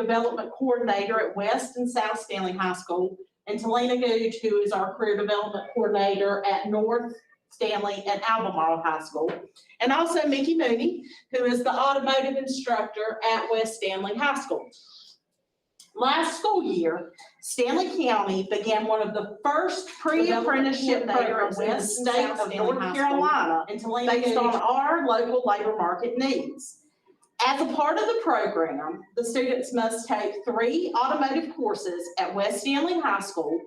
Development Coordinator at West and South Stanley High School, and Talina Gooch, who is our Career Development Coordinator at North Stanley and Albemarle High School, and also Mickey Mooney, who is the Automotive Instructor at West Stanley High School. Last school year, Stanley County began one of the first pre-apprenticeship programs in the state of North Carolina based on our local labor market needs. As a part of the program, the students must take 3 automotive courses at West Stanley High School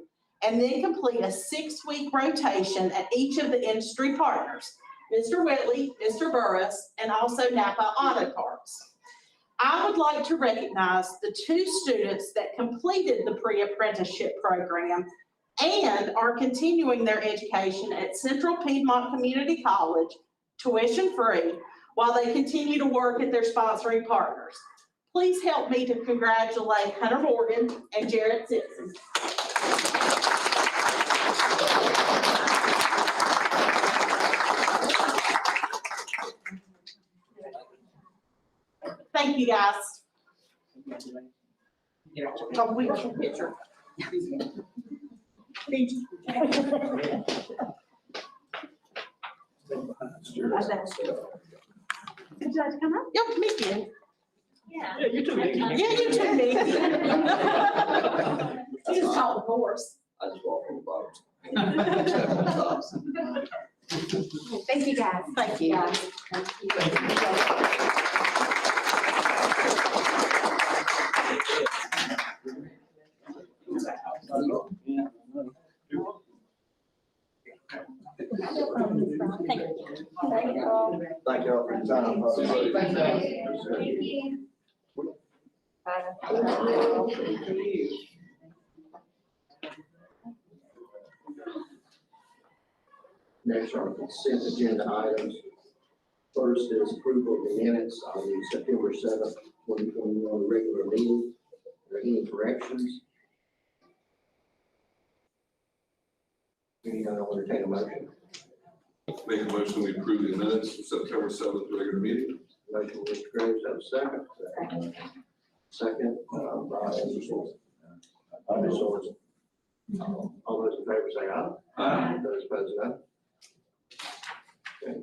and then complete a 6-week rotation at each of the industry partners, Mr. Whitley, Mr. Burris, and also Napa Auto Parts. I would like to recognize the 2 students that completed the pre-apprenticeship program and are continuing their education at Central Piedmont Community College, tuition-free, while they continue to work at their sponsoring partners. Please help me to congratulate Hunter Morgan and Jared Simpson. Thank you, guys. Oh, we want a picture. Thank you. Did you like to come up? Yep, Mickey. Yeah. Yeah, you took me. Yeah, you too, Mickey. You just called the horse. I just walk on the bottom. Thank you, guys. Thank you. Guys. Thank you. Thank you. Thank you all for your time. Next are consent agenda items. First is approval of the minutes of the September 7th, 2021 regular meeting. Are there any corrections? Any, I'll entertain a motion. Make a motion, we approve the minutes of September 7th regular meeting. Motion, Mr. Graves, have a second. Second, by Mr. Swanson. Ms. Swanson. All those in favor say aye. Aye. Those opposed, no. Okay.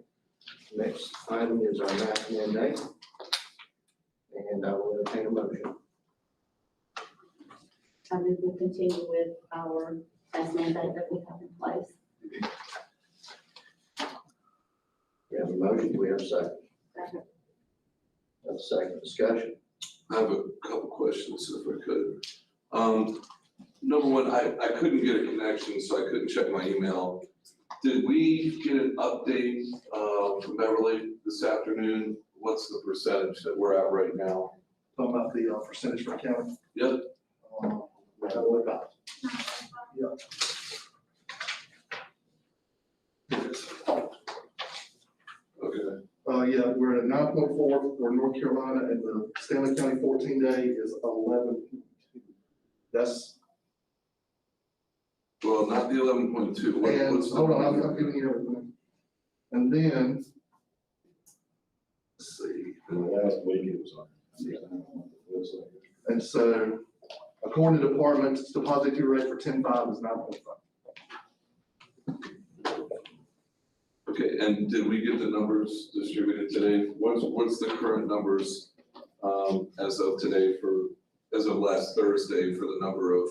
Next item is our math mandate. And I will entertain a motion. I think we'll continue with our best mandate that we have in place. We have a motion, do we have a second? Second. Have a second discussion. I have a couple questions if I could. Number one, I couldn't get a connection, so I couldn't check my email. Did we get an update from Beverly this afternoon? What's the percentage that we're at right now? Talking about the percentage for county. Yep. What about? Okay. Yeah, we're at 9.4 for North Carolina, and the Stanley County 14-day is 11. That's, Well, not the 11.2. and, What's the hold on, number? I'm giving you everything. And then, let's see, And last week it was on. and so according to departments, deposit due rate for 10-5 is 9.5. Okay, and did we get the numbers distributed today? What's the current numbers as of today as of last Thursday for the number of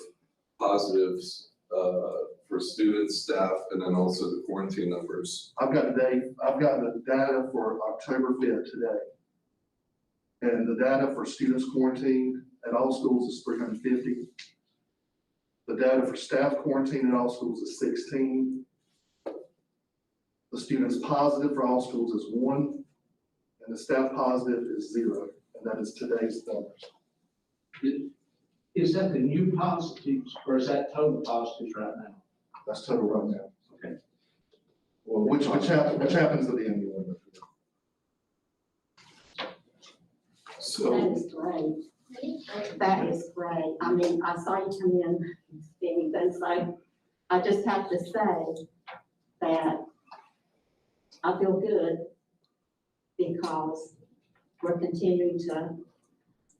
positives for students, staff, and then also the quarantine numbers? I've got the data for October 5th today. And the data for students quarantined at all schools is 350. The data for staff quarantined at all schools is 16. The students positive for all schools is 1, and the staff positive is 0, and that is today's numbers. Is that the new positives or is that total positives right now? That's total right now. Okay. Well, which happens at the end of the window. That So, is great. That is great. I mean, I saw you come in speaking, and so I just have to say that I feel good because we're continuing to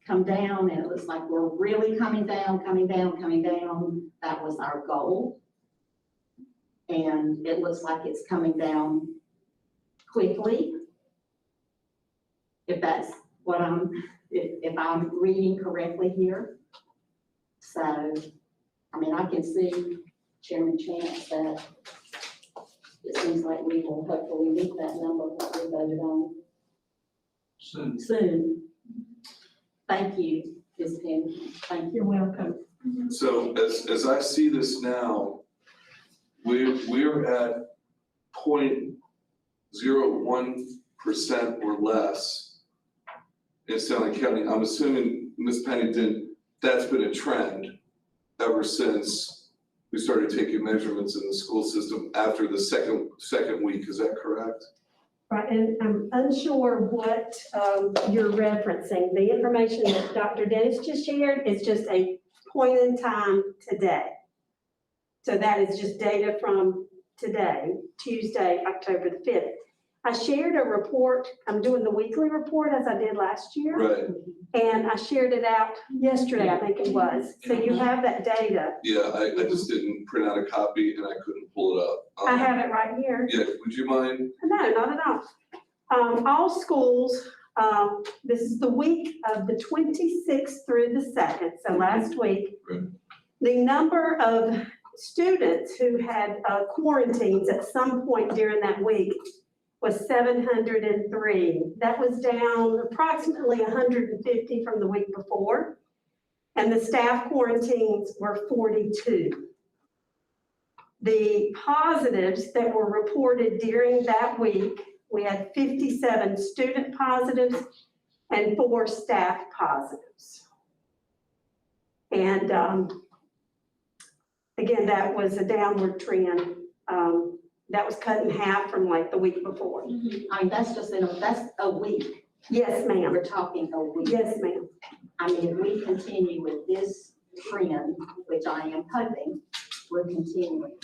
come down, and it looks like we're really coming down, coming down, coming down. That was our goal. And it looks like it's coming down quickly. If that's what if I'm reading correctly here. So, I mean, I can see Chairman Chance that it seems like we will hopefully meet that number that we voted on soon. Thank you, Ms. Penny. Thank you. You're welcome. So as I see this now, we're at 0.01% or less in Stanley County. I'm assuming, Ms. Pennington, that's been a trend ever since we started taking measurements in the school system after the second week, is that correct? Right, and I'm unsure what you're referencing. The information that Dr. Dennis just shared is just a point in time today. So that is just data from today, Tuesday, October the 5th. I shared a report, I'm doing the weekly report as I did last year. Right, And I shared it out yesterday, I think it was. So you have that data. yeah, I just didn't print out a copy and I couldn't pull it up. I have it right here. Yeah, would you mind? No, not at all. All schools, this is the week of the 26th through the 2nd, so last week. Right. The number of students who had quarantines at some point during that week was 703. That was down approximately 150 from the week before. And the staff quarantines were 42. The positives that were reported during that week, we had 57 student positives and 4 staff positives. And again, that was a downward trend. That was cut in half from like the week before. I mean, that's just that's a week. Yes, ma'am. We're talking a week. Yes, ma'am. I mean, if we continue with this trend, which I am hoping we're continuing,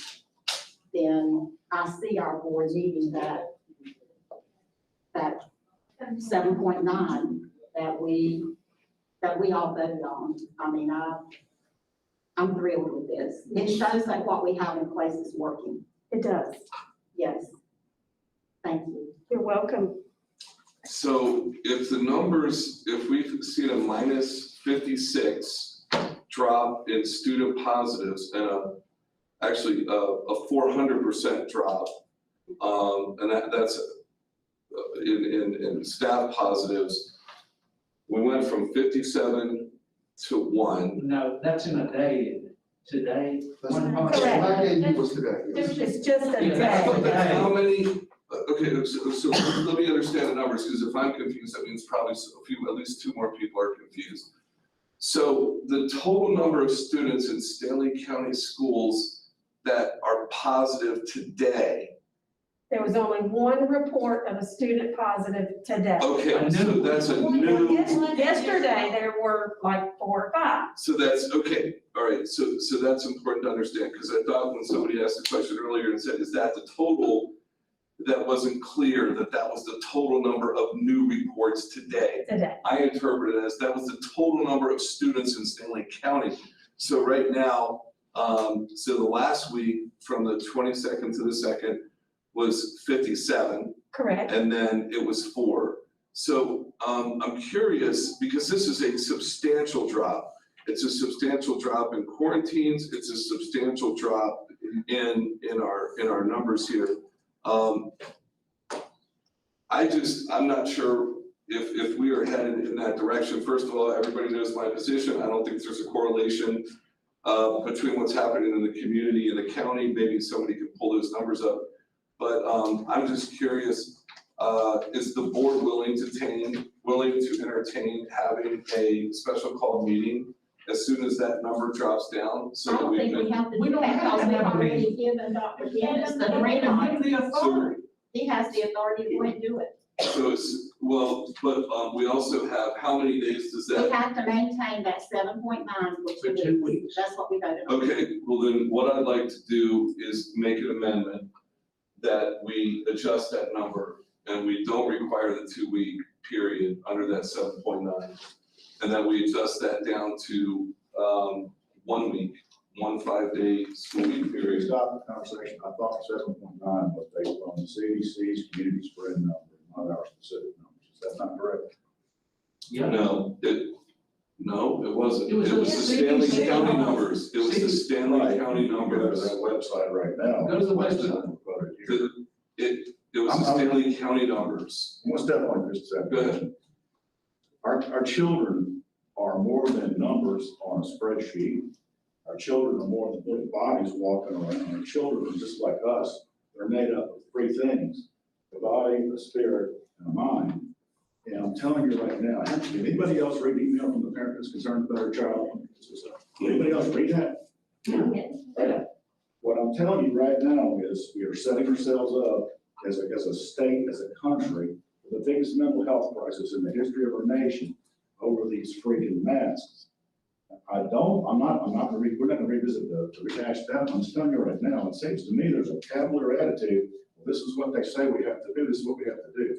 then I see our board needing that 7.9 that we all voted on. I mean, I'm thrilled with this. It shows that what we have in place is working. It does. Yes. Thank you. You're welcome. So if the numbers, if we've seen a minus 56 drop in student positives and actually a 400% drop, and that's in staff positives, we went from 57 to 1. No, that's in a day. Today, That's one what Correct. I gave you was today. yes. It's just a Yeah, I thought day. that's how many, okay, so let me understand the numbers, because if I'm confused, that means probably at least 2 more people are confused. So the total number of students in Stanley County schools that are positive today, There was only 1 report of a student positive today. okay, so that's a new, Yesterday, there were like 4 or 5. so that's, okay, all right, so that's important to understand, because I thought when somebody asked the question earlier and said, is that the total? That wasn't clear that was the total number of new reports today. I interpreted it as that was the total number of students in Stanley County. So right now, so the last week from the 22nd to the 2nd was 57, Correct. and then it was 4. So I'm curious, because this is a substantial drop. It's a substantial drop in quarantines. It's a substantial drop in our numbers here. I'm not sure if we are headed in that direction. First of all, everybody knows my position. I don't think there's a correlation between what's happening in the community and the county. Maybe somebody can pull those numbers up. But I'm just curious, is the board willing to entertain having a special call meeting as soon as that number drops down? So I that don't we think can. we have to We do don't that have because to we've have a already meeting. given Dr. Dennis the green light. The authority. He has the authority to go and do it. So it's, well, but we also have, how many days does We that? have to maintain that 7.9 for 2 weeks. That's what we voted on. Okay, well then, what I'd like to do is make an amendment that we adjust that number and we don't require the 2-week period under that 7.9. and that we adjust that down to, 1 week, 1 5-day school week We period. stopped the conversation, I thought 7.9 was based on the CDC's community spread number, not our specific numbers. Is that not correct? No, it wasn't. It was the the Stanley CDC County numbers. numbers. It was the Stanley Right. County You can go to numbers. that website right now. Go to the website. Quoted here. It was the Stanley County numbers. One step on just a second. Go ahead. Our children are more than numbers on a spreadsheet. Our children are more than little bodies walking around. Our children are just like us. They're made up of three things: the body, the spirit, and the mind. And I'm telling you right now, did anybody else read the email from the parent that's concerned about their child? Anybody else read that? Right. What I'm telling you right now is we are setting ourselves up as a state, as a country, for the biggest mental health crisis in the history of our nation over these freaking masks. we're not gonna revisit to rehash that. I'm just telling you right now, it seems to me there's a cavalier attitude. Well, this is what they say we have to do, this is what we have to do.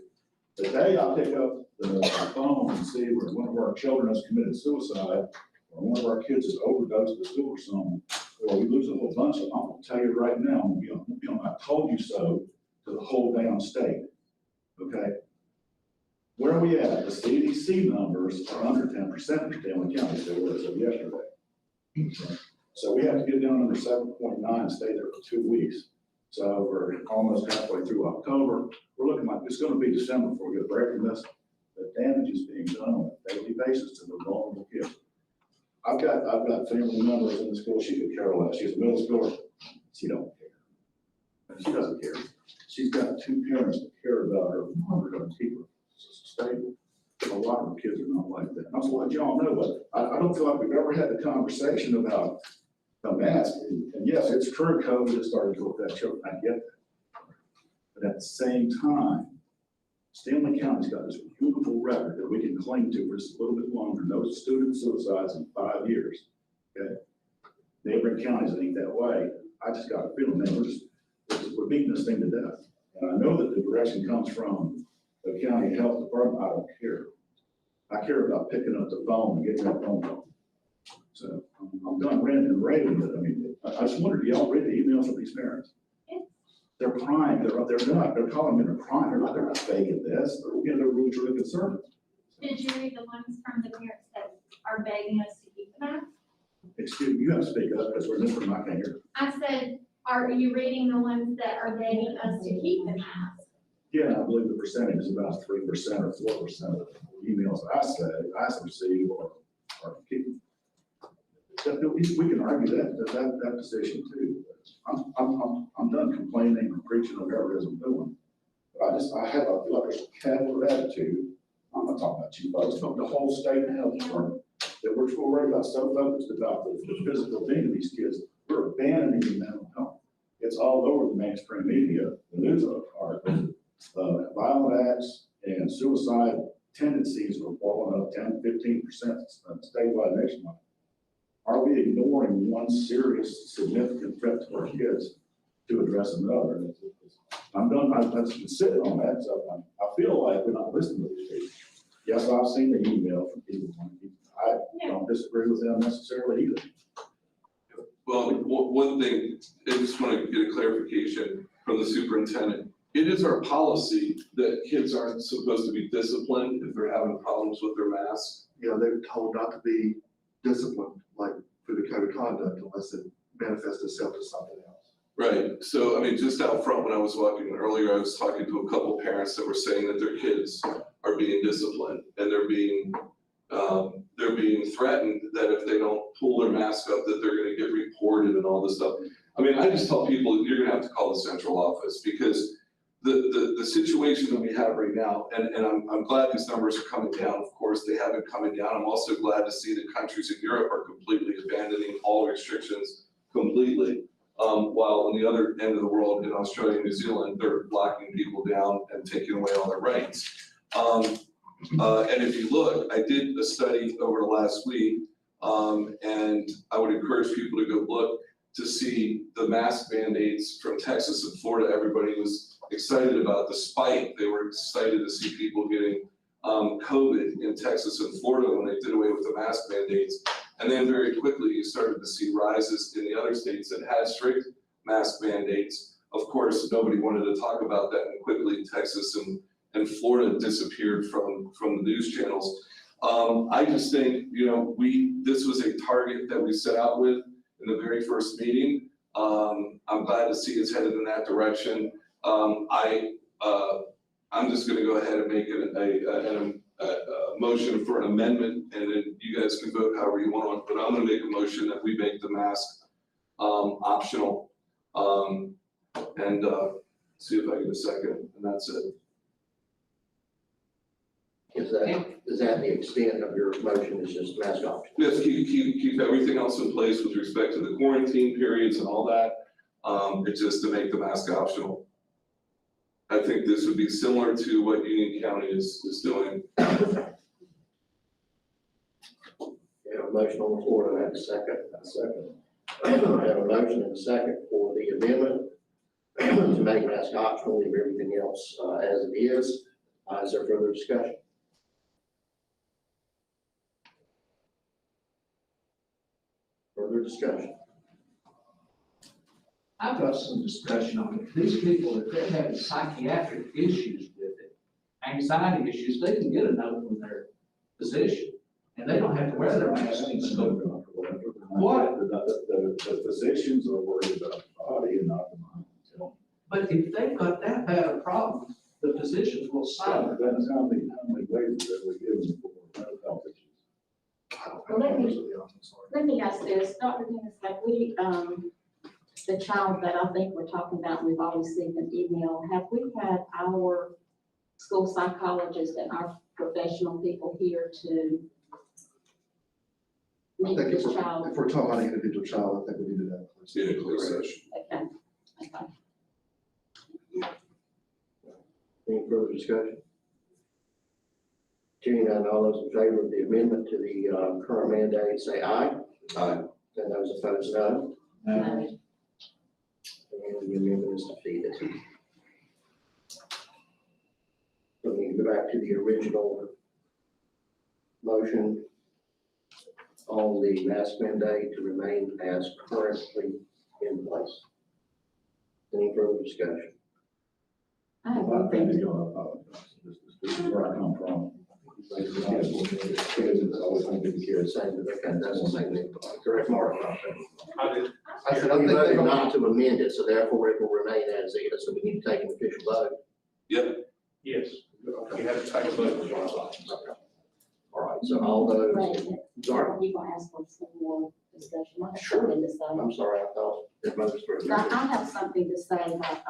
The day I pick up the phone and see where one of our children has committed suicide, or one of our kids has overdosed to school or something, or we lose a whole bunch of them, I'm gonna tell you right now, I'm gonna be on I told you so to the whole damn state, okay? Where are we at? The CDC numbers are under 10% in Stanley County, they were as of yesterday. So we have to get down under 7.9 and stay there for 2 weeks. So we're almost halfway through October. We're looking like it's gonna be December before we get a break from this. The damage is being done on a daily basis to the vulnerable kids. I've got family members in the school, she could care less, she's a middle schooler, she don't care. And she doesn't care. She's got 2 parents that care about her, mom, are gonna keep her stable. A lot of kids are not like that. And I was like, y'all know, but I don't feel like we've ever had the conversation about the mask. And yes, it's true, COVID has started to go with that children, I get that. But at the same time, Stanley County's got this beautiful record that we can cling to for just a little bit longer. No student suicides in 5 years, okay? Neighboring counties ain't that way. I just got a feeling, man, we're beating this thing to death. And I know that the direction comes from the county health department. I don't care. I care about picking up the phone and getting that phone call. So I'm done ranting and raving, but I mean, I just wondered, do y'all read the emails from these parents? They're crying, they're calling me, they're crying, they're not faking this, they're really truly concerned. Did you read the ones from the parents that are begging us to keep the mask? Excuse me, you have to speak up, because we're in this room, I can't hear. I said, are you reading the ones that are begging us to keep the mask? Yeah, I believe the percentage is about 3% or 4% of the emails I receive are keeping. We can argue that position too. I'm done complaining or preaching or whatever it is I'm doing. But I feel like there's a cavalier attitude. I'm not talking about you folks, but the whole state and health department, that we're worried about, so focused about the physical being of these kids. We're abandoning mental health. It's all over the mainstream media, the news articles. Violent acts and suicide tendencies are falling up 10-15% statewide nationwide. Are we ignoring one serious, significant threat to our kids to address another? I'm done. I've been sitting on that, so I feel like we're not listening to these people. Yes, I've seen the email from people. I don't disagree with them necessarily either. Well, one thing, I just want to get a clarification from the superintendent. It is our policy that kids aren't supposed to be disciplined if they're having problems with their mask. You know, they're told not to be disciplined, like for the code of conduct, unless it manifests itself to something else. Right, so I mean, just out front, when I was walking earlier, I was talking to a couple parents that were saying that their kids are being disciplined and they're being threatened that if they don't pull their mask up, that they're gonna get reported and all this stuff. I mean, I just tell people, you're gonna have to call the central office, because the situation that we have right now, and I'm glad these numbers are coming down. Of course, they have been coming down. I'm also glad to see that countries in Europe are completely abandoning all restrictions completely. While on the other end of the world, in Australia and New Zealand, they're locking people down and taking away all their rights. And if you look, I did a study over the last week, and I would encourage people to go look to see the mask mandates from Texas and Florida. Everybody was excited about the spike. They were excited to see people getting COVID in Texas and Florida when they did away with the mask mandates. And then very quickly, you started to see rises in the other states that had strict mask mandates. Of course, nobody wanted to talk about that, and quickly Texas and Florida disappeared from the news channels. I just think, this was a target that we set out with in the very first meeting. I'm glad to see it's headed in that direction. I'm just gonna go ahead and make it a motion for an amendment, and then you guys can vote however you want, but I'm gonna make a motion that we make the mask optional. And see if I get a second, and that's it. Is that the extent of your motion, is just mask option? Yes, keep everything else in place with respect to the quarantine periods and all that. It's just to make the mask optional. I think this would be similar to what Union County is doing. You have a motion on the floor, and I have a second. I have a motion and a second for the amendment to make mask optional, leave everything else as it is. Is there further discussion? Further discussion? I've got some discussion on it. These people, if they're having psychiatric issues with it, anxiety issues, they can get a note from their physician, and they don't have to wear their mask in school. What? The physicians are worried about the body and not the mind. But if they've got that bad a problem, the physicians will sign it. Depends how many waivers that we give them for mental health issues. Let me ask this, Dr. Dennis, have we, the child that I think we're talking about, we've all received an email, have we had our school psychologist and our professional people here to I meet think with this child? if we're talking about an individual child, I think we need to have. See a closed session. Okay, okay. Any further discussion? Hearing none, all those in favor of the amendment to the current mandate, say aye. Aye. And those opposed, no. No. And the amendment is defeated. So we can go back to the original motion on the mask mandate to remain as currently in place. Any further discussion? I have I one think thing. you're gonna apologize. This is where I come from. Kids always want to be kids. Saying that they can, that's the same thing. Correct, Mark? I said, I You think they're voted gonna, not to amend it, so therefore it will remain as is, so we need to take an official vote. Yep. Yes. You have to take a vote. All right, so all those, Wait, sorry, you gonna ask for some more discussion? I have Sure. something to say. I'm sorry, I thought it was for. Now, I have something to say that,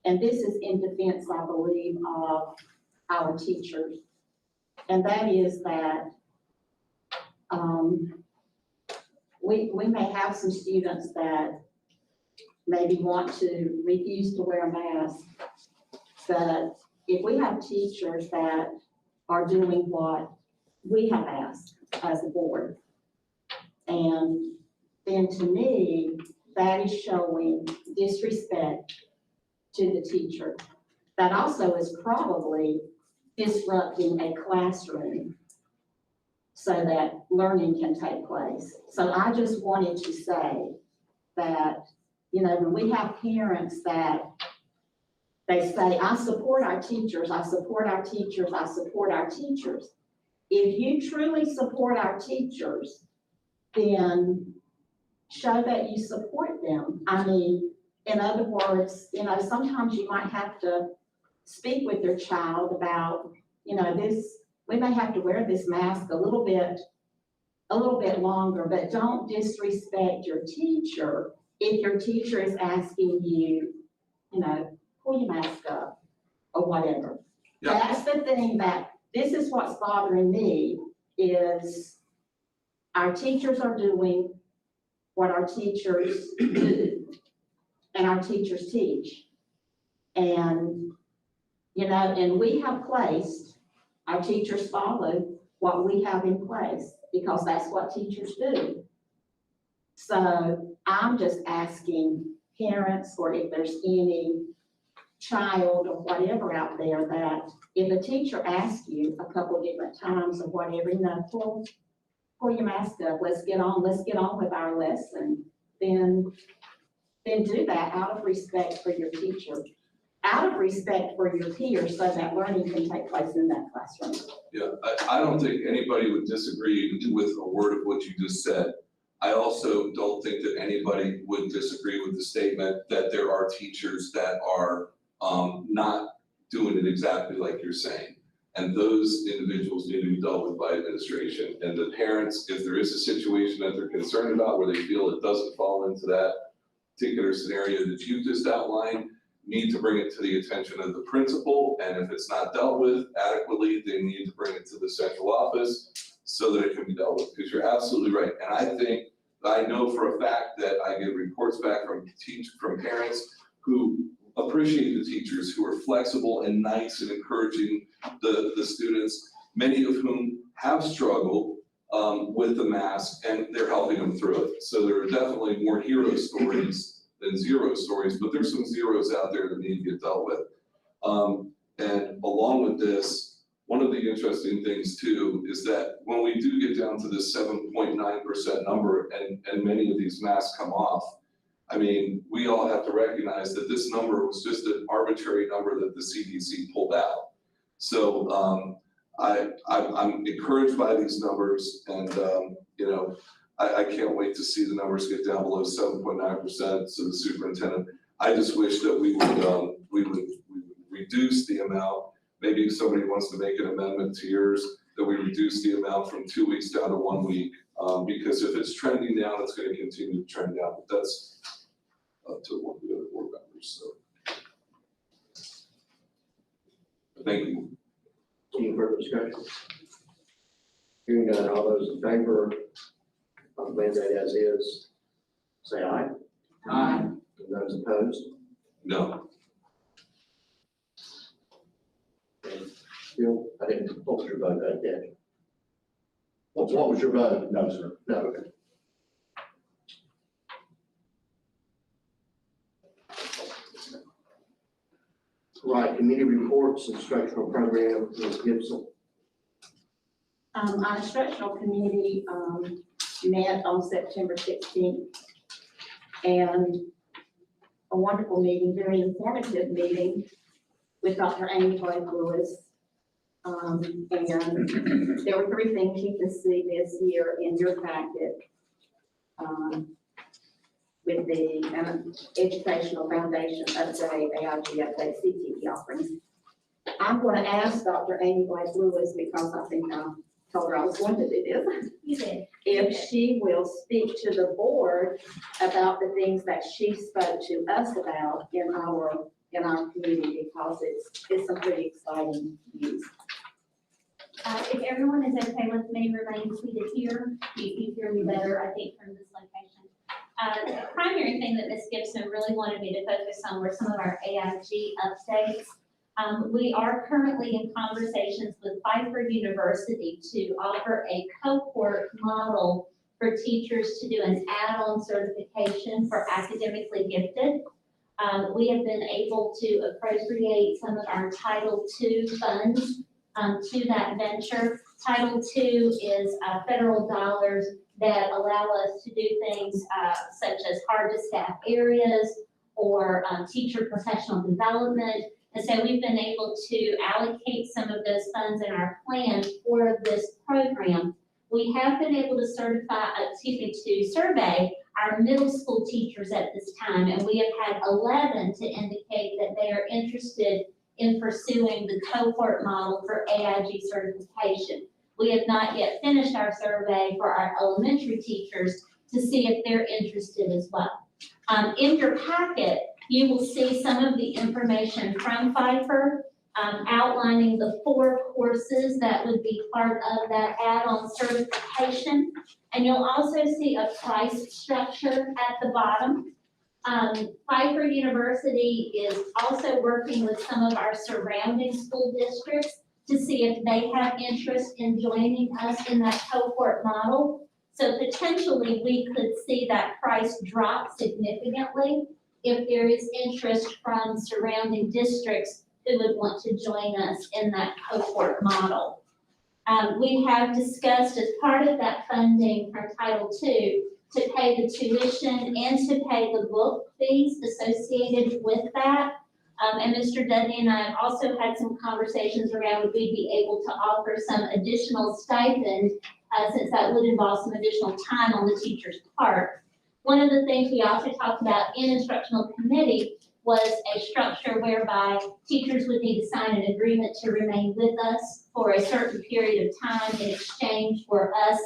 and this is in defense, I believe, of our teachers. And that is that, we may have some students that maybe want to refuse to wear a mask. But if we have teachers that are doing what we have asked as a board, and then to me, that is showing disrespect to the teacher. That also is probably disrupting a classroom so that learning can take place. So I just wanted to say that, when we have parents that they say, I support our teachers, I support our teachers, I support our teachers. If you truly support our teachers, then show that you support them. I mean, in other words, sometimes you might have to speak with your child about, we may have to wear this mask a little bit longer, but don't disrespect your teacher if your teacher is asking you, pull your mask up or whatever. Yeah. That's the thing this is what's bothering me, is our teachers are doing what our teachers do and our teachers teach. And, and we have placed, our teachers follow what we have in place because that's what teachers do. So I'm just asking parents, or if there's any child or whatever out there that if a teacher asks you a couple different times or whatever, pull your mask up, let's get on with our lesson, then do that out of respect for your teacher, out of respect for your peers, so that learning can take place in that classroom. Yeah, I don't think anybody would disagree with a word of what you just said. I also don't think that anybody would disagree with the statement that there are teachers that are not doing it exactly like you're saying. And those individuals need to be dealt with by administration. And the parents, if there is a situation that they're concerned about where they feel it doesn't fall into that particular scenario that you just outlined, need to bring it to the attention of the principal. And if it's not dealt with adequately, they need to bring it to the central office so that it can be dealt with, because you're absolutely right. And I know for a fact that I get reports back from parents who appreciate the teachers, who are flexible and nice and encouraging the students, many of whom have struggled with the mask, and they're helping them through it. So there are definitely more hero stories than zero stories, but there's some zeros out there that need to get dealt with. And along with this, one of the interesting things too is that when we do get down to this 7.9% number and many of these masks come off, I mean, we all have to recognize that this number was just an arbitrary number that the CDC pulled out. So I'm encouraged by these numbers, and I can't wait to see the numbers get down below 7.9%. So the superintendent, I just wish that we would reduce the amount. Maybe if somebody wants to make an amendment to yours, that we reduce the amount from 2 weeks down to 1 week. Because if it's trending down, it's going to continue to trend down. But that's up to one of the other board members. So thank you. Any further discussion? Hearing none, all those in favor of the mandate as is, say aye. Aye. And those opposed? No. Bill, I didn't, what was your vote, Dad? What was your vote? No, sir. No, okay. Right, committee reports, instructional program, Ms. Gibson. Our instructional committee, met on September 16th, and a wonderful meeting, very informative meeting with Dr. Amy Blake-Lewis. And there were 3 things you can see this year in your packet. With the Educational Foundation update, AIG update, CTE offerings. I'm going to ask Dr. Amy Blake-Lewis, because I think I told her I was going to do this. You did. If she will speak to the board about the things that she spoke to us about in our community, because it's some pretty exciting news. If everyone is okay with me remaining seated here, you hear me better, I think, from this location. The primary thing that Ms. Gibson really wanted me to focus on were some of our AIG updates. We are currently in conversations with Pfeiffer University to offer a cohort model for teachers to do an add-on certification for academically gifted. We have been able to appropriate some of our Title II funds to that venture. Title II is federal dollars that allow us to do things such as hard to staff areas or teacher professional development. And so we've been able to allocate some of those funds in our plan for this program. We have been able to survey our middle school teachers at this time, and we have had 11 to indicate that they are interested in pursuing the cohort model for AIG certification. We have not yet finished our survey for our elementary teachers to see if they're interested as well. In your packet, you will see some of the information from Pfeiffer outlining the 4 courses that would be part of that add-on certification. And you'll also see a price structure at the bottom. Pfeiffer University is also working with some of our surrounding school districts to see if they have interest in joining us in that cohort model. So potentially we could see that price drop significantly if there is interest from surrounding districts who would want to join us in that cohort model. We have discussed as part of that funding from Title II to pay the tuition and to pay the book fees associated with that. And Mr. Dudney and I have also had some conversations around would we be able to offer some additional stipend, since that would involve some additional time on the teacher's part. One of the things we also talked about in instructional committee was a structure whereby teachers would need to sign an agreement to remain with us for a certain period of time in exchange for us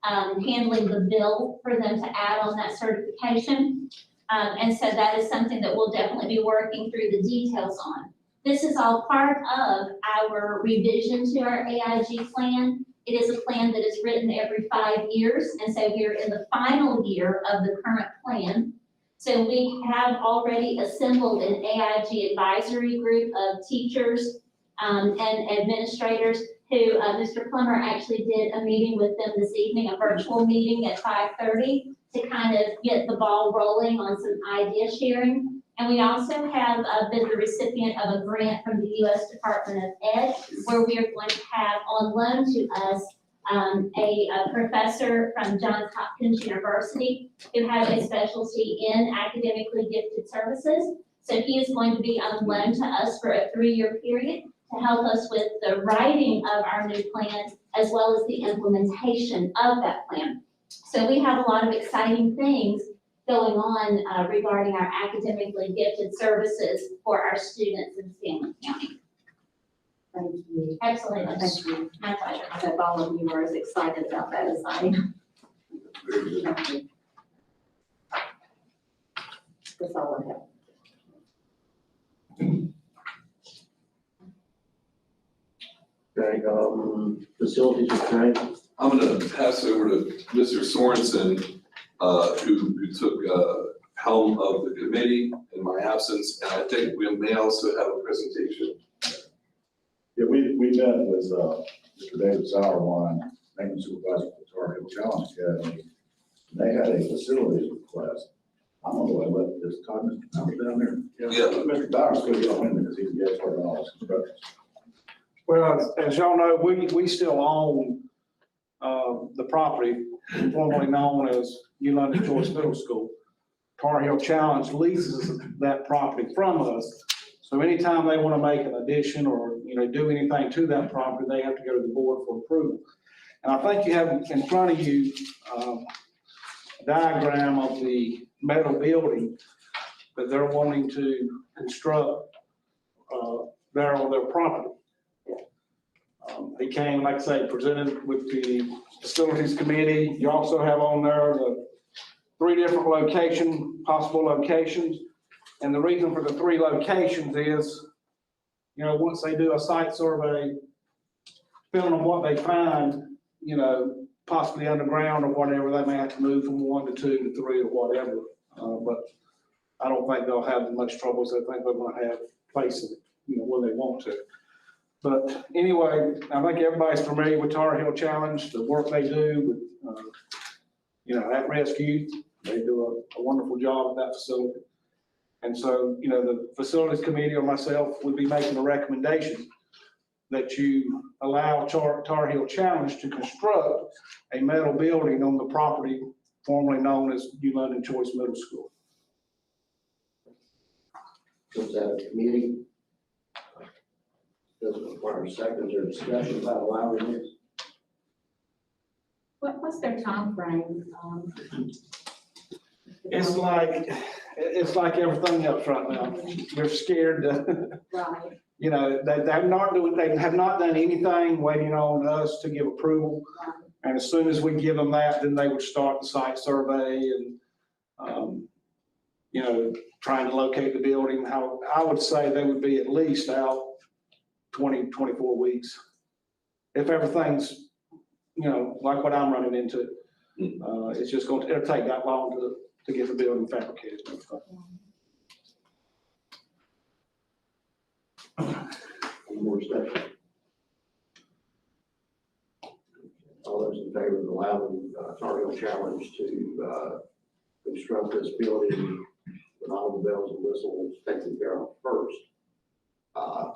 handling the bill for them to add on that certification. And so that is something that we'll definitely be working through the details on. This is all part of our revision to our AIG plan. It is a plan that is written every 5 years, and so we're in the final year of the current plan. So we have already assembled an AIG advisory group of teachers and administrators who Mr. Plummer actually did a meeting with them this evening, a virtual meeting at 5:30 to kind of get the ball rolling on some idea sharing. And we also have been the recipient of a grant from the U.S. Department of Ed, where we are going to have on loan to us a professor from Johns Hopkins University who has a specialty in academically gifted services. So he is going to be on loan to us for a 3-year period to help us with the writing of our new plan as well as the implementation of that plan. So we have a lot of exciting things going on regarding our academically gifted services for our students in Stanley County. Thank you. Absolutely. Thank you. My pleasure. I hope all of you are as excited about that as I am. Thank you. That's all I have. Okay, facilities, okay, I'm gonna pass over to Mr. Sorensen, who took helm of the committee in my absence, and I think we may also have a presentation. Yeah, we met with, Mr. David Sauerwein, maintenance supervisor for Tar Heel Challenge Academy. They had a facilities request. I'm gonna go ahead and let this comment, down there. Yeah. Mr. Bowers could get on him because he's the expert on all this construction. Well, as y'all know, we still own the property formerly known as New London Choice Middle School. Tar Heel Challenge leases that property from us. So anytime they want to make an addition or, do anything to that property, they have to go to the board for approval. And I think you have in front of you a diagram of the metal building that they're wanting to construct there on their property. He came, like I say, presented with the facilities committee. You also have on there the 3 different possible locations. And the reason for the 3 locations is, once they do a site survey, depending on what they find, possibly underground or whatever, they may have to move from 1 to 2 to 3 or whatever. But I don't think they'll have much trouble, so I think they're going to have places, where they want to. But anyway, I think everybody's familiar with Tar Heel Challenge, the work they do with, at-risk youth. They do a wonderful job at that facility. And so, the facilities committee or myself would be making a recommendation that you allow Tar Heel Challenge to construct a metal building on the property formerly known as New London Choice Middle School. comes out of committee. Doesn't require seconds or discussion about allowing this. What's their timeframe? It's like everything else right now. They're scared to, Right, they have not done anything waiting on us to give approval. right. And as soon as we give them that, then they would start the site survey and, trying to locate the building. How I would say they would be at least out 20, 24 weeks. If everything's, like what I'm running into, it's just it'll take that long to get the building fabricated. Any more discussion? All those in favor of allowing Tar Heel Challenge to construct this building with all the bells and whistles taken care of first,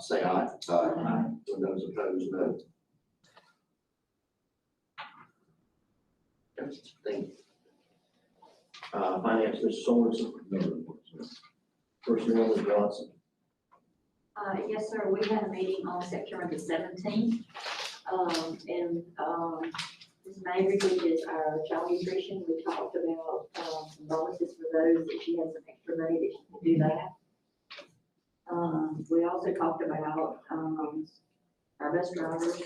say aye. Aye. And those opposed, no. Yes, thank you. Finance, Mr. Sorensen. No report, sir. Personnel, Ms. Johnson. Yes, sir, we had a meeting on September the 17th. Ms. Mabry, who is our child nutrition, we talked about, some bonuses for those, if she has some extra money that she can do that. We also talked about, our bus drivers,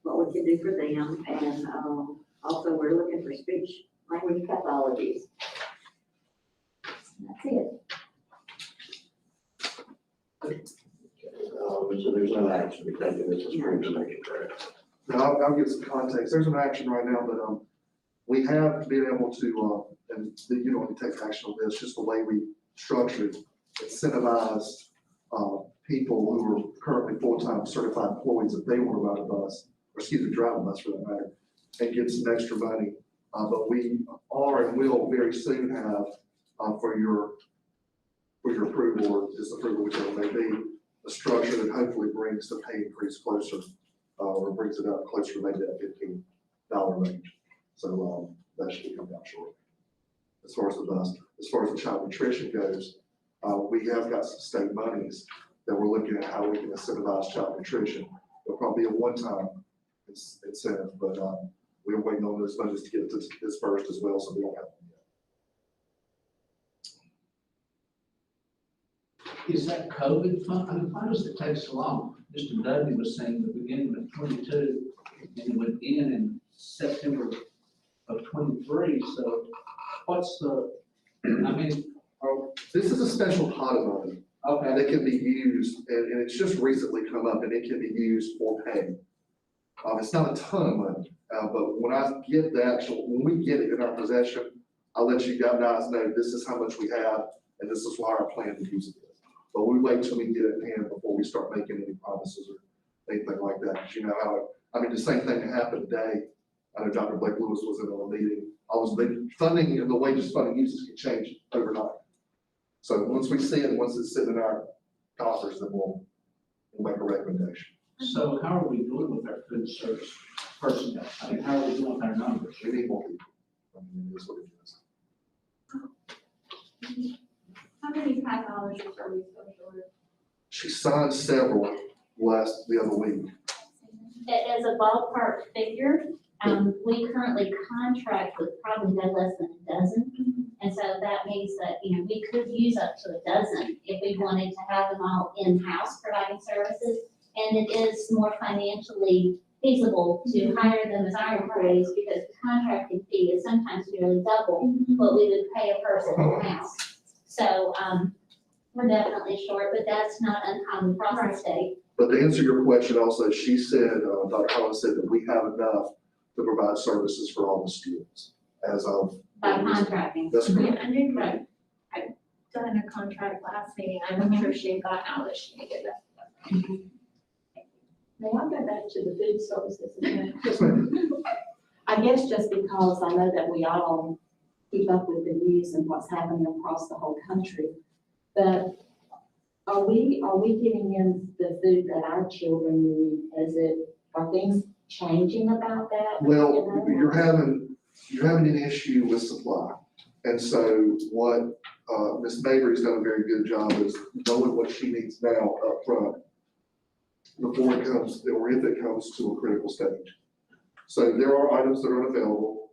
what we can do for them, and, also we're looking for speech language pathologies. That's it. So there's no action to be taken, this is for information, correct? Now, I'll give some context. There's an action right now, but, we have been able to, and you don't need to take action on this, just the way we structured, incentivized, people who are currently full-time certified employees, if they want to ride a bus, or excuse me, drive a bus for that matter, and get some extra money. But we are and will very soon have, for your approval or disapproval, whichever it may be, a structure that hopefully brings the pay increase closer, or brings it up closer to maybe that $15 range. So, that should come down shortly. As far as the bus, as far as the child nutrition goes, we have got some state monies that we're looking at how we can incentivize child nutrition. It'll probably be a one-time incentive, but, we're waiting on those monies to get dispersed as well, so we don't have them yet. Is that COVID fund? I mean, why does it take so long? Mr. Dudley was saying the beginning of 22, and it went in September of 23, so what's the, I mean, This is a special pot of money. okay, And it can be used, and it's just recently come up, and it can be used for pay. It's not a ton of money, but when I get the actual, when we get it in our possession, I'll let you guys know this is how much we have, and this is why our plan to use it is. But we wait till we get it in hand before we start making any promises or anything like that, because you know how, I mean, the same thing that happened today. I know Dr. Blake Lewis was in on a meeting. The funding and the way just funding uses can change overnight. So once we see it, once it's sitting in our coffers, then we'll make a recommendation. so how are we doing with our food service personnel? I mean, how are we doing with our numbers? We need more people. I mean, it is what it is. How many pathologists are we supposed to order? She signed several the other week. As a ballpark figure, we currently contract with probably no less than a dozen. And so that means that, we could use up to a dozen if we wanted to have them all in-house providing services. And it is more financially feasible to hire them as our employees because the contracting fee is sometimes nearly double what we would pay a person in-house. So, we're definitely short, but that's not uncommon across the state. But to answer your question also, she said, Dr. Holland said that we have enough to provide services for all the students as of. By contracting. That's correct. I knew that I'd done a contract last meeting, I'm sure she had gotten out that she could get that. May I go back to the food services again? Yes, ma'am. I guess just because I know that we all keep up with the news and what's happening across the whole country, but are we getting in the food that our children need? Are things changing about that? Well, you're having an issue with supply. And so what, Ms. Mabry's done a very good job is knowing what she needs now up front before it comes, or if it comes to a critical stage. So there are items that are unavailable.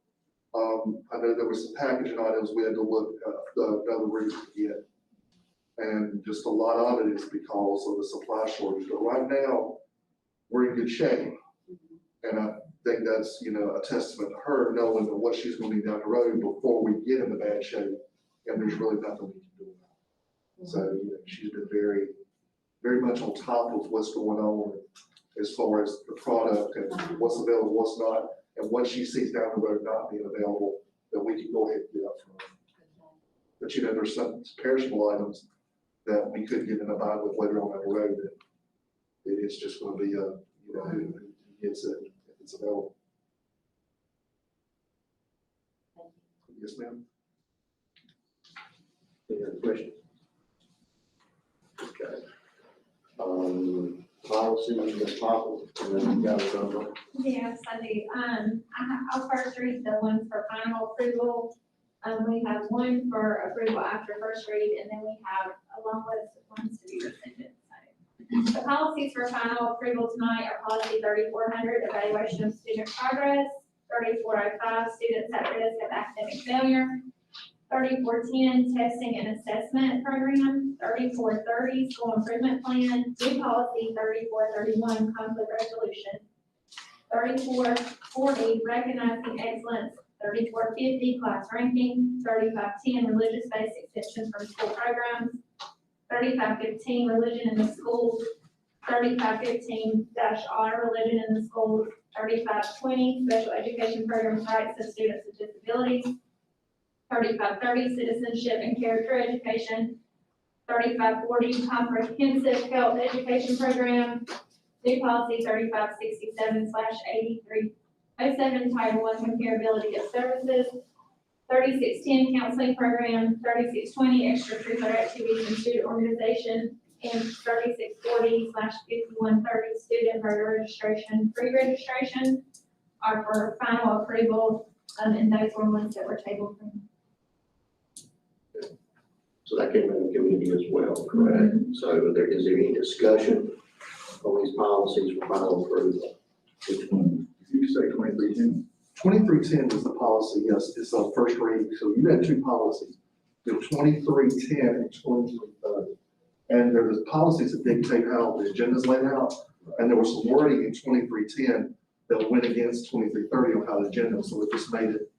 I know there were some packaging items we had to look at another route to get. And just a lot of it is because of the supply shortage. But right now, we're in good shape. And I think that's, a testament to her knowing that what she's going to need down the road before we get into bad shape. And there's really nothing we can do about it. So, she's been very, very much on top of what's going on as far as the product and what's available, what's not, and what she sees down the road not being available, that we can go ahead and get up front. But there's some perishable items that we could get in a bind with later on down the road that it's just going to be who gets it if it's available. Yes, ma'am. questions? Okay. Policy, Ms. Popple, and then you got something. Yes, I do. I'll first read the ones for final approval. We have one for approval after first read, and then we have a long list of ones to be rescinded. So the policies for final approval tonight are policy 3400, evaluation of student progress, 3405, students at risk of academic failure, 3410, testing and assessment program, 3430, school improvement plan, new policy 3431, conflict resolution, 3440, recognizing excellence, 3450, class ranking, 3510, religious-based exemption from school programs, 3515, religion in the schools, 3515-R, religion in the schools, 3520, special education programs, rights of students with disabilities, 3530, citizenship and character education, 3540, comprehensive health education program, new policy 3567/8307, Title I, comparability of services, 3610, counseling program, 3620, extracurricular activities and student organization, and 3640/5130, student voter registration, pre-registration are for final approval, and those were ones that were tabled from. So that came in the committee as well, correct? So is there any discussion on these policies for final approval? Which one? You say 2310? 2310 is the policy, yes, it's on first reading, so you had two policies, the 2310 and 2330. And there's policies that dictate how the agenda's laid out, and there was some wording in 2310 that went against 2330 on how the agenda, so it just made it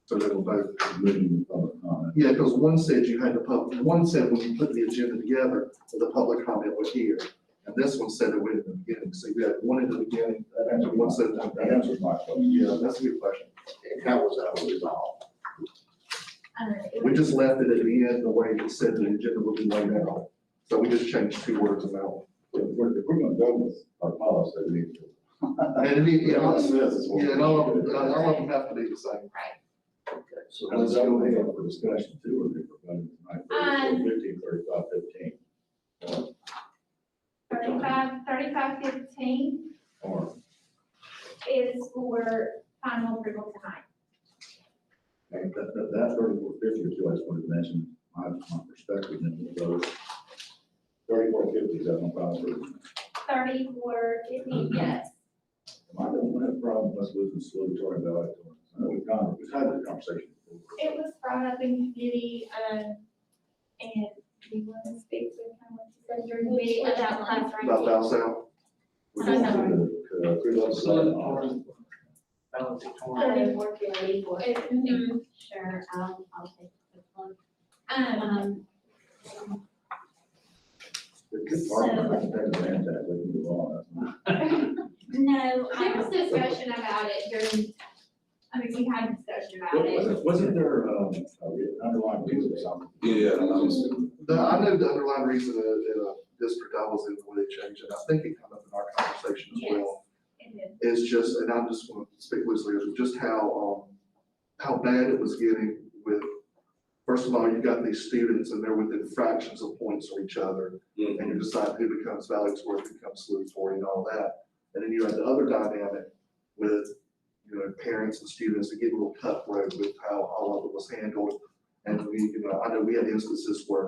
so that it'll vote. Moving the public comment. Yeah, because one said you had the one said when you put the agenda together, that the public comment was here. And this one said it went in the beginning, so you had one in the beginning, and one said That that. answers my question. Yeah, that's a good question. And how was that resolved? We just left it at the end, the way it said the agenda would be laid out. So we just changed two words about. If we're gonna go with our policy, we need to. And it, Yeah, it says it's what- yeah, and all of them have to be the same. Okay, so And let's is that go what we ahead. have for discussion too, or if we're voting tonight? 3515. 3515 Or, is for final approval tonight. and that 3450 or two, I just wanted to mention my perspective in those. 3450, is that no problem for you? 3450, yes. I don't have a problem with us losing salutatory value. I know we've had that conversation before. It was brought up in committee, and do you want to speak to kind of what you said during the meeting about class About ranking? Valsal. We're going to pre-legislative. Sure, I'll take this one. The good part, I can take advantage of that, we can move on. No, There was discussion about it during, we had discussion about it. Wasn't there, underlying reason or something? Yeah, I know the underlying reason in a district I was in, the way they changed it, I think it came up in our conversation as well. It did. Is just, and I'm just going to speak loosely, is just how bad it was getting with, first of all, you got these students and they're within fractions of points of each other. Mhm. And you decide who becomes valedictorian, who becomes salutatory and all that. And then you have the other dynamic with, parents and students that get a little cutthroat with how all of it was handled. And I know we had instances where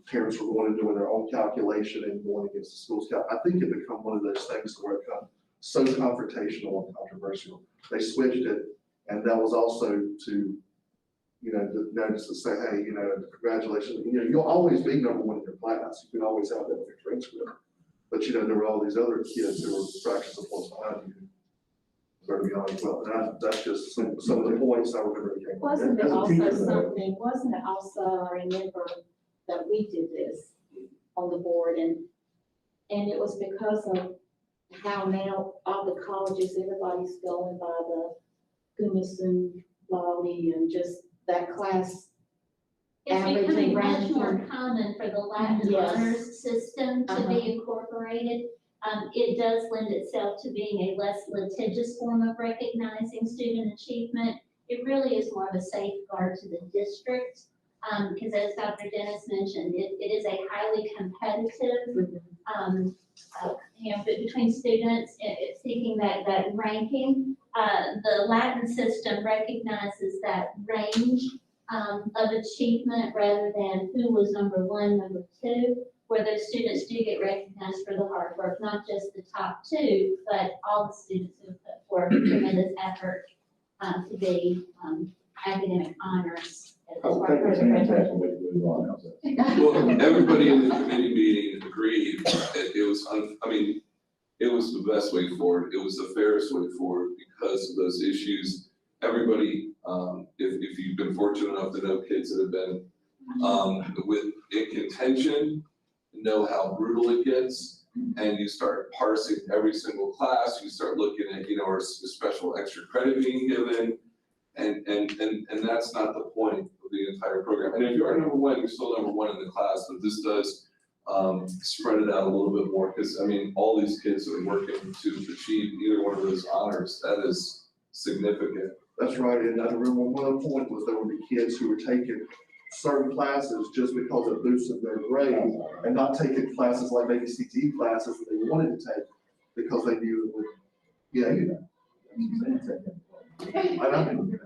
parents were going and doing their own calculation and going against the school's I think it become one of those things where it become so confrontational and controversial. They switched it, and that was also to, the notice to say, hey, congratulations, you'll always be number one in your class. You can always have that with your transcript. But, there were all these other kids who were fractions of points behind you. Better be honest, well, and that's just some of the points I remember that came up. Wasn't it As a also teacher, though. something, wasn't it also, I remember that we did this on the board, and it was because of how now all the colleges, everybody's going by the Gunnison, Lawley, and just that class. It's averaging becoming much ranking. more common for the Latin Yes. honors system to be incorporated. It does lend itself to being a less litigious form of recognizing student achievement. It really is more of a safeguard to the district. Because as Dr. Dennis mentioned, it is a highly competitive, but between students, seeking that ranking. The Latin system recognizes that range of achievement rather than who was number one, number two, where those students do get recognized for the hard work, not just the top two, but all the students who have put forth tremendous effort to be academic honors. I'll take a chance after we move on. How's that? Well, everybody in the committee meeting agreed, it was, it was the best way forward, it was the fairest way forward because of those issues. Everybody, if you've been fortunate enough to know kids that have been, in contention, know how brutal it gets, and you start parsing every single class, you start looking at, our special extra credit being given, and that's not the point of the entire program. And if you are number one, you're still number one in the class, but this does spread it out a little bit more, because, all these kids that are working to achieve either one of those honors, that is significant. That's right, and I remember one other point was there would be kids who were taking certain classes just because it boosted their grade, and not taking classes like maybe CTE classes that they wanted to take because they knew it would, I don't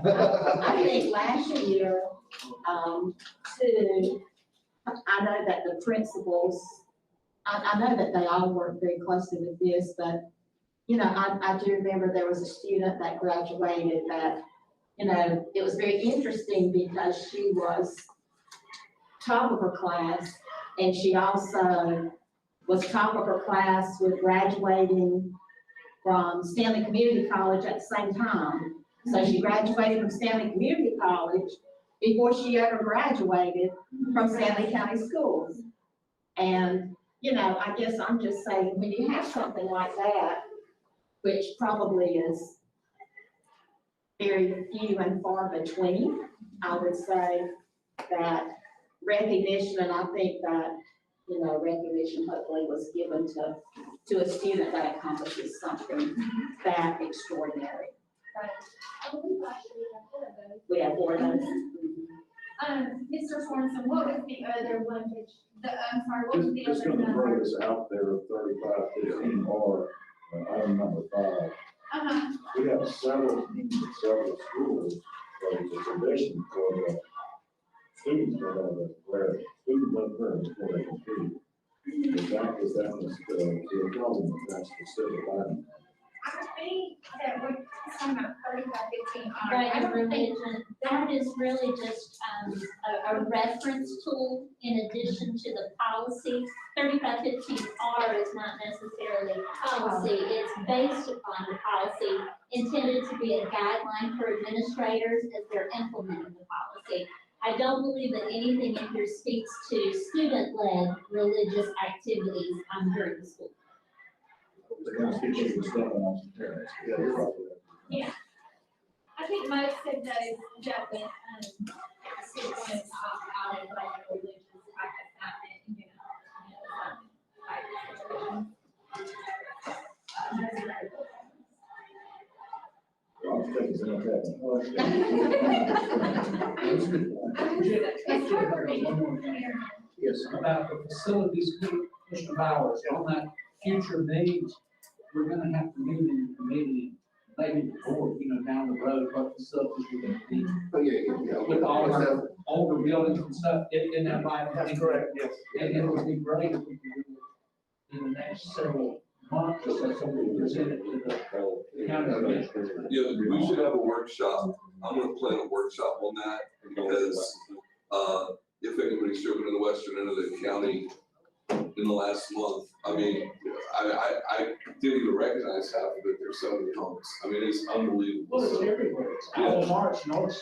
I think last year, too, I know that the principals, I know that they all work very closely with this, but, I do remember there was a student that graduated that, it was very interesting because she was top of her class, and she also was top of her class with graduating from Stanley Community College at the same time. So she graduated from Stanley Community College before she ever graduated from Stanley County Schools. And, I guess I'm just saying, when you have something like that, which probably is very few and far between, I would say that recognition, and I think that, recognition hopefully was given to a student that accomplishes something that extraordinary. I believe last year we had 4 of those. We have 4 of those. Mr. Swanson, what was the other one, I'm sorry, what was the Just other gonna throw number? this out there, 3515 or item number 5. We have several schools, that is a tradition for the students to have a wear student leather before they compete. If that was the problem with that specific item. I think that we're talking about 3515 R. Right, I and don't think religion, that is really just a reference tool in addition to the policy. 3515R is not necessarily policy, it's based upon the policy, intended to be a guideline for administrators as they're implementing the policy. I don't believe that anything in here speaks to student-led religious activities during the school. They're gonna get you to step on some parents. Yeah, you're probably right. I think most of those dealt with, students wanting to opt out of like a religious type assignment, Well, I'm taking some of that. It's hard for me to hear. Yes, About the facilities, Mr. Bowers, on that future needs, we're gonna have to meet in the committee, maybe the board, down the road, what facilities we're gonna need. oh, yeah. With all our older buildings and stuff, in that light. That's correct, yes. And it would be great if we could do it in the next several months, or so we present it to the county administrator. Yeah, we should have a workshop, I'm gonna plan a workshop on that, because, if anybody's driven to the western end of the county in the last month, I didn't even recognize half of it, there's so many homes, it's unbelievable. Well, it's So, everywhere. It's Allen March, North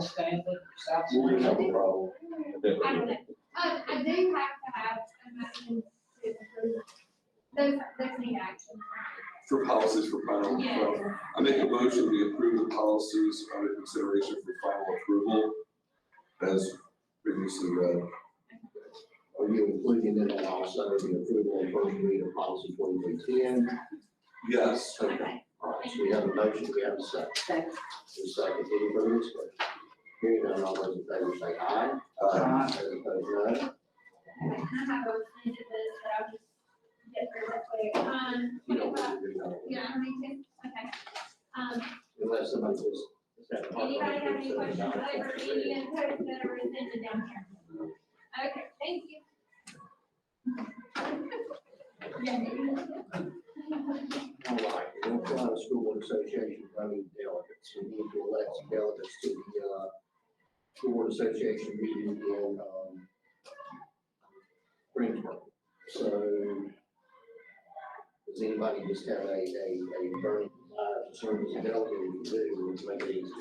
Stanford, South. We're gonna have a problem. I don't know. I do have to have a motion to approve. Those need action. For policies for final, Yes. I make a motion, we approve the policies under consideration for final approval as previously read. Are you including in that also the approval and first read of policy 2310? Yes. Okay, all right, so we have a motion, we have a second. Second. A second, any further discussion? Hearing none, all those in favor say aye. Aye. Those opposed, no. I have a extended list, but I'll just get through real quick. You don't 25 want to do that. Yeah, I need to, okay. Unless somebody just. Anybody have any questions over any of those that are rescinded down here? Okay, thank you. All right, the North Carolina School Board Association voting delegates, we need to elect some delegates to the, School Board Association meeting in, Greensboro. So, does anybody just have a burning desire to serve as a delegate? We can do, let's make it easy.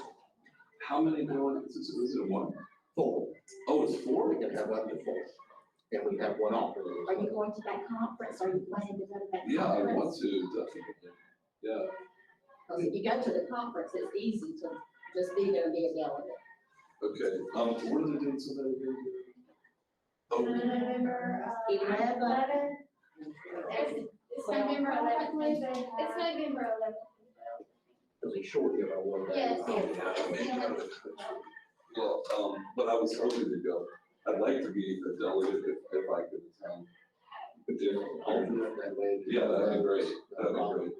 How many delegates is it, one? 4, Oh, it's 4? we can have up to 4, and we have one alternate. Are you going to that conference? Are you planning to go to that conference? Yeah, I want to, definitely. Yeah, Because if you go to the conference, it's easy to just be there and be a delegate. okay, what are the dates of that again? Oh, November, 11. It's November 11th. It's November 11th. Because he's short here by 1 day. Yes. well, but I was hoping to go. I'd like to be a delegate if I could attend. Alternate that way. Yeah, that'd be great, that'd be great.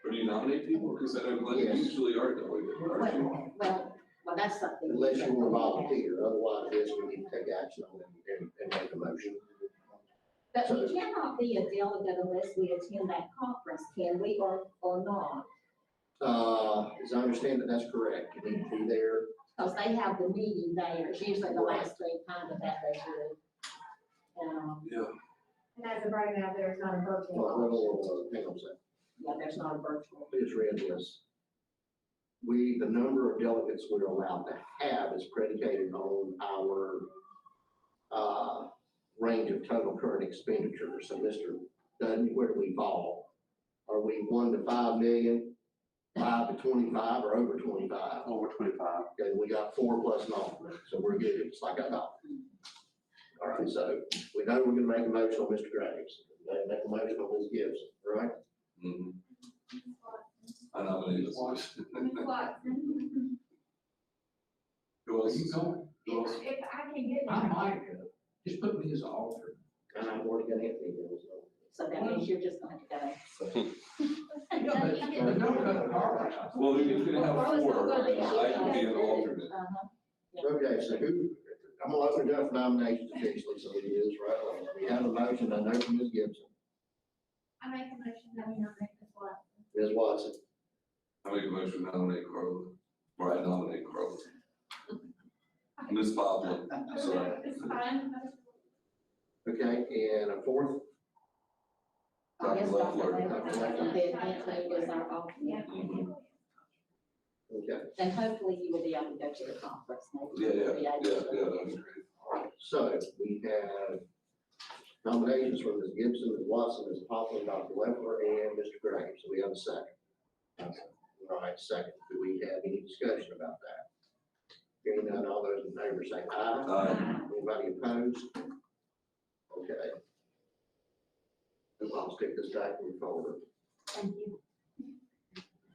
Or do you nominate people? Because I know Glenn Yes. usually are delegate, aren't you? Well, that's something. Unless you want to volunteer, otherwise, yes, we need to take action on it and make a motion. But we cannot be a delegate unless we attend that conference, can we, or not? As I understand it, that's correct. You need to be there. Because they have the meeting there, it's usually the last thing kind of that they do. Yeah. And as of right now, there's not a virtual option. Hang on a second. Yeah, there's not a virtual. I just read this. The number of delegates we're allowed to have is predicated on our, range of total current expenditure. So Mr. Dudley, where do we fall? Are we 1 to 5 million, 5 to 25, or over 25? Over 25. Okay, we got 4 plus an alternate, so we're good, it's like I thought. All right, so we know we're gonna make a motion on Mr. Graves, make a motion on Ms. Gibson, right? Mhm. I nominate this one. Ms. Watson. Who else? Are you going? Who else? If I can get I it. might go. Just put me as an alternate. And I've already got Anthony there, so. So that means you're just going to go. But don't cut the car out. Well, you can have Well, it's 4, not gonna be- I can be an alternate. Okay, so I'm gonna open it up for nominations officially, so it is right on. We have a motion, I know from Ms. Gibson, I make a motion that we nominate Ms. Watson. Ms. Watson, I make a motion to nominate Carla, or I nominate Carla. Ms. Poplin, sorry. It's fine. okay, and a fourth, I guess Dr. Dr. Leffler. Leffler, then Anthony is our alternate. Yeah. Mhm. okay. And hopefully you will be able to go to the conference. Maybe Yeah, you'll be yeah, able to. that'd be great. All right, so we have nominations from Ms. Gibson, Ms. Watson, Ms. Poplin, Dr. Leffler, and Mr. Graves, so we have a second. All right, second, do we have any discussion about that? Hearing none, all those in favor say aye. Aye. Anybody opposed? Okay. And I'll stick this back in the folder. Thank you.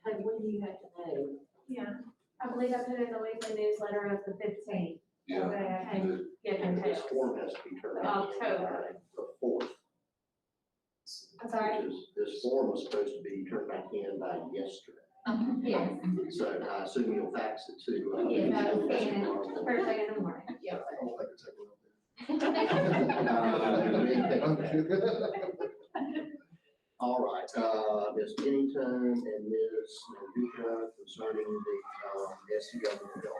Hey, when do you have to know? Yeah, I believe I put in the weekly newsletter of the 15th. Yeah. Okay, I can get And them this out. form has to be turned in. October. The fourth. I'm sorry? This form was supposed to be turned back in by yesterday. Yes. So I assume you'll fax it to. Yeah, I will scan it first thing in the morning. I don't think it's ever up All right, Ms. Pennington and Ms. Manduka concerning the SC government bill.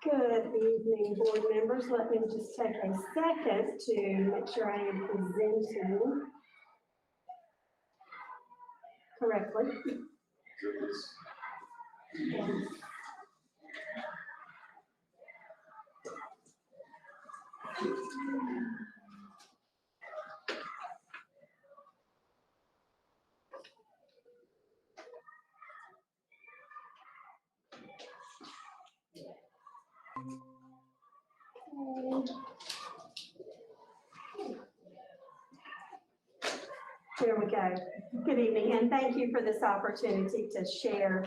Good evening, board members. Let me just take a second to make sure I am presenting correctly. There we go. Good evening, and thank you for this opportunity to share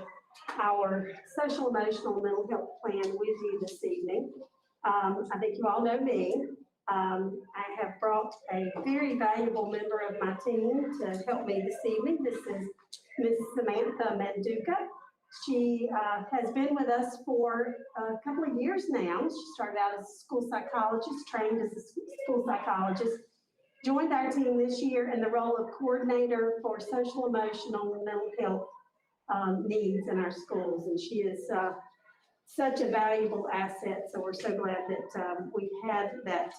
our social, emotional, mental health plan with you this evening. I think you all know me. I have brought a very valuable member of my team to help me this evening. This is Ms. Samantha Manduka. She has been with us for a couple of years now. She started out as a school psychologist, trained as a school psychologist, joined our team this year in the role of coordinator for social, emotional, and mental health needs in our schools. And she is such a valuable asset, so we're so glad that we had that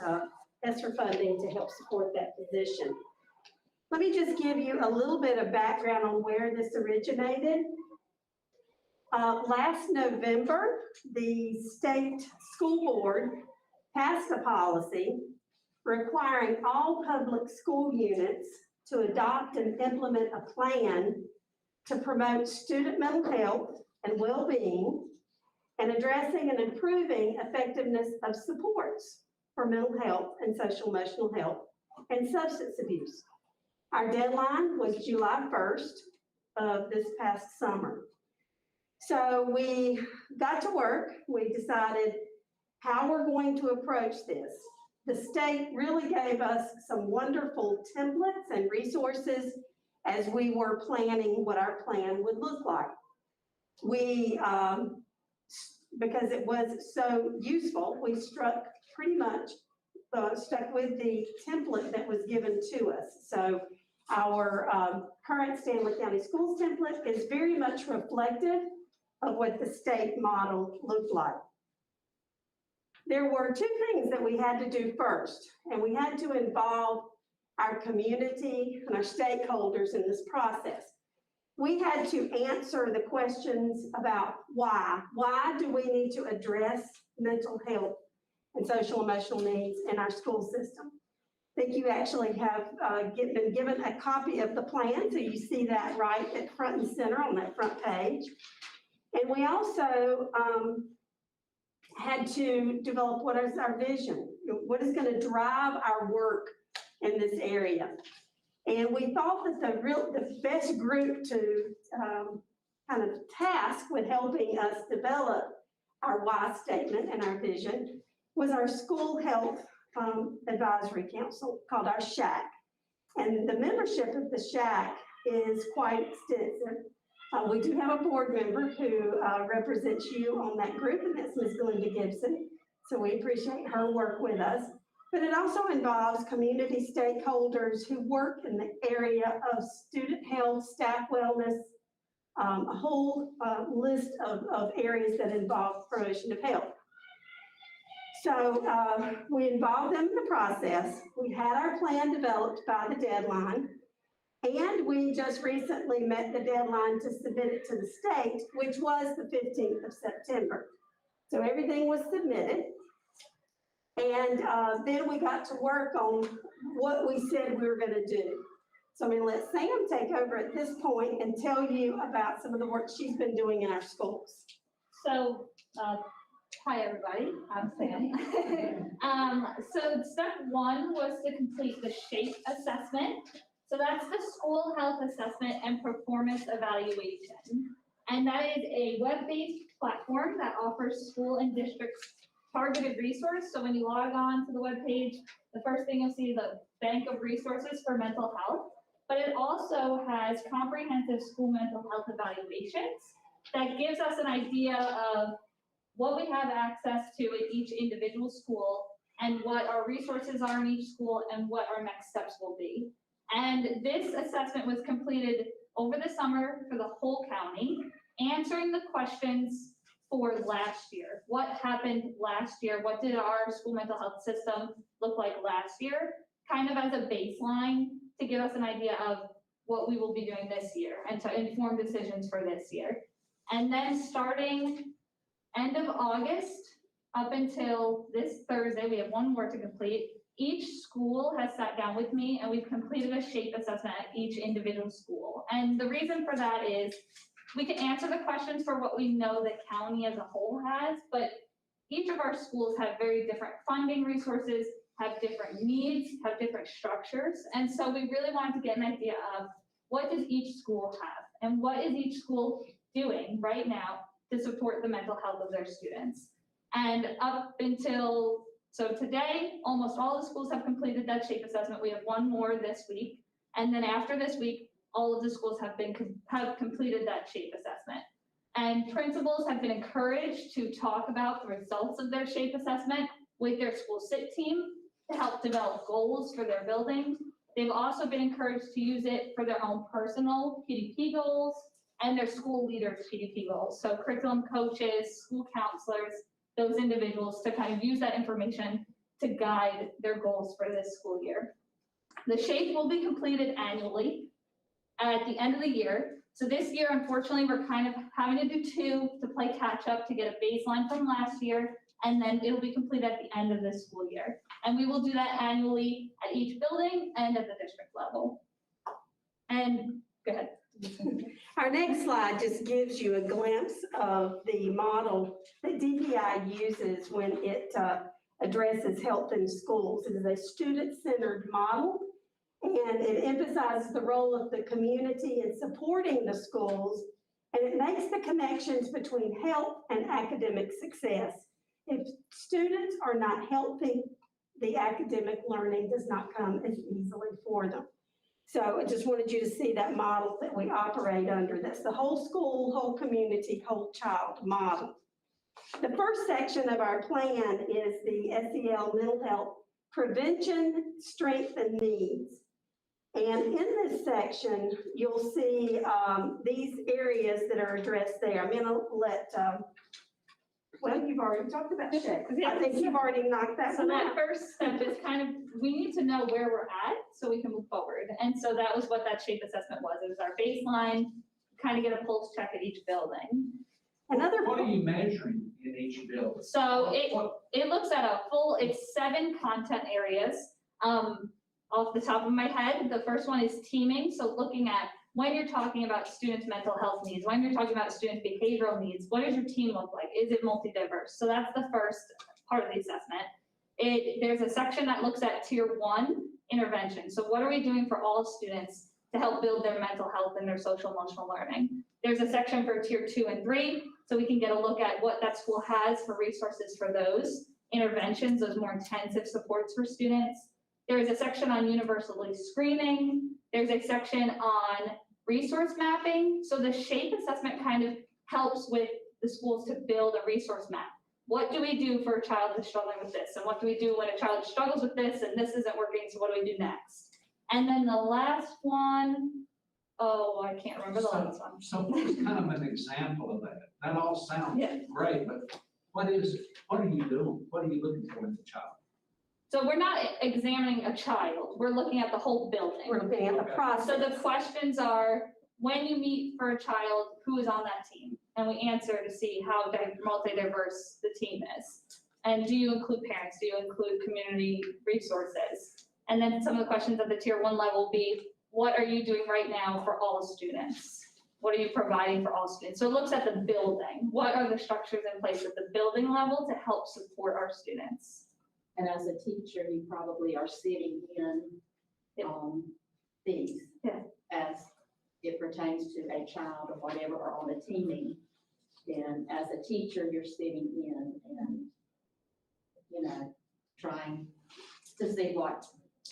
ESSER funding to help support that position. Let me just give you a little bit of background on where this originated. Last November, the state school board passed a policy requiring all public school units to adopt and implement a plan to promote student mental health and well-being and addressing and improving effectiveness of supports for mental health and social emotional health and substance abuse. Our deadline was July 1st of this past summer. So we got to work. We decided how we're going to approach this. The state really gave us some wonderful templates and resources as we were planning what our plan would look like. We, because it was so useful, we stuck with the template that was given to us. So our current Stanley County Schools template is very much reflective of what the state model looked like. There were two things that we had to do first, and we had to involve our community and our stakeholders in this process. We had to answer the questions about why. Why do we need to address mental health and social emotional needs in our school system? I think you actually have been given a copy of the plan, so you see that right at front and center on that front page. And we also had to develop what is our vision, what is going to drive our work in this area. And we thought that the best group to kind of task with helping us develop our why statement and our vision was our School Health Advisory Council, called our SHAC. And the membership of the SHAC is quite extensive. We do have a board member who represents you on that group, and that's Ms. Belinda Gibson. So we appreciate her work with us. But it also involves community stakeholders who work in the area of student health, staff wellness, a whole list of areas that involve promotion of health. So we involved them in the process. We had our plan developed by the deadline. And we just recently met the deadline to submit it to the state, which was the 15th of September. So everything was submitted. And then we got to work on what we said we were going to do. So I'm going to let Sam take over at this point and tell you about some of the work she's been doing in our schools. So, hi, everybody, I'm Sam. So step one was to complete the SHAPE assessment. So that's the School Health Assessment and Performance Evaluation. And that is a web-based platform that offers school and districts targeted resource. So when you log on to the webpage, the first thing you'll see is a bank of resources for mental health. But it also has comprehensive school mental health evaluations that gives us an idea of what we have access to at each individual school and what our resources are in each school and what our next steps will be. And this assessment was completed over the summer for the whole county, answering the questions for last year. What happened last year? What did our school mental health system look like last year? Kind of as a baseline to give us an idea of what we will be doing this year and to inform decisions for this year. And then starting end of August up until this Thursday, we have one more to complete. Each school has sat down with me and we've completed a SHAPE assessment at each individual school. And the reason for that is we can answer the questions for what we know the county as a whole has, but each of our schools have very different funding resources, have different needs, have different structures. And so we really wanted to get an idea of what does each school have and what is each school doing right now to support the mental health of their students. And up until, so today, almost all the schools have completed that shape assessment. We have one more this week. And then after this week, all of the schools have completed that shape assessment. And principals have been encouraged to talk about the results of their shape assessment with their school SIT team to help develop goals for their building. They've also been encouraged to use it for their own personal PDP goals and their school leaders' PDP goals. So curriculum coaches, school counselors, those individuals to kind of use that information to guide their goals for this school year. The shape will be completed annually at the end of the year. So this year, unfortunately, we're kind of having to do two to play catch up to get a baseline from last year, and then it'll be completed at the end of this school year. And we will do that annually at each building and at the district level. And go ahead. Our next slide just gives you a glimpse of the model that DPI uses when it addresses health in schools. It is a student-centered model, and it emphasizes the role of the community in supporting the schools, and it makes the connections between health and academic success. If students are not healthy, the academic learning does not come as easily for them. So I just wanted you to see that model that we operate under. That's the whole school, whole community, whole child model. The first section of our plan is the SEL mental health prevention, strength, and needs. And in this section, you'll see these areas that are addressed there. I'm gonna let, well, you've already talked about that. I think you've already knocked that So one that out. first step is kind of, we need to know where we're at so we can move forward. And so that was what that shape assessment was. It was our baseline, kind of get a pulse check at each building. Another. What are you measuring in each building? So What- it looks at a full, it's 7 content areas. Off the top of my head, the first one is teaming. So looking at when you're talking about students' mental health needs, when you're talking about students' behavioral needs, what does your team look like? Is it multi-diverse? So that's the first part of the assessment. There's a section that looks at tier 1 intervention. So what are we doing for all students to help build their mental health and their social emotional learning? There's a section for tier 2 and 3, so we can get a look at what that school has for resources for those interventions, those more intensive supports for students. There is a section on universally screening. There's a section on resource mapping. So the shape assessment kind of helps with the schools to build a resource map. What do we do for a child that's struggling with this? And what do we do when a child struggles with this and this isn't working, so what do we do next? And then the last one, oh, I can't remember the last one. So what's kind of an example of that? That all sounds Yeah. great, but what is it? What are you doing? What are you looking for in the child? So we're not examining a child, we're looking at the whole building. We're looking at the Okay. process. So the questions are, when you meet for a child, who is on that team? And we answer to see how multi-diverse the team is. And do you include parents? Do you include community resources? And then some of the questions at the tier 1 level will be, what are you doing right now for all students? What are you providing for all students? So it looks at the building. What are the structures in place at the building level to help support our students? And as a teacher, you probably are sitting in, these. Yeah. As it pertains to a child or whatever, or on a teaming. And as a teacher, you're sitting in and, you know, trying to see what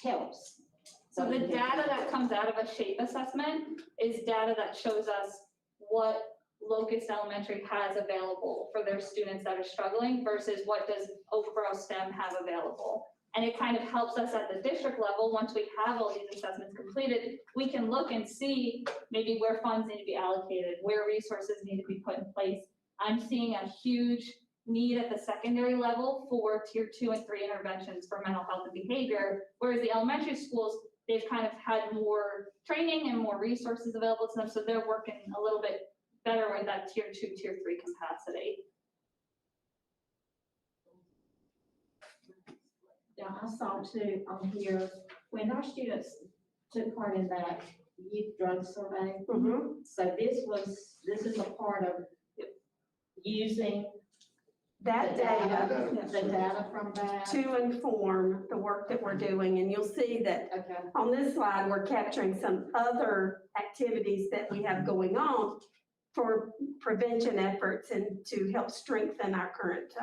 helps. So the data that comes out of a shape assessment is data that shows us what Locust Elementary has available for their students that are struggling versus what does Oakboro STEM have available. And it kind of helps us at the district level, once we have all these assessments completed, we can look and see maybe where funds need to be allocated, where resources need to be put in place. I'm seeing a huge need at the secondary level for tier 2 and 3 interventions for mental health and behavior, whereas the elementary schools, they've kind of had more training and more resources available to them, so they're working a little bit better with that tier 2, tier 3 capacity. Yeah, I saw too on here, when our students took part in that youth drug survey. Mhm. So this is a part of using that The data, data the data from that. to inform the work that we're doing. And you'll see that Okay. on this slide, we're capturing some other activities that we have going on for prevention efforts and to help strengthen our current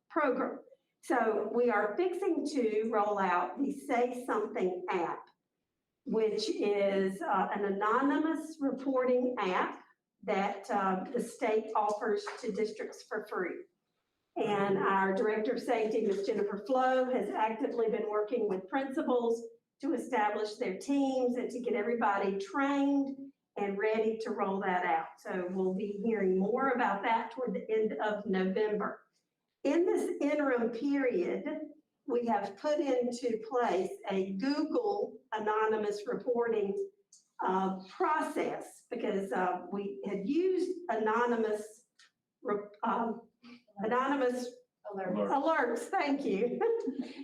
program. So we are fixing to roll out the Say Something app, which is an anonymous reporting app that the state offers to districts for free. And our Director of Safety, Ms. Jennifer Flo, has actively been working with principals to establish their teams and to get everybody trained and ready to roll that out. So we'll be hearing more about that toward the end of November. In this interim period, we have put into place a Google anonymous reporting process because we had used anonymous alerts, thank you,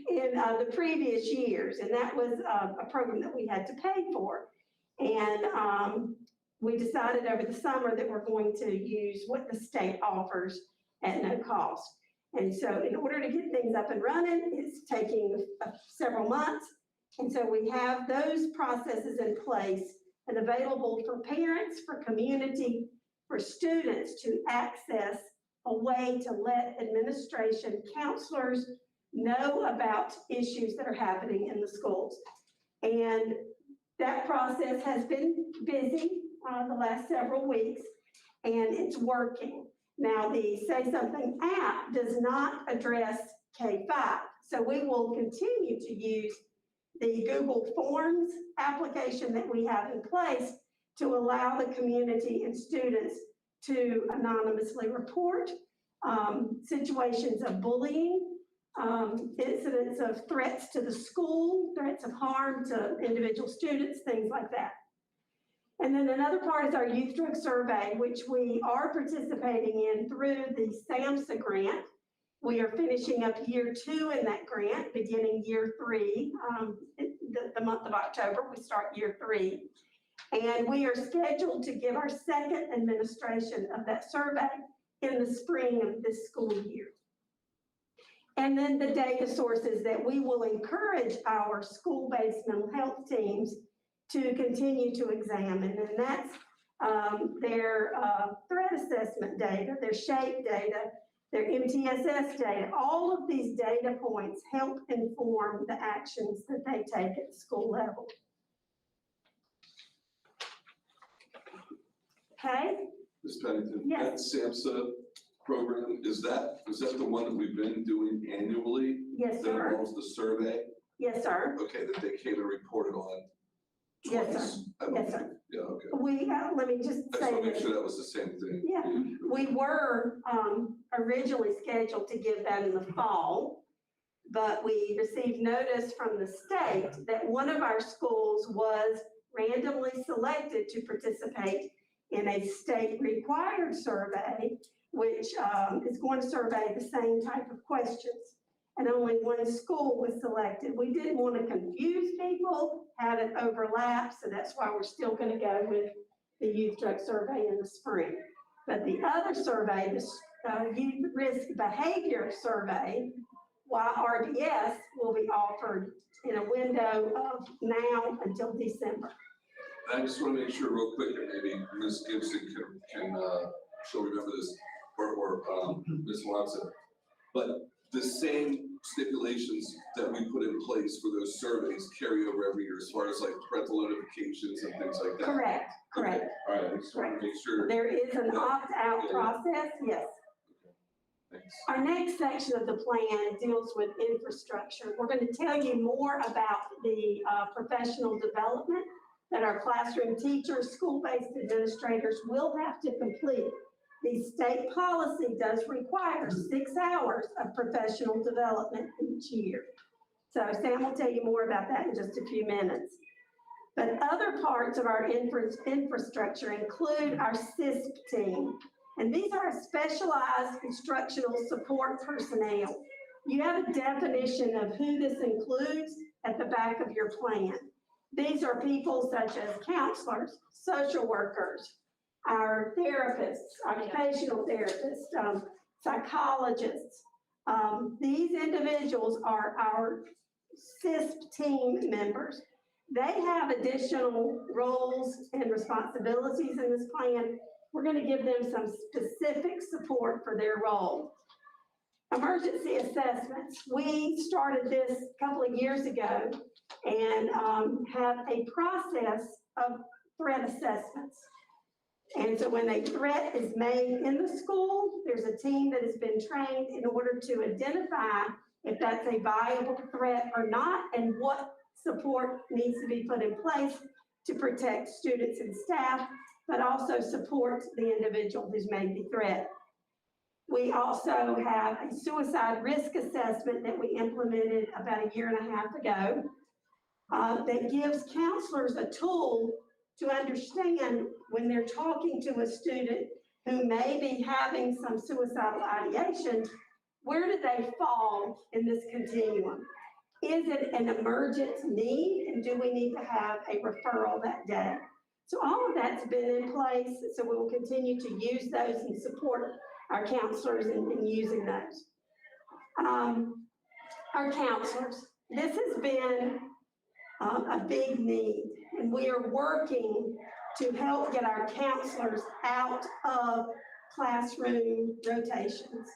in the previous years. And that was a program that we had to pay for. And we decided over the summer that we're going to use what the state offers at no cost. And so in order to get things up and running, it's taking several months. And so we have those processes in place and available for parents, for community, for students to access a way to let administration, counselors know about issues that are happening in the schools. And that process has been busy the last several weeks, and it's working. Now, the Say Something app does not address K-5, so we will continue to use the Google Forms application that we have in place to allow the community and students to anonymously report situations of bullying, incidents of threats to the school, threats of harm to individual students, things like that. And then another part is our youth drug survey, which we are participating in through the SAMHSA grant. We are finishing up year 2 in that grant, beginning year 3. The month of October, we start year 3. And we are scheduled to give our second administration of that survey in the spring of this school year. And then the data sources that we will encourage our school-based mental health teams to continue to examine, and that's their threat assessment data, their SHAPE data, their MTSS data. All of these data points help inform the actions that they take at the school level. Okay? Ms. Pennington, Yes. that SAMHSA program, is that the one that we've been doing annually? Yes, That sir. involves the survey? Yes, sir. Okay, that they came and reported on Yes, twice? sir. I don't Yes, think- sir. Yeah, okay. We, let me just I just say want to make this. sure that was the same thing. Yeah. We were originally scheduled to give that in the fall, but we received notice from the state that one of our schools was randomly selected to participate in a state-required survey, which is going to survey the same type of questions. And only one school was selected. We didn't want to confuse people, have it overlap, so that's why we're still going to go with the youth drug survey in the spring. But the other survey, the youth risk behavior survey, YRBS, will be offered in a window of now until December. I just want to make sure real quick, that maybe Ms. Gibson can she'll remember this, or Ms. Watson. But the same stipulations that we put in place for those surveys carry over every year as far as like parental notifications and things like that. Correct, correct. Okay, all right, I just want to make sure. There is an opt-out Yeah. process, yes. Thanks. Our next section of the plan deals with infrastructure. We're going to tell you more about the professional development that our classroom teachers, school-based administrators will have to complete. The state policy does require 6 hours of professional development each year. So Sam will tell you more about that in just a few minutes. But other parts of our infrastructure include our CISP team. And these are specialized instructional support personnel. You have a definition of who this includes at the back of your plan. These are people such as counselors, social workers, our therapists, occupational therapists, psychologists. These individuals are our CISP team members. They have additional roles and responsibilities in this plan. We're going to give them some specific support for their role. Emergency assessments. We started this a couple of years ago and have a process of threat assessments. And so when a threat is made in the school, there's a team that has been trained in order to identify if that's a viable threat or not and what support needs to be put in place to protect students and staff, but also support the individual who's made the threat. We also have a suicide risk assessment that we implemented about a year and a half ago that gives counselors a tool to understand when they're talking to a student who may be having some suicidal ideation, where do they fall in this continuum? Is it an emergent need, and do we need to have a referral that day? So all of that's been in place, so we will continue to use those and support our counselors in using those. Our counselors, this has been a big need, and we are working to help get our counselors out of classroom rotations.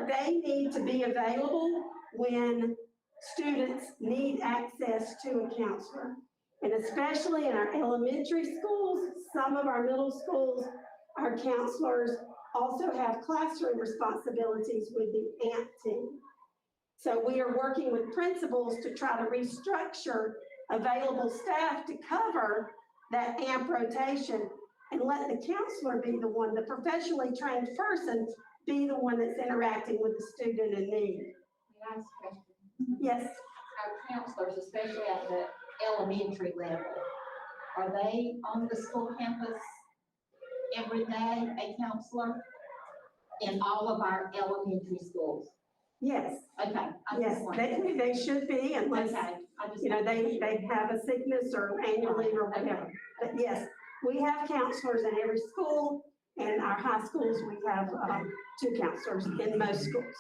They need to be available when students need access to a counselor. And especially in our elementary schools, some of our middle schools, our counselors also have classroom responsibilities with the AMP team. So we are working with principals to try to restructure available staff to cover that AMP rotation and let the counselor be the one, the professionally trained person, be the one that's interacting with the student in need. May I ask a question? Yes, Our counselors, especially at the elementary level, are they on the school campus every day, a counselor? In all of our elementary schools? yes, Okay. I just yes, wanted- they should be unless, Okay, I just. you know, they have a sickness or annual leave or whatever. But yes, we have counselors in every school, and our high schools, we have 2 counselors in most schools.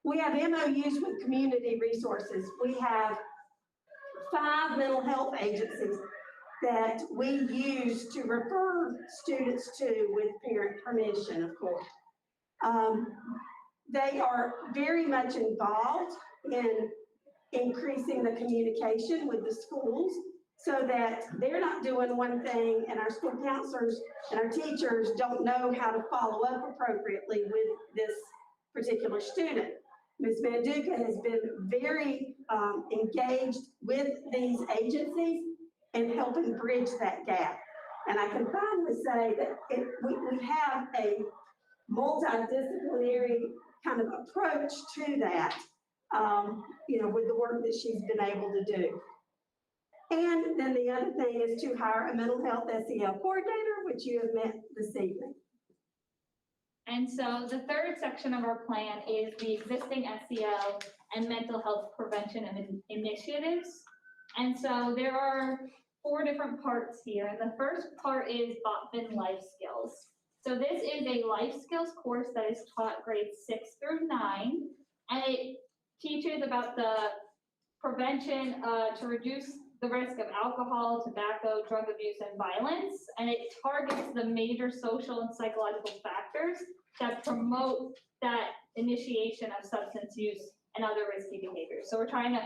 We have MOUs with community resources. We have 5 mental health agencies that we use to refer students to with parent permission, of course. They are very much involved in increasing the communication with the schools so that they're not doing one thing and our school counselors and our teachers don't know how to follow up appropriately with this particular student. Ms. Manduca has been very engaged with these agencies and helping bridge that gap. And I can finally say that we have a multidisciplinary kind of approach to that, you know, with the work that she's been able to do. And then the other thing is to hire a mental health SEL coordinator, which you have met this evening. And so the third section of our plan is the existing SEL and mental health prevention and initiatives. And so there are 4 different parts here. The first part is Botman Life Skills. So this is a life skills course that is taught grades 6 through 9, and it teaches about the prevention to reduce the risk of alcohol, tobacco, drug abuse, and violence, and it targets the major social and psychological factors that promote that initiation of substance use and other risky behaviors. So we're trying to,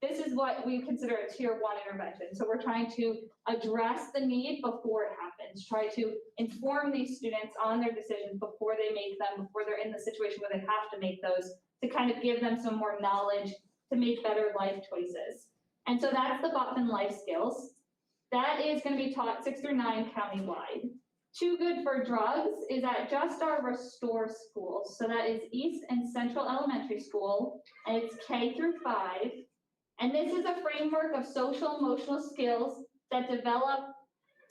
this is what we consider a tier 1 intervention. So we're trying to address the need before it happens, try to inform these students on their decisions before they make them, before they're in the situation where they have to make those, to kind of give them some more knowledge to make better life choices. And so that's the Botman Life Skills. That is going to be taught 6 through 9 countywide. Too Good for Drugs is at just our Restore schools. So that is East and Central Elementary School, and it's K through 5. And this is a framework of social emotional skills that develop,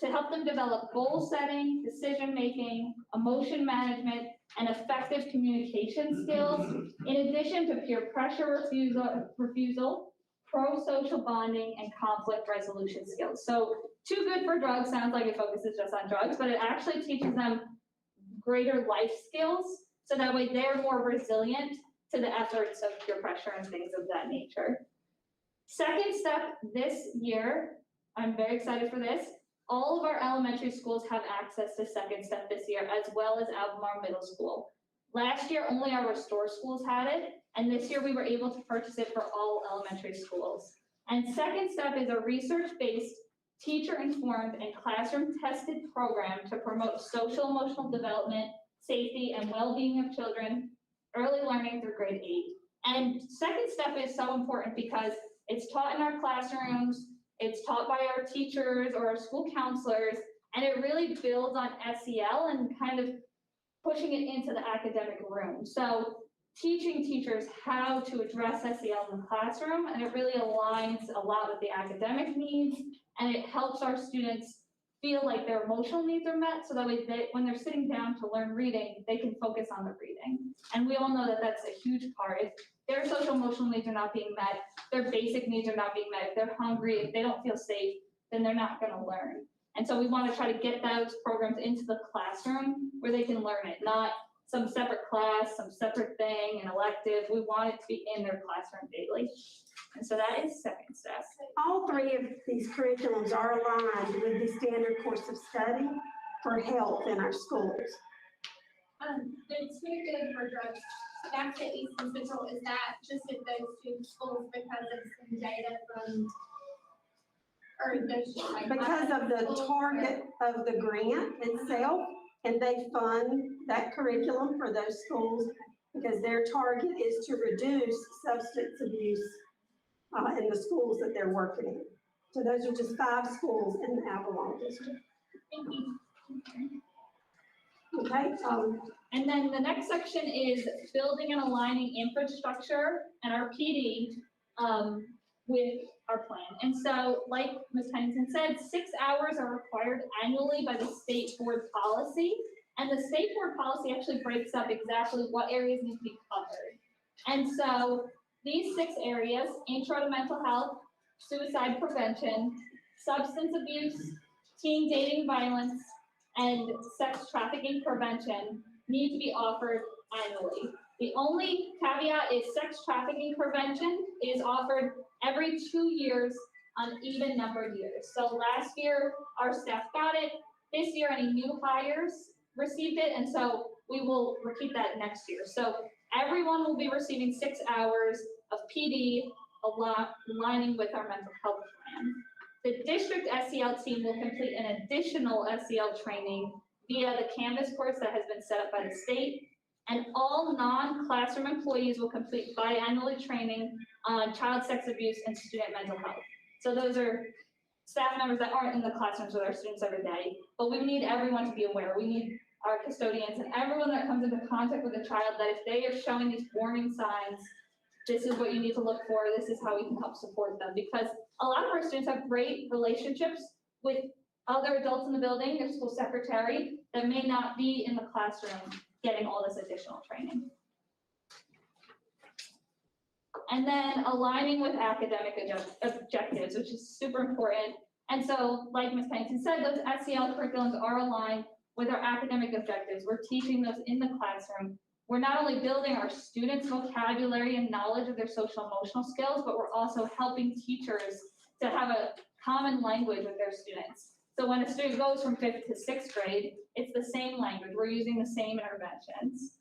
to help them develop goal setting, decision making, emotion management, and effective communication skills, in addition to peer pressure refusal, pro-social bonding, and conflict resolution skills. So Too Good for Drugs sounds like it focuses just on drugs, but it actually teaches them greater life skills, so that way they're more resilient to the efforts of peer pressure and things of that nature. Second step this year, I'm very excited for this. All of our elementary schools have access to second step this year, as well as Albemarle Middle School. Last year, only our Restore schools had it, and this year we were able to purchase it for all elementary schools. And second step is a research-based, teacher-informed, and classroom-tested program to promote social emotional development, safety, and well-being of children, early learning through grade 8. And second step is so important because it's taught in our classrooms, it's taught by our teachers or our school counselors, and it really builds on SEL and kind of pushing it into the academic room. So teaching teachers how to address SEL in the classroom, and it really aligns a lot with the academic needs, and it helps our students feel like their emotional needs are met, so that way when they're sitting down to learn reading, they can focus on the reading. And we all know that that's a huge part. If their social emotional needs are not being met, their basic needs are not being met, if they're hungry, if they don't feel safe, then they're not gonna learn. And so we wanna try to get those programs into the classroom where they can learn it, not some separate class, some separate thing, an elective. We want it to be in their classroom daily. And so that is second step. All three of these curriculums are aligned with the standard course of study for health in our schools. The two good for drugs, back to East and Central, is that just at those two schools because of some data from, or those just like? Because of the target of the grant itself, and they fund that curriculum for those schools because their target is to reduce substance abuse in the schools that they're working in. So those are just 5 schools in the Albemarle district. Thank you. Okay, And then the next section is building and aligning infrastructure and our PD with our plan. And so, like Ms. Pennington said, 6 hours are required annually by the state board policy. And the state board policy actually breaks up exactly what areas need to be covered. And so these 6 areas, intro to mental health, suicide prevention, substance abuse, teen dating violence, and sex trafficking prevention need to be offered annually. The only caveat is sex trafficking prevention is offered every 2 years on even numbered years. So last year, our staff got it. This year, any new hires received it, and so we will repeat that next year. So everyone will be receiving 6 hours of PD aligning with our mental health plan. The district SEL team will complete an additional SEL training via the Canvas course that has been set up by the state. And all non-classroom employees will complete biannually training on child sex abuse and student mental health. So those are staff members that aren't in the classrooms with our students every day, but we need everyone to be aware. We need our custodians and everyone that comes into contact with a child that if they are showing these warning signs, this is what you need to look for, this is how we can help support them. Because a lot of our students have great relationships with other adults in the building, their school secretary, that may not be in the classroom getting all this additional training. And then aligning with academic objectives, which is super important. And so, like Ms. Pennington said, those SEL curriculums are aligned with our academic objectives. We're teaching those in the classroom. We're not only building our students' vocabulary and knowledge of their social emotional skills, but we're also helping teachers to have a common language with their students. So when a student goes from 5th to 6th grade, it's the same language. We're using the same interventions.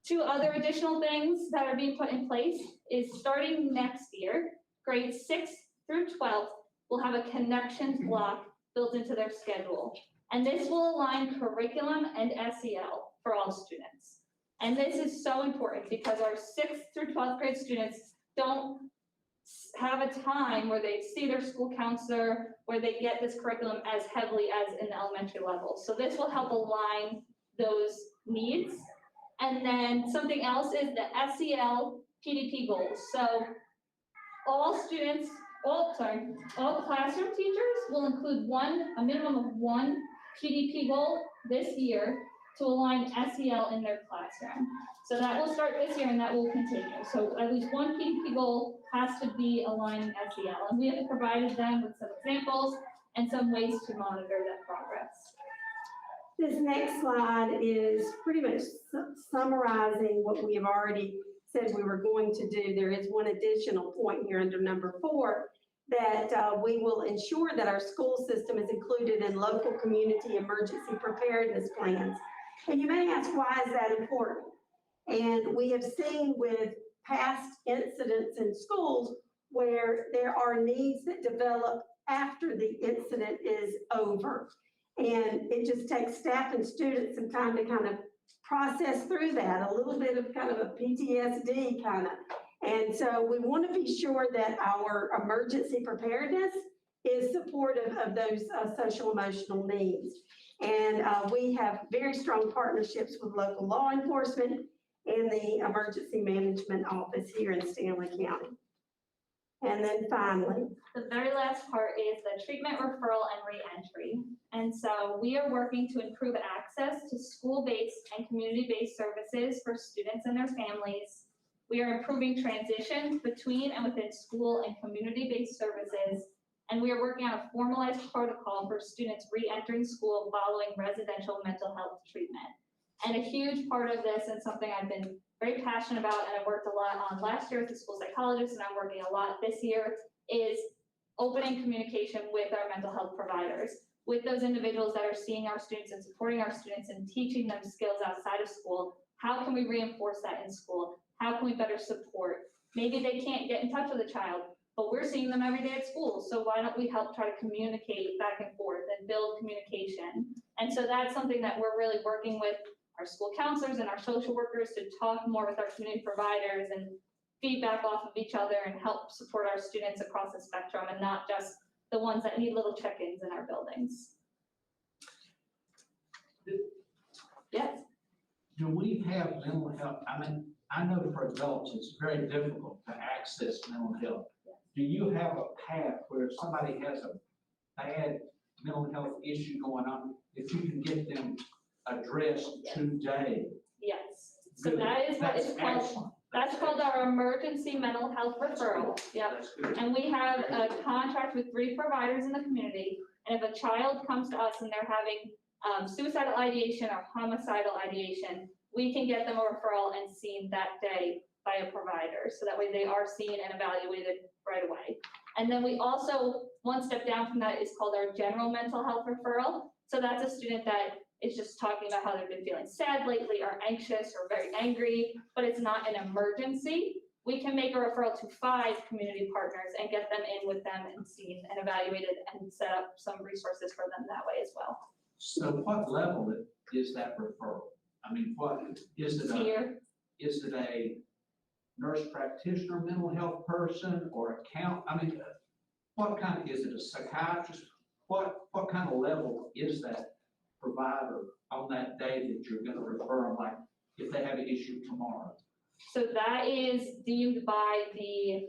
2 other additional things that are being put in place is starting next year, grades 6th through 12th will have a connections block built into their schedule. And this will align curriculum and SEL for all students. And this is so important because our 6th through 12th grade students don't have a time where they see their school counselor, where they get this curriculum as heavily as in the elementary level. So this will help align those needs. And then something else is the SEL PDP goals. So all classroom teachers will include a minimum of 1 PDP goal this year to align SEL in their classroom. So that will start this year and that will continue. So at least 1 PDP goal has to be aligning SEL. And we have provided them with some examples and some ways to monitor that progress. This next slide is pretty much summarizing what we have already said we were going to do. There is one additional point here under number 4, that we will ensure that our school system is included in local community emergency preparedness plans. And you may ask, why is that important? And we have seen with past incidents in schools where there are needs that develop after the incident is over. And it just takes staff and students some time to kind of process through that, a little bit of kind of a PTSD kind of. And so we want to be sure that our emergency preparedness is supportive of those social emotional needs. And we have very strong partnerships with local law enforcement and the Emergency Management Office here in Stanley County. And then finally, The very last part is the treatment referral and reentry. And so we are working to improve access to school-based and community-based services for students and their families. We are improving transitions between and within school and community-based services. And we are working on a formalized protocol for students re-entering school following residential mental health treatment. And a huge part of this, and something I've been very passionate about and I worked a lot on last year as a school psychologist, and I'm working a lot this year, is opening communication with our mental health providers, with those individuals that are seeing our students and supporting our students and teaching them skills outside of school. How can we reinforce that in school? How can we better support? Maybe they can't get in touch with a child, but we're seeing them every day at school. So why don't we help try to communicate back and forth and build communication? And so that's something that we're really working with our school counselors and our social workers to talk more with our community providers and feedback off of each other and help support our students across the spectrum and not just the ones that need little check-ins in our buildings. Yes. Do we have mental health? I mean, I know for adults, it's very difficult to access mental health. Do you have a path where if somebody has a bad mental health issue going on, if you can get them addressed today? Yes. So Good. that is what That's is called, excellent. that's called our emergency mental health referral. Yep. That's good. And we have a contract with 3 providers in the community. And if a child comes to us and they're having suicidal ideation or homicidal ideation, we can get them a referral and seen that day by a provider. So that way they are seen and evaluated right away. And then we also, one step down from that is called our general mental health referral. So that's a student that is just talking about how they've been feeling sad lately or anxious or very angry, but it's not an emergency. We can make a referral to 5 community partners and get them in with them and seen and evaluated and set up some resources for them that way as well. So what level is that referral? I mean, what, is it a nurse practitioner, mental health person, or I mean, what kind, is it a psychiatrist? What kind of level is that provider on that day that you're gonna refer them, like if they have an issue tomorrow? So that is deemed by the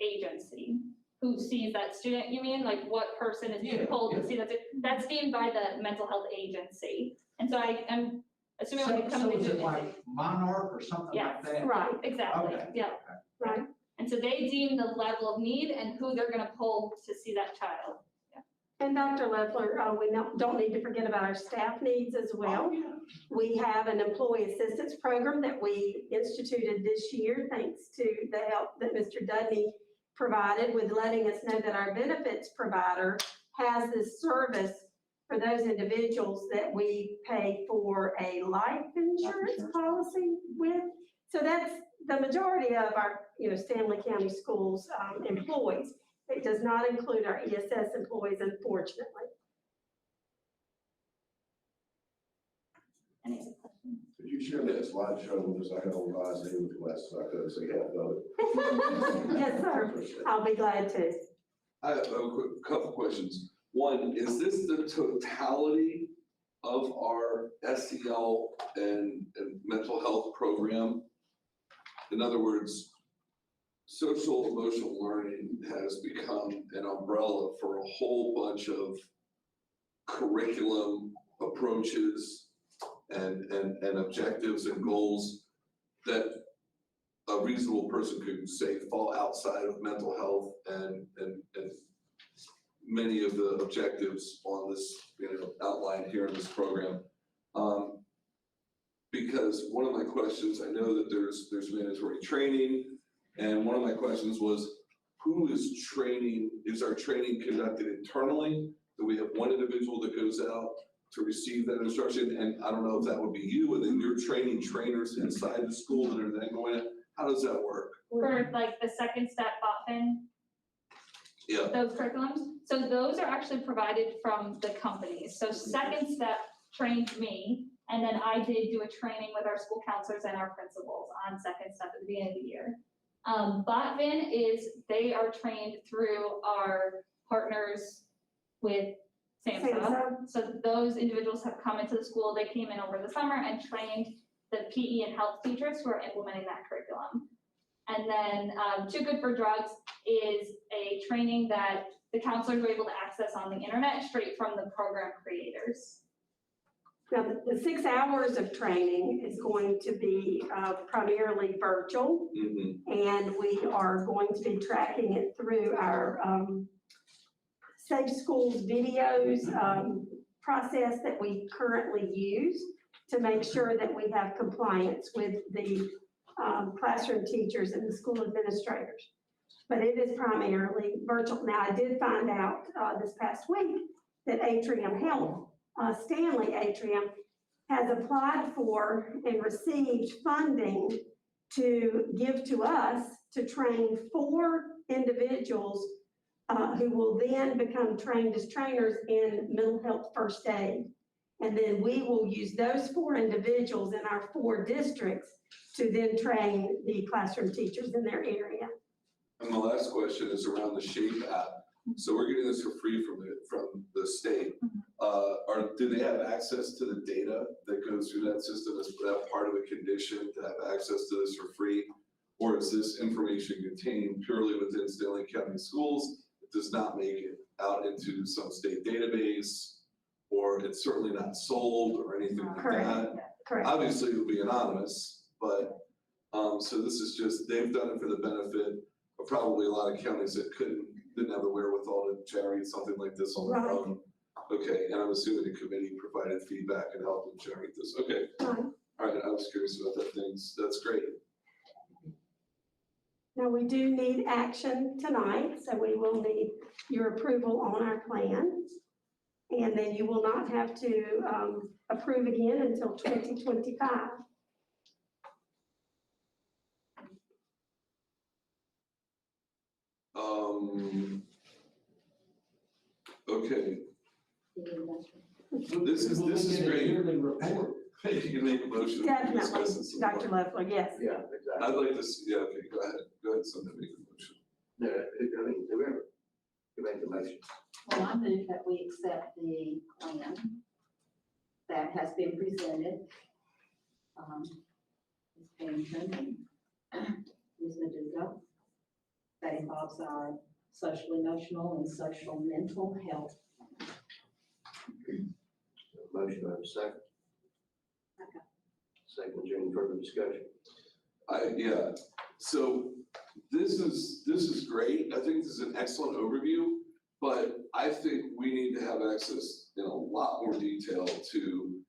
agency who sees that student, you mean? Like what person is being Yeah, pulled to yeah. see that? That's deemed by the mental health agency. And so I'm assuming when you come So to is the it like Monarch or something like Yes, that? right, exactly, Okay. yeah. right. And so they deem the level of need and who they're gonna pull to see that child. And Dr. Leffler, we don't need to forget about our staff needs as well. Oh, yeah. We have an employee assistance program that we instituted this year, thanks to the help that Mr. Dudney provided with letting us know that our benefits provider has this service for those individuals that we pay for a life insurance policy with. So that's the majority of our, Stanley County Schools employees. It does not include our ESS employees, unfortunately. Any other questions? Could you share that slideshow with us? I got old eyes here with glasses, I couldn't see half of it. Yes, sir. I'll be glad to. I have a couple questions. One, is this the totality of our SEL and mental health program? In other words, social emotional learning has become an umbrella for a whole bunch of curriculum approaches and objectives and goals that a reasonable person could say fall outside of mental health and many of the objectives on this, outlined here in this program. Because one of my questions, I know that there's mandatory training, and one of my questions was, who is training, is our training conducted internally? Do we have one individual that goes out to receive that instruction? And I don't know if that would be you, and then you're training trainers inside the school that are then going to, how does that work? For like the second step BOFIN, Yeah, those curriculums. So those are actually provided from the companies. So Second Step trained me, and then I did do a training with our school counselors and our principals on Second Step at the beginning of the year. BOTVIN is, they are trained through our partners with SAMHSA. So those individuals have come into the school, they came in over the summer and trained the PE and health teachers who are implementing that curriculum. And then Too Good for Drugs is a training that the counselors were able to access on the internet straight from the program creators. Now, the 6 hours of training is going to be primarily virtual, and we are going to be tracking it through our Safe Schools videos process that we currently use to make sure that we have compliance with the classroom teachers and the school administrators. But it is primarily virtual. Now, I did find out this past week that Atrium Health, Stanley Atrium, has applied for and received funding to give to us to train 4 individuals who will then become trained as trainers in mental health first aid. And then we will use those 4 individuals in our 4 districts to then train the classroom teachers in their area. and my last question is around the SHAPE app. So we're getting this for free from the state. Do they have access to the data that goes through that system? Is that part of a condition to have access to this for free? Or is this information contained purely within Stanley County Schools? It does not make it out into some state database, or it's certainly not sold or anything like that? Correct. Obviously, it'll be anonymous, but, so this is just, they've done it for the benefit of probably a lot of counties that didn't have the wherewithal to generate something like this on their own. Okay, and I'm assuming the committee provided feedback and helped them generate this. Okay, all right, I was curious about that things. That's great. Now, we do need action tonight, so we will need your approval on our plan. And then you will not have to approve again until 2025. Okay, this is great. Yearly report. You can make a motion. to discuss Definitely, this. Dr. Leffler, yes. Yeah, exactly. I'd like to, yeah, okay, go ahead, somebody make a motion. No, I mean, whoever, you make the motion. Well, I move that we accept the plan that has been presented. Ms. Pennington and Ms. Medusa, that involves our social emotional and social mental health. Motion, I have a second. Second, any further discussion? Yeah, so this is great. I think this is an excellent overview, but I think we need to have access in a lot more detail to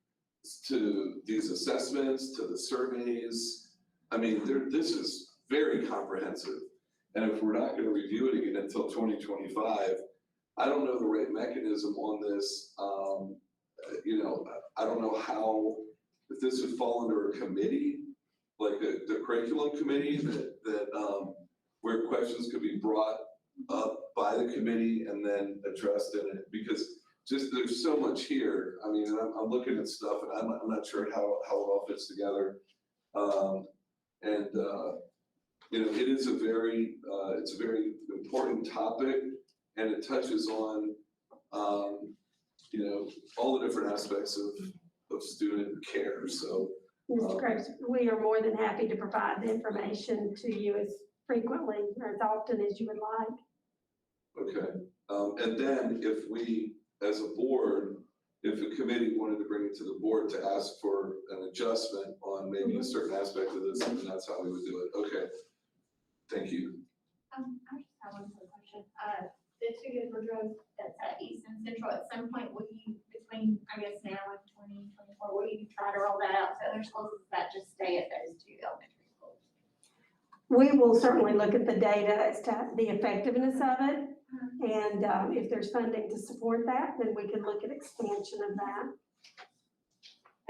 these assessments, to the surveys. I mean, this is very comprehensive. And if we're not gonna review it again until 2025, I don't know the right mechanism on this. I don't know how, if this would fall under a committee, like the curriculum committee that where questions could be brought up by the committee and then addressed in it, because just there's so much here. I mean, I'm looking at stuff and I'm not sure how it all fits together. It is it's a very important topic, and it touches on all the different aspects of student care. So Mr. Krebs, we are more than happy to provide the information to you as frequently or as often as you would like. okay, and then if we, as a board, if a committee wanted to bring it to the board to ask for an adjustment on maybe a certain aspect of this, then that's how we would do it. Okay, thank you. I just have one quick question. The Too Good for Drugs, we will certainly look at the data as to the effectiveness of it. And if there's funding to support that, then we can look at expansion of that.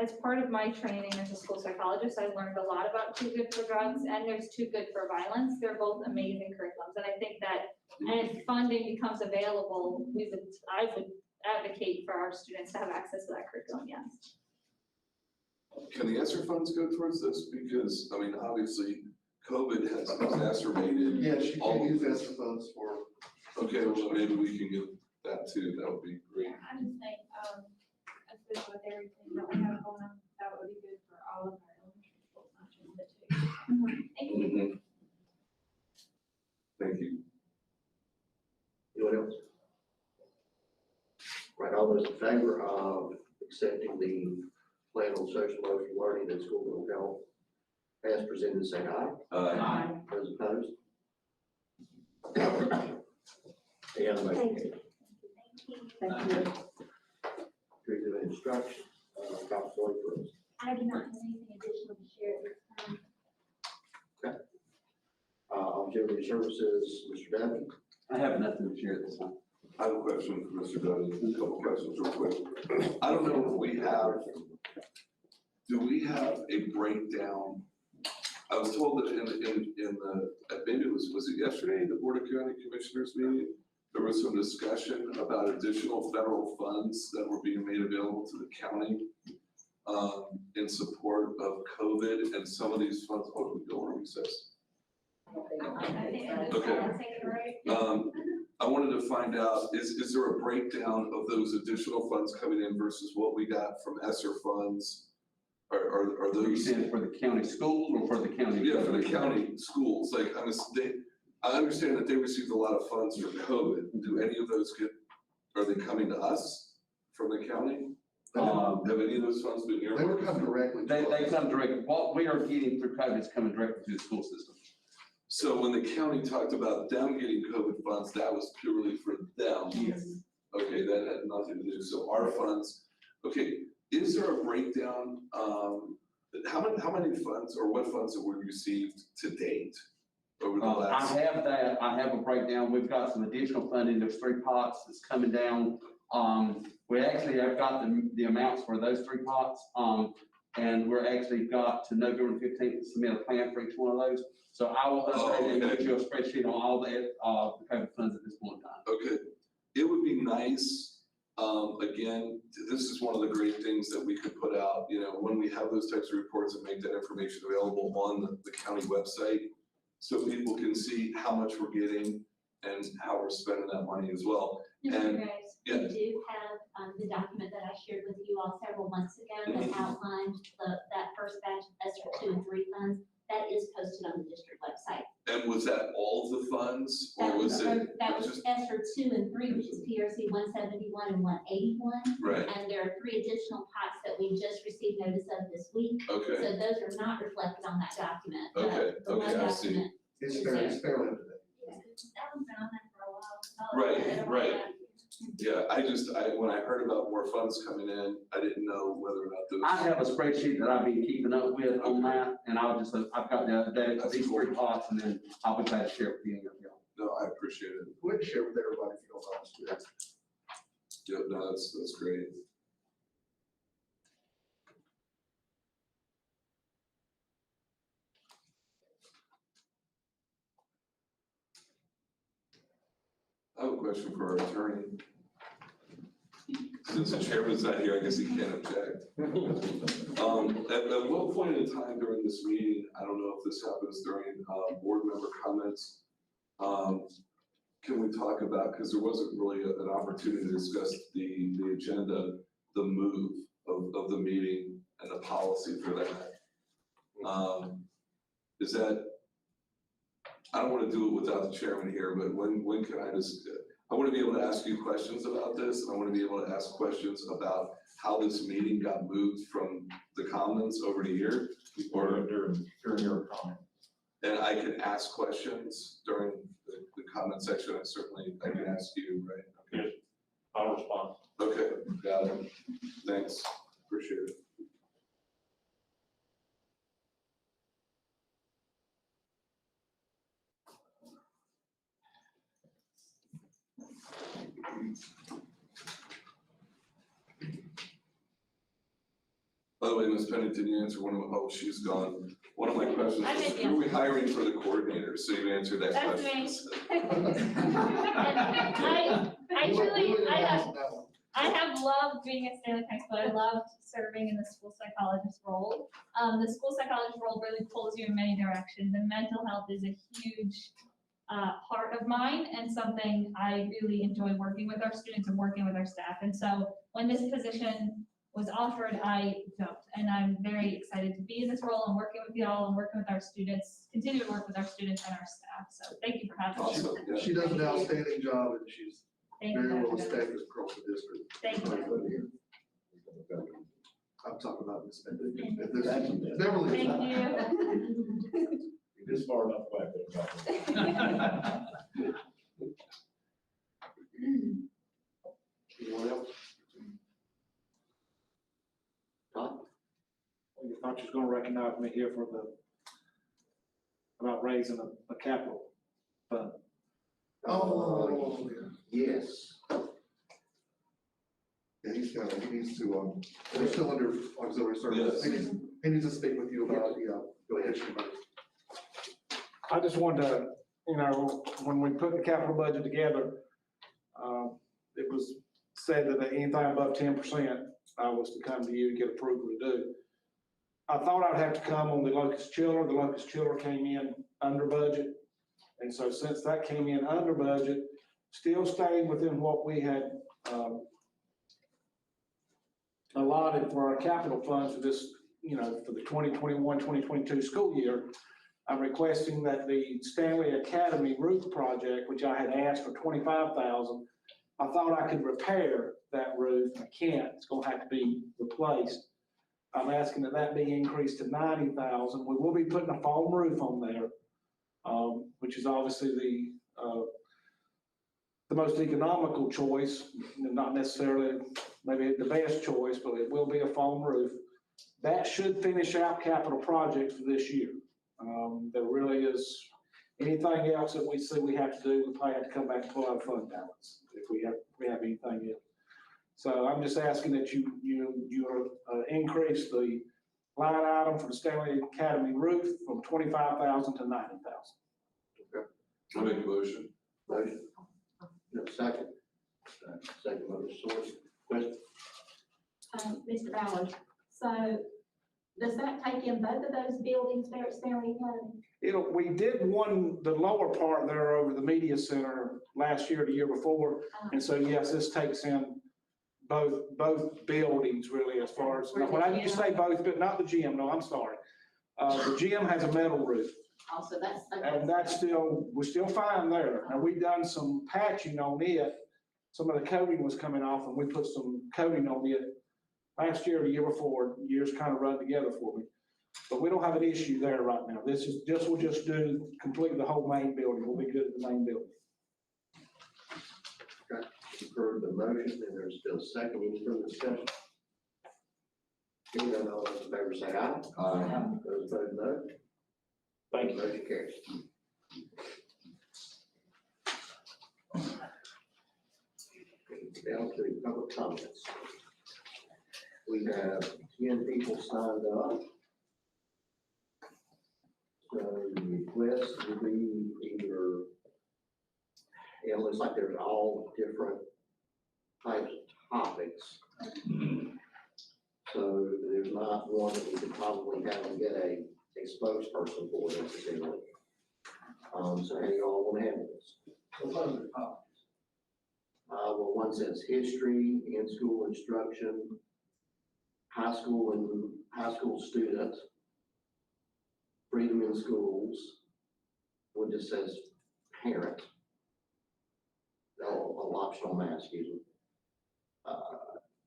As part of my training as a school psychologist, I learned a lot about Too Good for Drugs and there's Too Good for Violence. They're both amazing curriculums. And I think that as funding becomes available, I would advocate for our students to have access to that curriculum, yes. Can the ESSER funds go towards this? Because, I mean, obviously, COVID has exacerbated. Yes, you all can of use this. ESSER funds for, Okay, well, maybe we can get that too. That would be great. I just think, especially with everything that we have going on, that would be good for all of our elementary schools, not just the two. Thank you. Mhm. Thank you. Anyone else? Right, all those in favor of accepting the plan on social emotional learning and school mental health as presented, say aye. Those opposed? And the motion carries. Thank you. Curriculum and instruction, Dr. Floyd Brooks. I do not have anything additional to share at this time. Auxiliary services, Mr. Dunn. I have nothing to share at this time. I have a question for Mr. Dunn, a couple questions real quick. I don't know if we have, do we have a breakdown? I was told that in the, maybe it was it yesterday, the Board of County Commissioners meeting? There was some discussion about additional federal funds that were being made available to the county in support of COVID, and some of these funds, oh, we go on recess. I wanted to find out, is there a breakdown of those additional funds coming in versus what we got from ESSER funds? Are Are you those? saying for the county school or for the county? Yeah, for the county schools, like, I understand that they received a lot of funds for COVID. Do any of those are they coming to us from the county? Have any of those funds been they earmarked? were coming directly to They us. come directly, what we are getting through COVID is coming directly to the school system. So when the county talked about them getting COVID funds, that was purely for them? Yes. Okay, that had nothing to do, so our funds, okay, is there a breakdown, how many funds or what funds have we received to date over the I last? have that, I have a breakdown, we've got some additional funding, there's 3 pots that's coming down. We actually have got the amounts for those 3 pots, and we're actually got to November 15th to submit a plan for each one of those. So I will update and get you a spreadsheet on all the COVID funds at this point in time. Okay, it would be nice, again, this is one of the great things that we could put out, when we have those types of reports and make that information available on the county website, so people can see how much we're getting and how we're spending that money as well. Mr. And- Graves, yeah. we do have the document that I shared with you all several months ago that outlined that first batch of ESSER 2 and 3 funds. That is posted on the district website. And was that all the funds, or was it? That was ESSER 2 and 3, which is PRC 171 and 181. Right, And there are 3 additional pots that we just received notice of this week. okay, So those are not reflected on that document. The- Okay, the one okay, I see. document- It's fairly up to date. That one's been on there for a while. Right. Yeah, when I heard about more funds coming in, I didn't know whether or not those. I have a spreadsheet that I've been keeping up with on that, and I've got the data for these 3 pots, and then I'll be glad to share it with any of y'all. No, I appreciate it. Go ahead and share with everybody if you don't mind. Stu. Yeah, no, that's great. I have a question for our attorney. Since the chairman's not here, I guess he can't object. At what point in time during this meeting, I don't know if this happens during, board member comments, can we talk about, because there wasn't really an opportunity to discuss the agenda, the move of the meeting and the policy for that. Is that, I don't want to do it without the chairman here, but when can I just, I want to be able to ask you questions about this, and I want to be able to ask questions about how this meeting got moved from the commons over to here, or During your comment. and I can ask questions during the comment section, and certainly I can ask you, right? Okay. I'll respond. Okay, got it. Thanks, appreciate it. By the way, Ms. Pennington, you answered one of my, oh, she's gone. One of my questions I was, did, who are we hiring for the coordinator? So you answered that That's question. I have loved being at Stanley High School. I loved serving in the school psychologist role. The school psychologist role really pulls you in many directions, and mental health is a huge part of mine and something I really enjoy working with our students and working with our staff. And so when this position was offered, I jumped, and I'm very excited to be in this role and working with y'all and working with our students, continue to work with our students and our staff. So thank you for having me. Awesome, yeah. She does an outstanding job, and she's Thank you, very well Dr. respected across the district. Thank you. I'm talking about Ms. Benedict. Thank Beverly. Thank you. You're just far enough back there. Anyone else? Todd? You thought you was gonna recognize me here for about raising a capital fund. Oh, yes. Yeah, he needs to, we're still under auxiliary services. Yes. He needs to speak with you about, go ahead. I just wanted to, when we put the capital budget together, it was said that anything above 10%, I was to come to you to get approval to do. I thought I'd have to come on the locust chiller. The locust chiller came in under budget. And so since that came in under budget, still staying within what we had allotted for our capital funds for this, for the 2021-2022 school year, I'm requesting that the Stanley Academy roof project, which I had asked for $25,000, I thought I could repair that roof. I can't. It's gonna have to be replaced. I'm asking that be increased to $90,000. We will be putting a foam roof on there, which is obviously the most economical choice, not necessarily maybe the best choice, but it will be a foam roof. That should finish out capital projects for this year. There really is, anything else that we see we have to do, we probably have to come back and pull out fund balance if we have anything else. So I'm just asking that you increase the line item for the Stanley Academy roof from $25,000 to $90,000. I make a motion. Motion. No, second. Second, Mr. Source. Question? Mr. Ballard, so does that take in both of those buildings there at Stanley Academy? We did the lower part there over the media center last year, the year before. And so, yes, this takes in both buildings really as far as, when you say both, but not the gym, no, I'm sorry. The gym has a metal roof. Also, that's. And we're still fine there. Now, we done some patching on it. Some of the coating was coming off and we put some coating on it last year, the year before. Years kind of run together for me. But we don't have an issue there right now. We'll just do complete the whole main building. We'll be good at the main building. Okay, you've heard the motion, and there's still a second. Any further discussion? Hearing none, all those in favor say aye. Aye. Those opposed, no. Thank you. Motion carries. Down to public comments. We have 10 people signed up. So the request will be either, it looks like there's all different types of topics. So there's not one that we could probably have and get a spokesperson for necessarily. So how do y'all want to handle this? What are the topics? Well, one says history, in-school instruction, high school students, freedom in schools, what just says parent. All optional math, excuse me.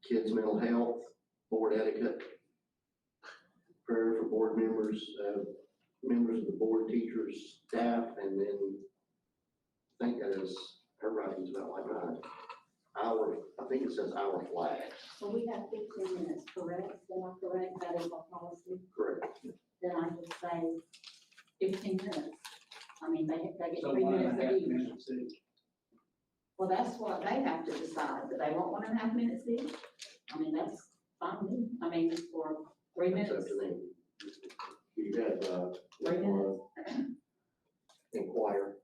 Kids' mental health, board etiquette, prayer for board members, members of the board, teachers, staff, and then I think that is, her writing's about like mine. I think it says our flag. So we have 15 minutes, correct? Then I'm correct, that is our policy. Correct. Then I would say 15 minutes. I mean, they get So 3 minutes 1.5 each. minutes each. Well, that's what they have to decide, do they want 1.5 minutes each? I mean, that's fine, with me. I mean, for 3 It's minutes. up to them. You have, 3 minutes. inquire.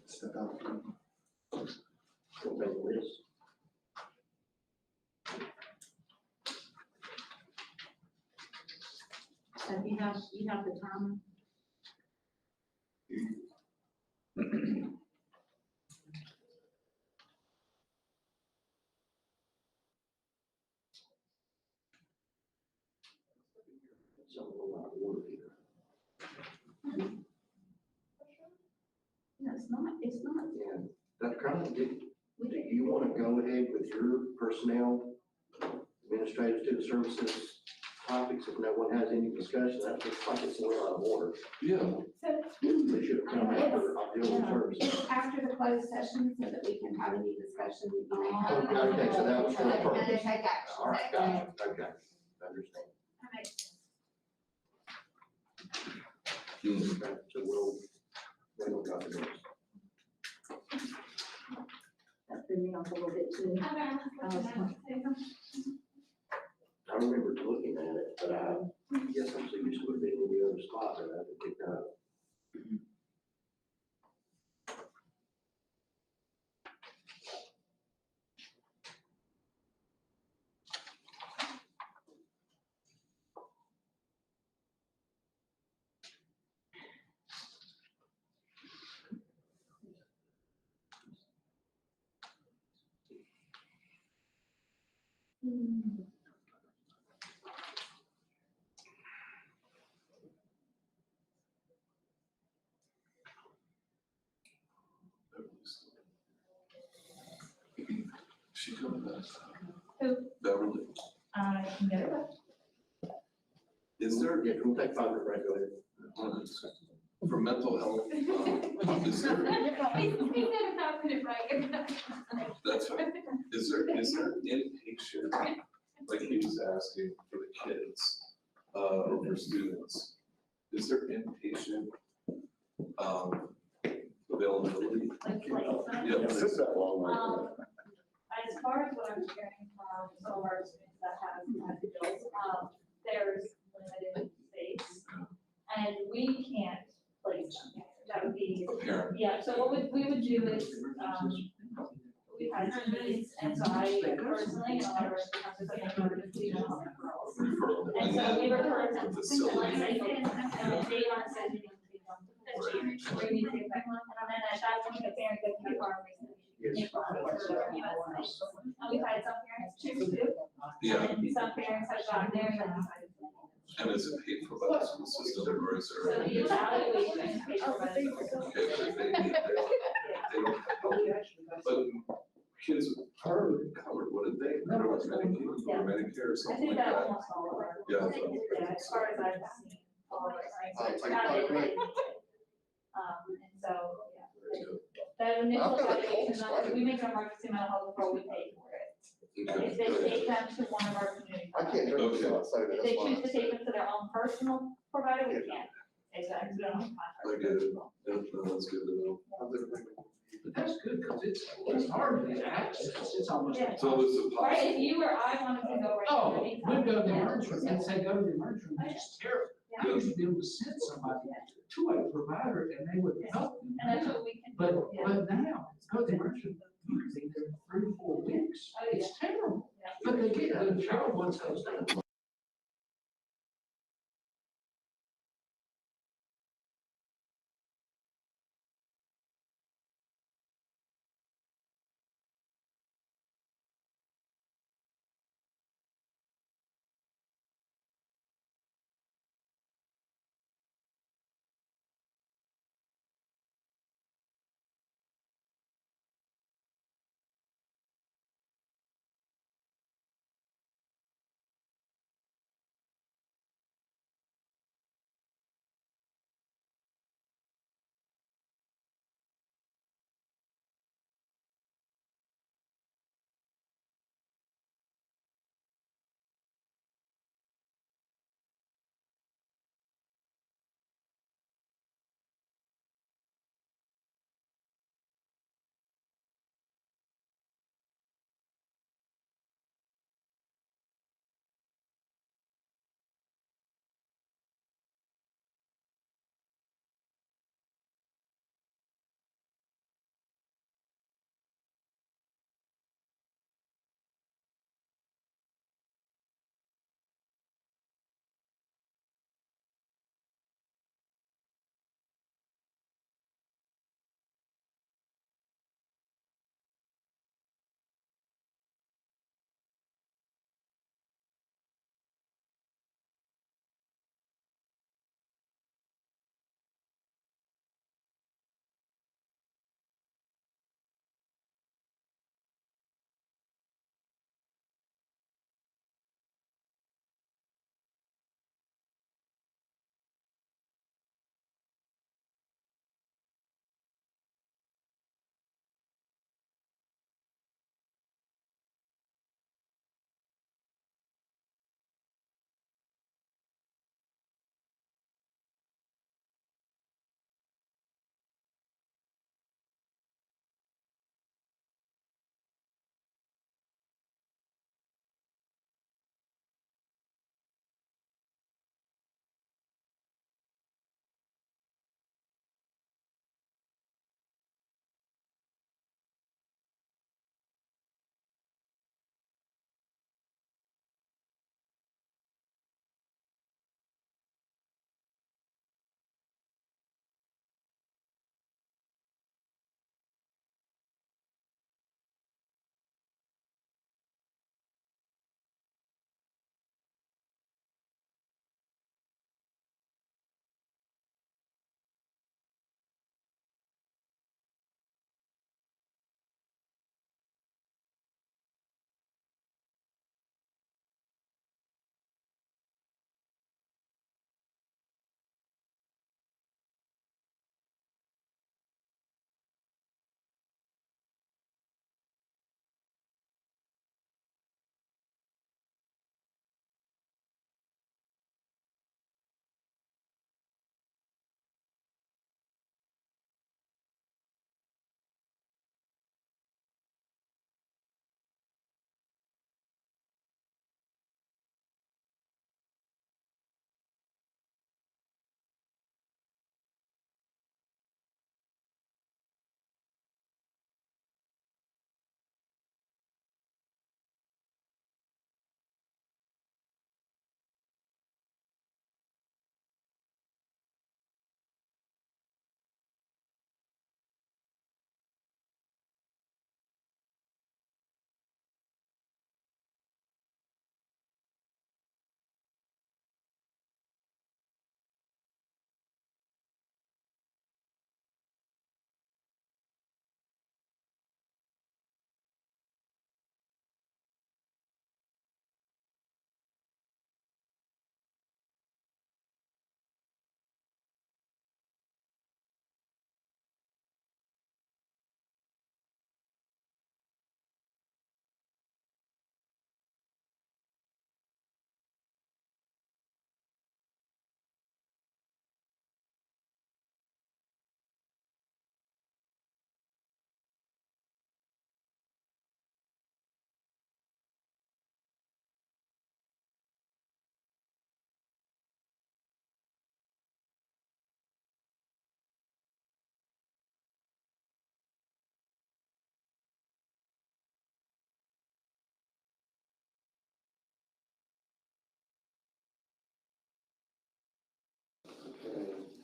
Step out. We'll take the list. So you have the timer? Something a lot of order here. No, it's not. Yeah, Dr. Collins, do you want to go ahead with your personnel, administrative student services topics? If no one has any discussion, that looks like it's a little out of order. Yeah, They should have come after auxiliary services. After the closed session so that we can have any discussion. Okay, so that was for the And then purpose. take action. All right, got it. Okay, understand. Okay, so we'll got the next. That threw me off a little bit too. I remember looking at it, but I guess I'm so used to it being in the other spot that I didn't pick up. she coming back. Who? Beverly, I can get it. is there, Yeah, can we take 5 minute break? Go ahead. for mental health, is there, He said about it, right? that's fine. Is there inpatient, like he was asking for the kids, or for students? Is there inpatient, availability? Yeah, Sit that long way. As far as what I'm hearing from some of our students that have bills, there's limited space. And we can't place them. That would be, a parent, yeah, so what we would do is, we've had some needs, and so I personally, and a lot of our students have been emergency referrals. referral, And and so we then refer them the to facility. like, they aren't sending them to them. That's your, where you take that one, and then at that point, the parent gets the car. Yes. We've had some parents choose to, Yeah, and some parents have gotten there and then. and is it paid for by the school system, or is So there? the evaluation is paid for by the school. Okay, but if they need, they don't have help. But kids are covered, what did they, I don't know, Medicaid or Medicare or I something think like that that? almost all of our. Yeah. Yeah, as far as I've seen, all of our. And so, yeah. Very good. That initial I've got a evaluation, cold we make our emergency mental health before we pay for it. Okay, If they good. take them to one of our community. I can't hear providers. you, so Okay. If they choose to take them to their own personal provider, we can't. Take that to their own I get it, yeah, no, that's good to know. But that's good, because it's hard to get access, it's almost. Yeah. So is it Right, if possible? you or I wanted to go right. Oh, there we anytime. go to the Yeah. emergency room and say, go to the emergency room, it's just terrible. I used to be able to send somebody to a provider and they would help them. And that's what we can. But, do. Yeah. but now, go to the emergency room, you can be there 3 or 4 weeks, Oh, yeah. it's terrible. Yeah. But they get good care once it goes down.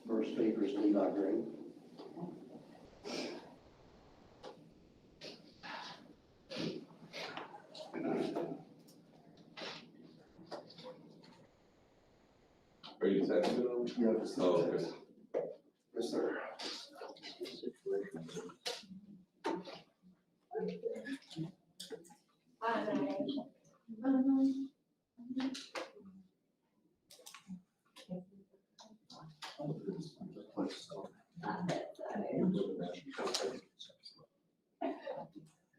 First speaker is Levi Green. Are you texting them? Yeah, just- Oh, okay. Yes, sir.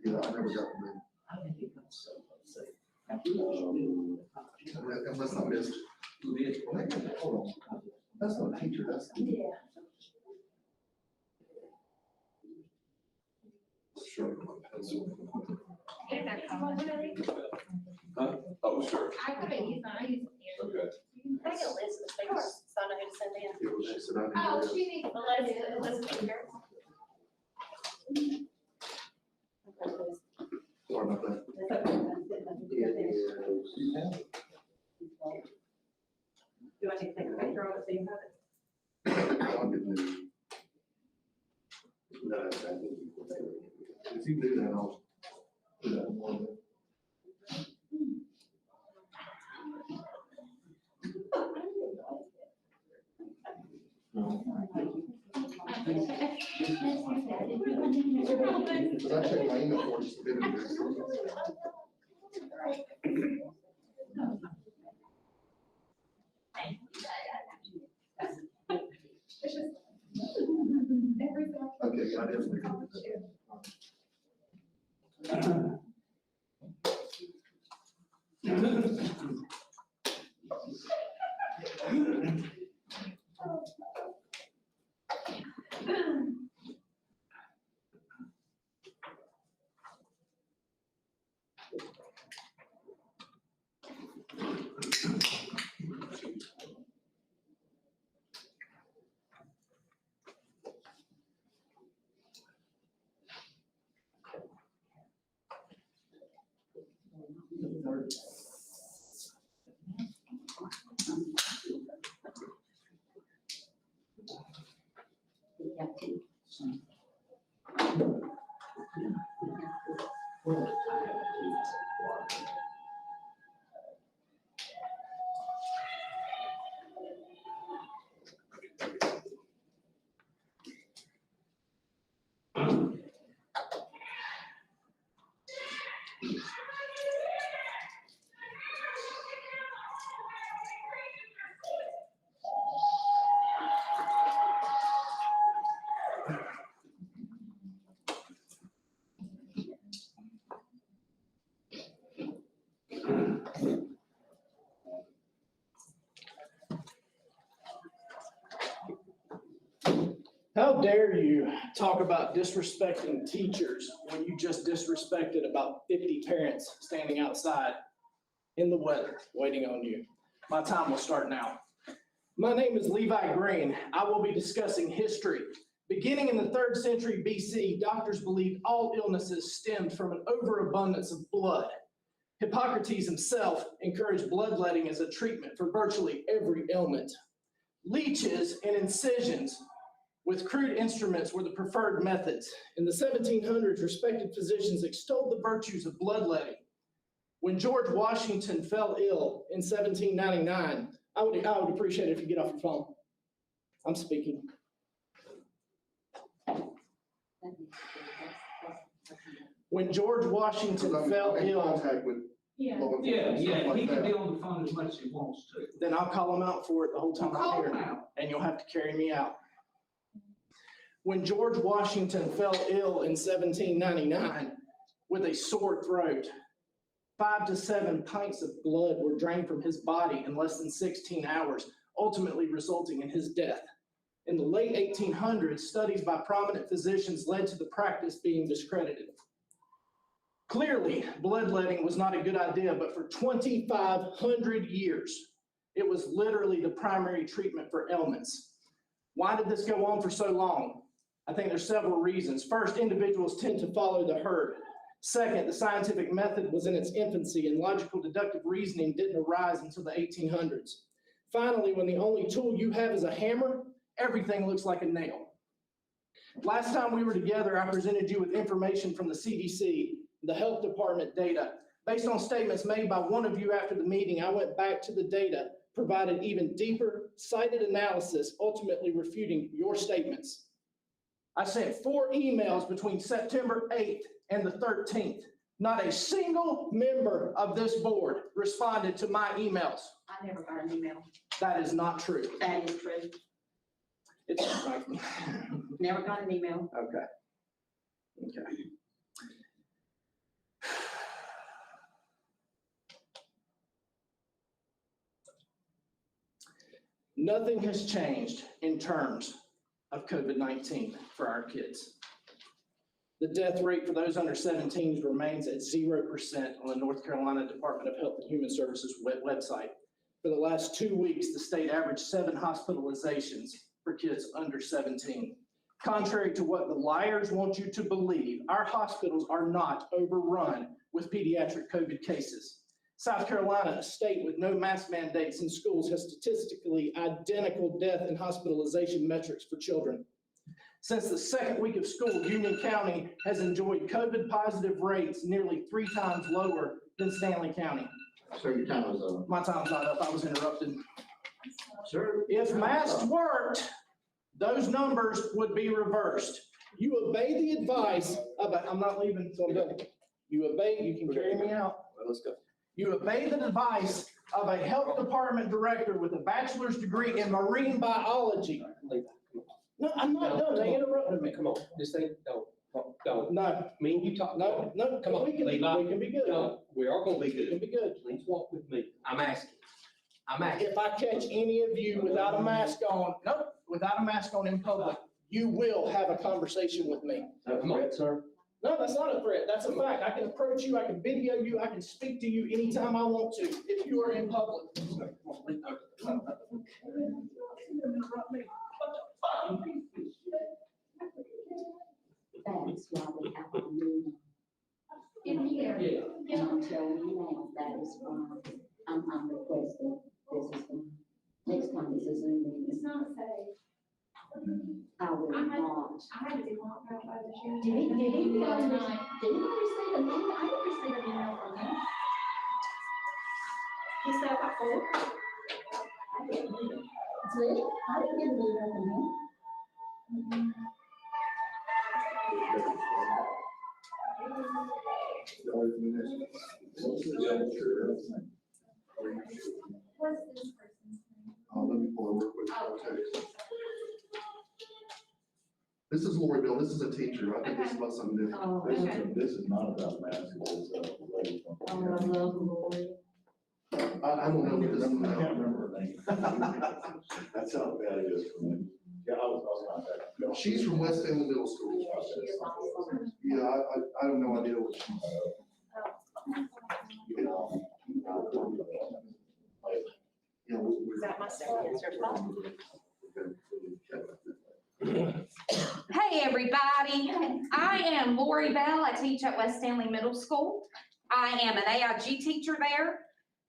Yeah, I never got the name. Unless I missed. Hold on. That's not a teacher, that's. Sure. Huh? Oh, sure, I couldn't use mine, I use it here. okay. Can I get a list of the speakers, so I know who to send in? It was, she said, I didn't Oh, know. she needs. The list of speakers. Sorry about that. Do I need to take a picture of it so you have it? I'll get the- No, I think you will say it. If you do that, I'll put that in one. Because I checked my email for just a bit of this. Okay, yeah, I definitely. can do that. How dare you talk about disrespecting teachers when you just disrespected about 50 parents standing outside in the weather, waiting on you? My time will start now. My name is Levi Green. I will be discussing history. Beginning in the 3rd century BC, doctors believed all illnesses stemmed from an overabundance of blood. Hippocrates himself encouraged bloodletting as a treatment for virtually every ailment. Leeches and incisions with crude instruments were the preferred methods. In the 1700s, respected physicians extolled the virtues of bloodletting. When George Washington fell ill in 1799, I would appreciate it if you get off your phone. I'm speaking. When George Washington fell In ill, contact with Yeah. law Yeah, enforcement, stuff yeah, he like can that. be on the phone as much as he wants to. then I'll call him out for it the whole time Call I'm him here, out. and you'll have to carry me out. When George Washington fell ill in 1799 with a sore throat, 5 to 7 pints of blood were drained from his body in less than 16 hours, ultimately resulting in his death. In the late 1800s, studies by prominent physicians led to the practice being discredited. Clearly, bloodletting was not a good idea, but for 2,500 years, it was literally the primary treatment for ailments. Why did this go on for so long? I think there's several reasons. First, individuals tend to follow the herd. Second, the scientific method was in its infancy and logical deductive reasoning didn't arise until the 1800s. Finally, when the only tool you have is a hammer, everything looks like a nail. Last time we were together, I presented you with information from the CDC, the health department data. Based on statements made by one of you after the meeting, I went back to the data, provided even deeper cited analysis, ultimately refuting your statements. I sent 4 emails between September 8th and the 13th. Not a single member of this board responded to my emails. I never got an email. That is not true. That is true. It's, Never got an email. okay. Okay. Nothing has changed in terms of COVID-19 for our kids. The death rate for those under 17 remains at 0% on the North Carolina Department of Health and Human Services website. For the last 2 weeks, the state averaged 7 hospitalizations for kids under 17. Contrary to what the liars want you to believe, our hospitals are not overrun with pediatric COVID cases. South Carolina, a state with no mask mandates in schools, has statistically identical death and hospitalization metrics for children. Since the second week of school, Union County has enjoyed COVID positive rates nearly 3 times lower than Stanley County. Sir, your time is up. My time's not up, I was interrupted. Sir? If masks worked, those numbers would be reversed. You obey the advice of, I'm not leaving, so I'm done. You obey, you can carry me out. Well, let's go. You obey the advice of a health department director with a bachelor's degree in marine biology. No, I'm not done, they interrupted me. Come on, just say, don't. No, Me and you talk. no, Come on, we can be good. No, we are gonna be We can good. be good. Please walk with me. I'm asking. I'm asking. If I catch any of you without a mask on, without a mask on in public, you will have a conversation with me. Come on, sir. No, that's not a threat. That's a fact. I can approach you, I can video you, I can speak to you anytime I want to, if you are in public. That's why we have a meeting. In here. And I'm telling you now, that is why I'm requesting this is fine. Next time this is in meeting, It's not safe. I will not. I had to be locked out by the sheriff. Did he receive an Last email? night. Did he receive an email? I didn't receive an email from him. He said, oh, I didn't either. See, I didn't get an email from him. what's this person's name? Let me pull it real quick. I'll tell you. This is Lori Bill, this is a teacher, I think this is about something different. Oh, okay. This is not about masks, it's, lady from. Oh, I love Lori. I don't know if this is. I can't remember her name. That's how bad it is for me. Yeah, I was contacting. She's from West End Middle School. Yeah, she is awesome. Yeah, I have no idea what she's. You know. Yeah, Is that my second answer? Hey, everybody. I am Lori Bell. I teach at West Stanley Middle School. I am an AIG teacher there.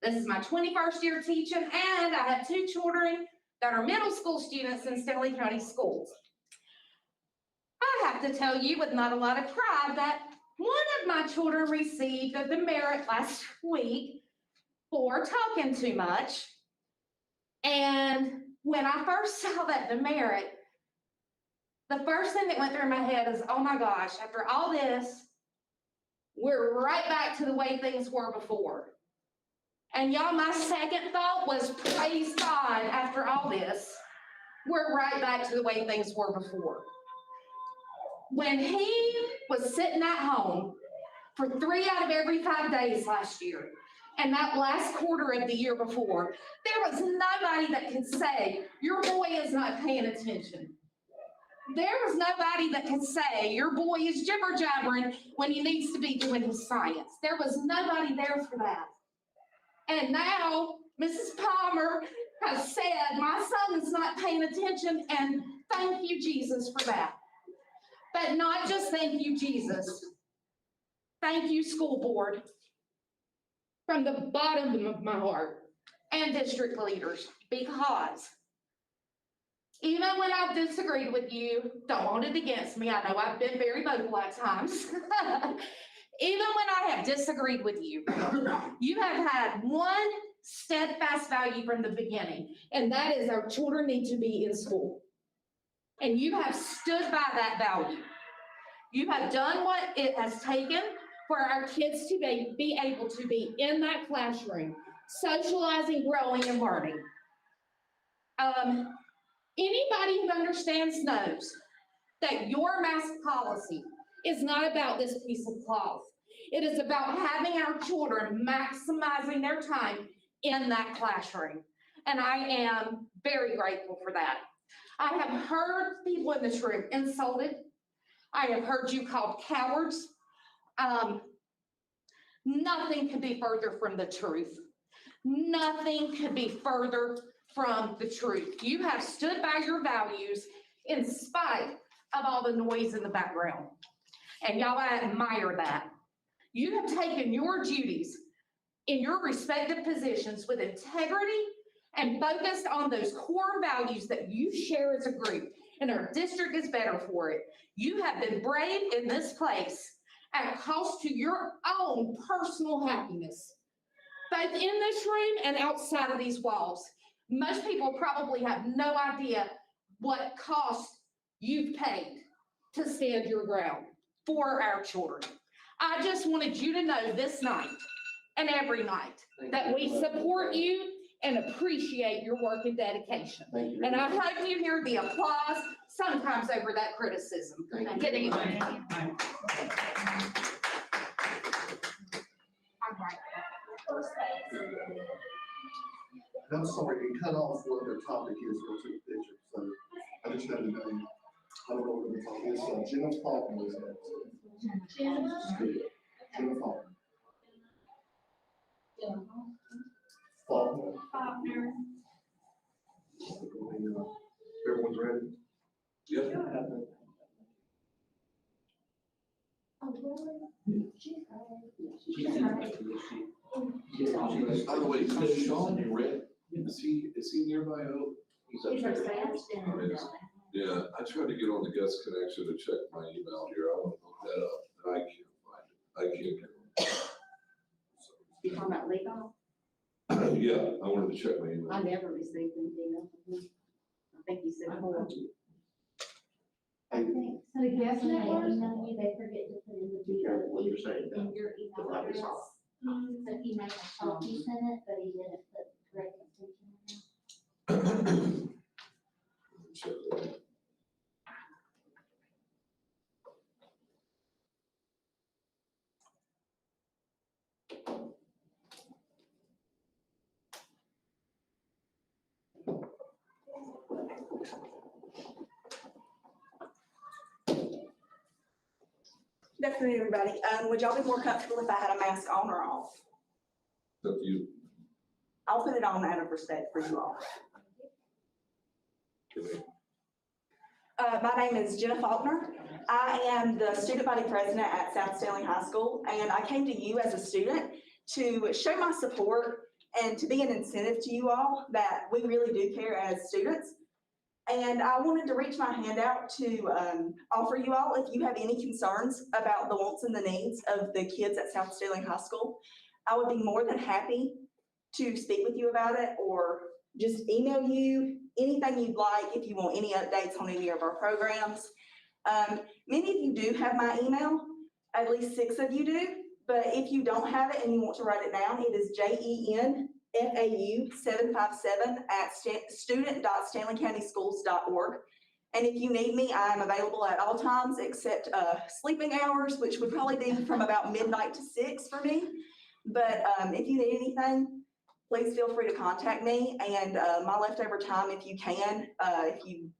This is my 21st year teaching, and I have 2 children that are middle school students in Stanley County schools. I have to tell you with not a lot of pride that one of my children received a demerit last week for talking too much. And when I first saw that demerit, the first thing that went through my head is, oh my gosh, after all this, we're right back to the way things were before. And y'all, my second thought was, praise God, after all this, we're right back to the way things were before. When he was sitting at home for 3 out of every 5 days last year, and that last quarter of the year before, there was nobody that could say, your boy is not paying attention. There was nobody that could say, your boy is jibber jabbering when he needs to be doing his science. There was nobody there for that. And now Mrs. Palmer has said, my son is not paying attention, and thank you, Jesus, for that. But not just thank you, Jesus. Thank you, school board, from the bottom of my heart, and district leaders, because Even when I've disagreed with you, don't hold it against me. I know I've been very vocal at times. Even when I have disagreed with you, you have had one steadfast value from the beginning, and that is our children need to be in school. And you have stood by that value. You have done what it has taken for our kids to be able to be in that classroom, socializing, growing, and learning. Anybody who understands knows that your mask policy is not about this piece of cloth. It is about having our children maximizing their time in that classroom. And I am very grateful for that. I have heard people in this room insulted. I have heard you called cowards. Nothing could be further from the truth. Nothing could be further from the truth. You have stood by your values in spite of all the noise in the background. And y'all, I admire that. You have taken your duties in your respective positions with integrity and focused on those core values that you share as a group, and our district is better for it. You have been brave in this place at cost to your own personal happiness, both in this room and outside of these walls. Most people probably have no idea what cost you've paid to stand your ground for our children. I just wanted you to know this night and every night that we support you and appreciate your work and dedication. And I hope you hear the applause sometimes over that criticism. Good evening. And I'm sorry, it cut off what their topic is, or took a picture, so I just had to know. I don't know what the topic is, Jenna Faulkner is next. Jenna Faulkner. Faulkner. Everyone's ready? Yep. By the way, is Sean Red, is he nearby? Oh, he's up there. Yeah, I tried to get on the guest connection to check my email here. I want to look that up, and I can't find it. I can't get it. You talking about legal? Yeah, I wanted to check my email. I never received anything else from him. I think you said more. I think, so yes, when they email you, they forget to put in the Be careful what you're saying. in your email Don't have this address. on. So he might have thought he sent it, but he didn't put the correct intention in there. Check that. Good afternoon, everybody. Would y'all be more comfortable if I had a mask on or off? Up to you. I'll put it on out of respect for you all. My name is Jenna Faulkner. I am the student body president at South Stanley High School, and I came to you as a student to show my support and to be an incentive to you all that we really do care as students. And I wanted to reach my hand out to offer you all, if you have any concerns about the wants and the needs of the kids at South Stanley High School, I would be more than happy to speak with you about it or just email you anything you'd like if you want any updates on any of our programs. Many of you do have my email, at least 6 of you do, but if you don't have it and you want to write it down, it is jenfau757@student.stanleycountyschools.org. And if you need me, I am available at all times except sleeping hours, which would probably be from about midnight to 6 for me. But if you need anything, please feel free to contact me. And my leftover time, if you can, if you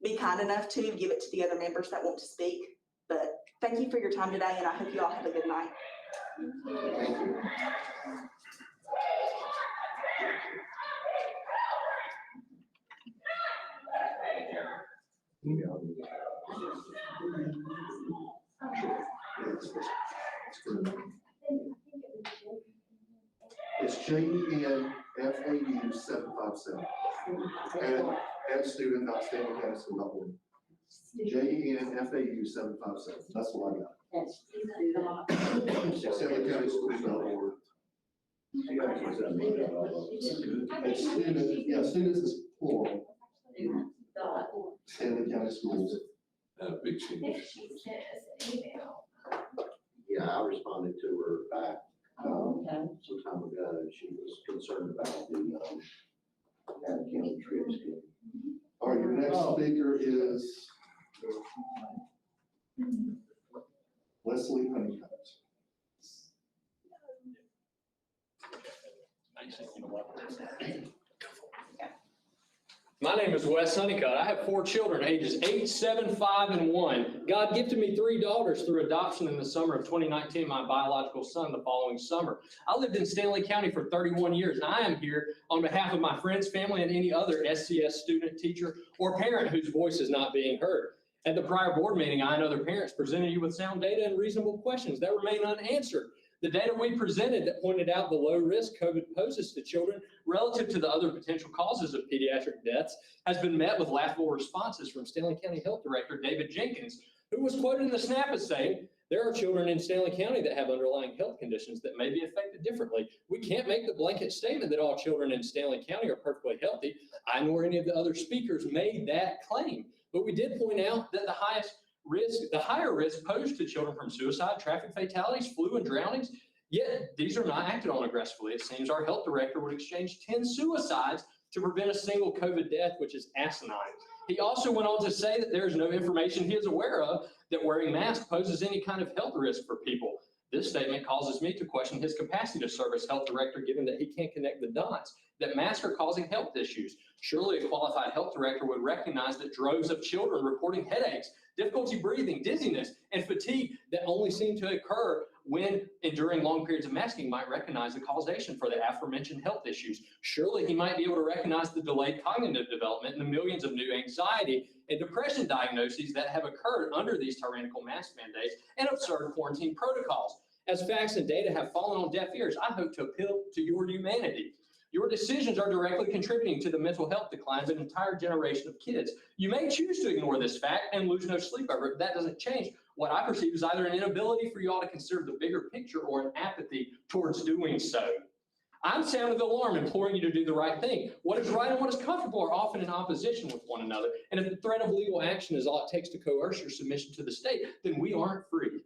be kind enough to give it to the other members that want to speak. But thank you for your time today, and I hope you all have a good night. Thank you. It's JENFAU757. and student.stanleycountyschool.org. JENFAU 757, that's what I got. StanleyCountySchools.org. She actually sent me that, although it's good. It's student, yeah, students is plural, Stanley County Schools. Big change. She says, email. Yeah, I responded to her back, Okay. some time ago, and she was concerned about the, county trips. All right, your next speaker is Leslie Honeycutt. My name is Wes Honeycutt. I have 4 children, ages 8, 7, 5, and 1. God gifted me 3 daughters through adoption in the summer of 2019, my biological son the following summer. I lived in Stanley County for 31 years, and I am here on behalf of my friends, family, and any other SCS student, teacher, or parent whose voice is not being heard. At the prior board meeting, I and other parents presented you with sound data and reasonable questions that remain unanswered. The data we presented that pointed out the low risk COVID poses to children relative to the other potential causes of pediatric deaths has been met with laughable responses from Stanley County Health Director David Jenkins, who was quoted in the SNAP as saying, "There are children in Stanley County that have underlying health conditions that may be affected differently. We can't make the blanket statement that all children in Stanley County are perfectly healthy." I nor any of the other speakers made that claim, but we did point out that the higher risk posed to children from suicide, traffic fatalities, flu, and drownings, yet these are not acted on aggressively. It seems our health director would exchange 10 suicides to prevent a single COVID death, which is asinine. He also went on to say that there is no information he is aware of that wearing masks poses any kind of health risk for people. This statement causes me to question his capacity to serve as health director, given that he can't connect the dots, that masks are causing health issues. Surely a qualified health director would recognize that droves of children reporting headaches, difficulty breathing, dizziness, and fatigue that only seem to occur when and during long periods of masking might recognize the causation for the aforementioned health issues. Surely he might be able to recognize the delayed cognitive development and the millions of new anxiety and depression diagnoses that have occurred under these tyrannical mask mandates and absurd quarantine protocols. As facts and data have fallen on deaf ears, I hope to appeal to your humanity. Your decisions are directly contributing to the mental health declines of an entire generation of kids. You may choose to ignore this fact and lose no sleep over it, but that doesn't change what I perceive as either an inability for you all to consider the bigger picture or an apathy towards doing so. I'm sounding the alarm, imploring you to do the right thing. What is right and what is comfortable are often in opposition with one another, and if the threat of legal action is all it takes to coerce your submission to the state, then we aren't free.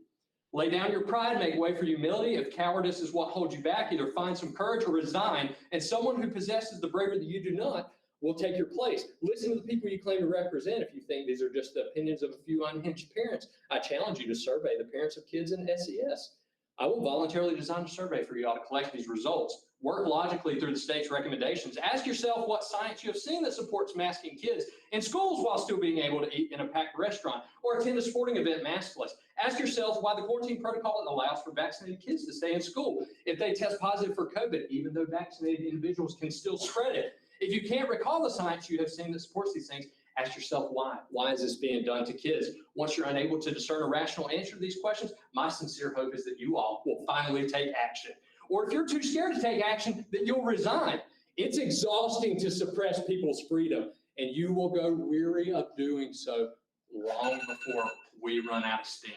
Lay down your pride, make way for humility. If cowardice is what holds you back, either find some courage or resign, and someone who possesses the bravery that you do not will take your place. Listen to the people you claim to represent. If you think these are just the opinions of a few unhinged parents, I challenge you to survey the parents of kids in SES. I will voluntarily design a survey for you all to collect these results. Work logically through the state's recommendations. Ask yourself what science you have seen that supports masking kids in schools while still being able to eat in a packed restaurant or attend a sporting event maskless. Ask yourself why the quarantine protocol allows for vaccinated kids to stay in school if they test positive for COVID, even though vaccinated individuals can still spread it. If you can't recall the science you have seen that supports these things, ask yourself why. Why is this being done to kids? Once you're unable to discern a rational answer to these questions, my sincere hope is that you all will finally take action. Or if you're too scared to take action, then you'll resign. It's exhausting to suppress people's freedom, and you will go weary of doing so long before we run out of steam.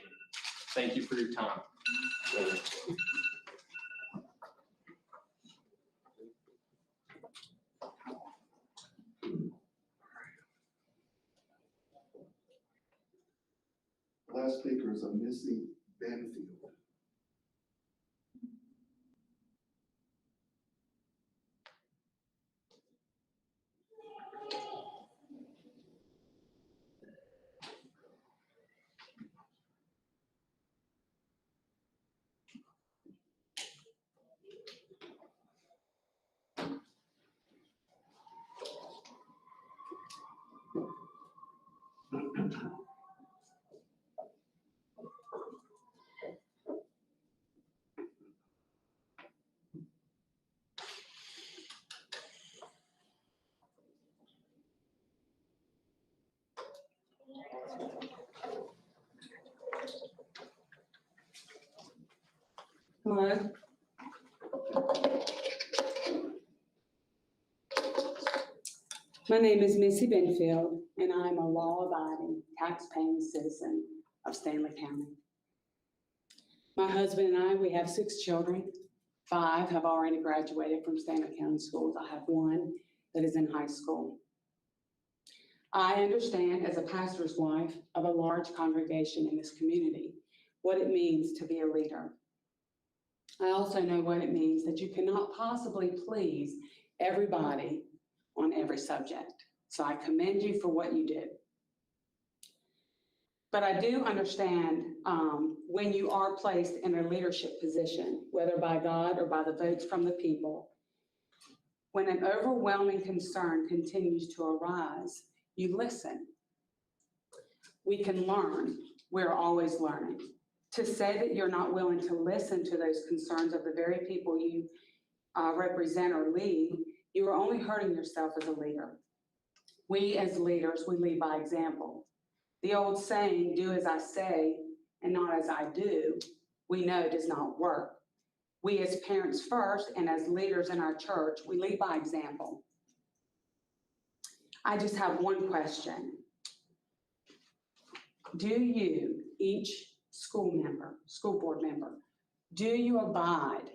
Thank you for your time. Last speaker is Missy Banfield. Hello. My name is Missy Benfield, and I'm a law-abiding, tax-paying citizen of Stanley County. My husband and I, we have 6 children. 5 have already graduated from Stanley County schools. I have 1 that is in high school. I understand, as a pastor's wife of a large congregation in this community, what it means to be a leader. I also know what it means that you cannot possibly please everybody on every subject. So I commend you for what you did. But I do understand when you are placed in a leadership position, whether by God or by the votes from the people, when an overwhelming concern continues to arise, you listen. We can learn. We're always learning. To say that you're not willing to listen to those concerns of the very people you represent or lead, you are only hurting yourself as a leader. We as leaders, we lead by example. The old saying, do as I say and not as I do, we know does not work. We as parents first and as leaders in our church, we lead by example. I just have one question. Do you, each school board member, do you abide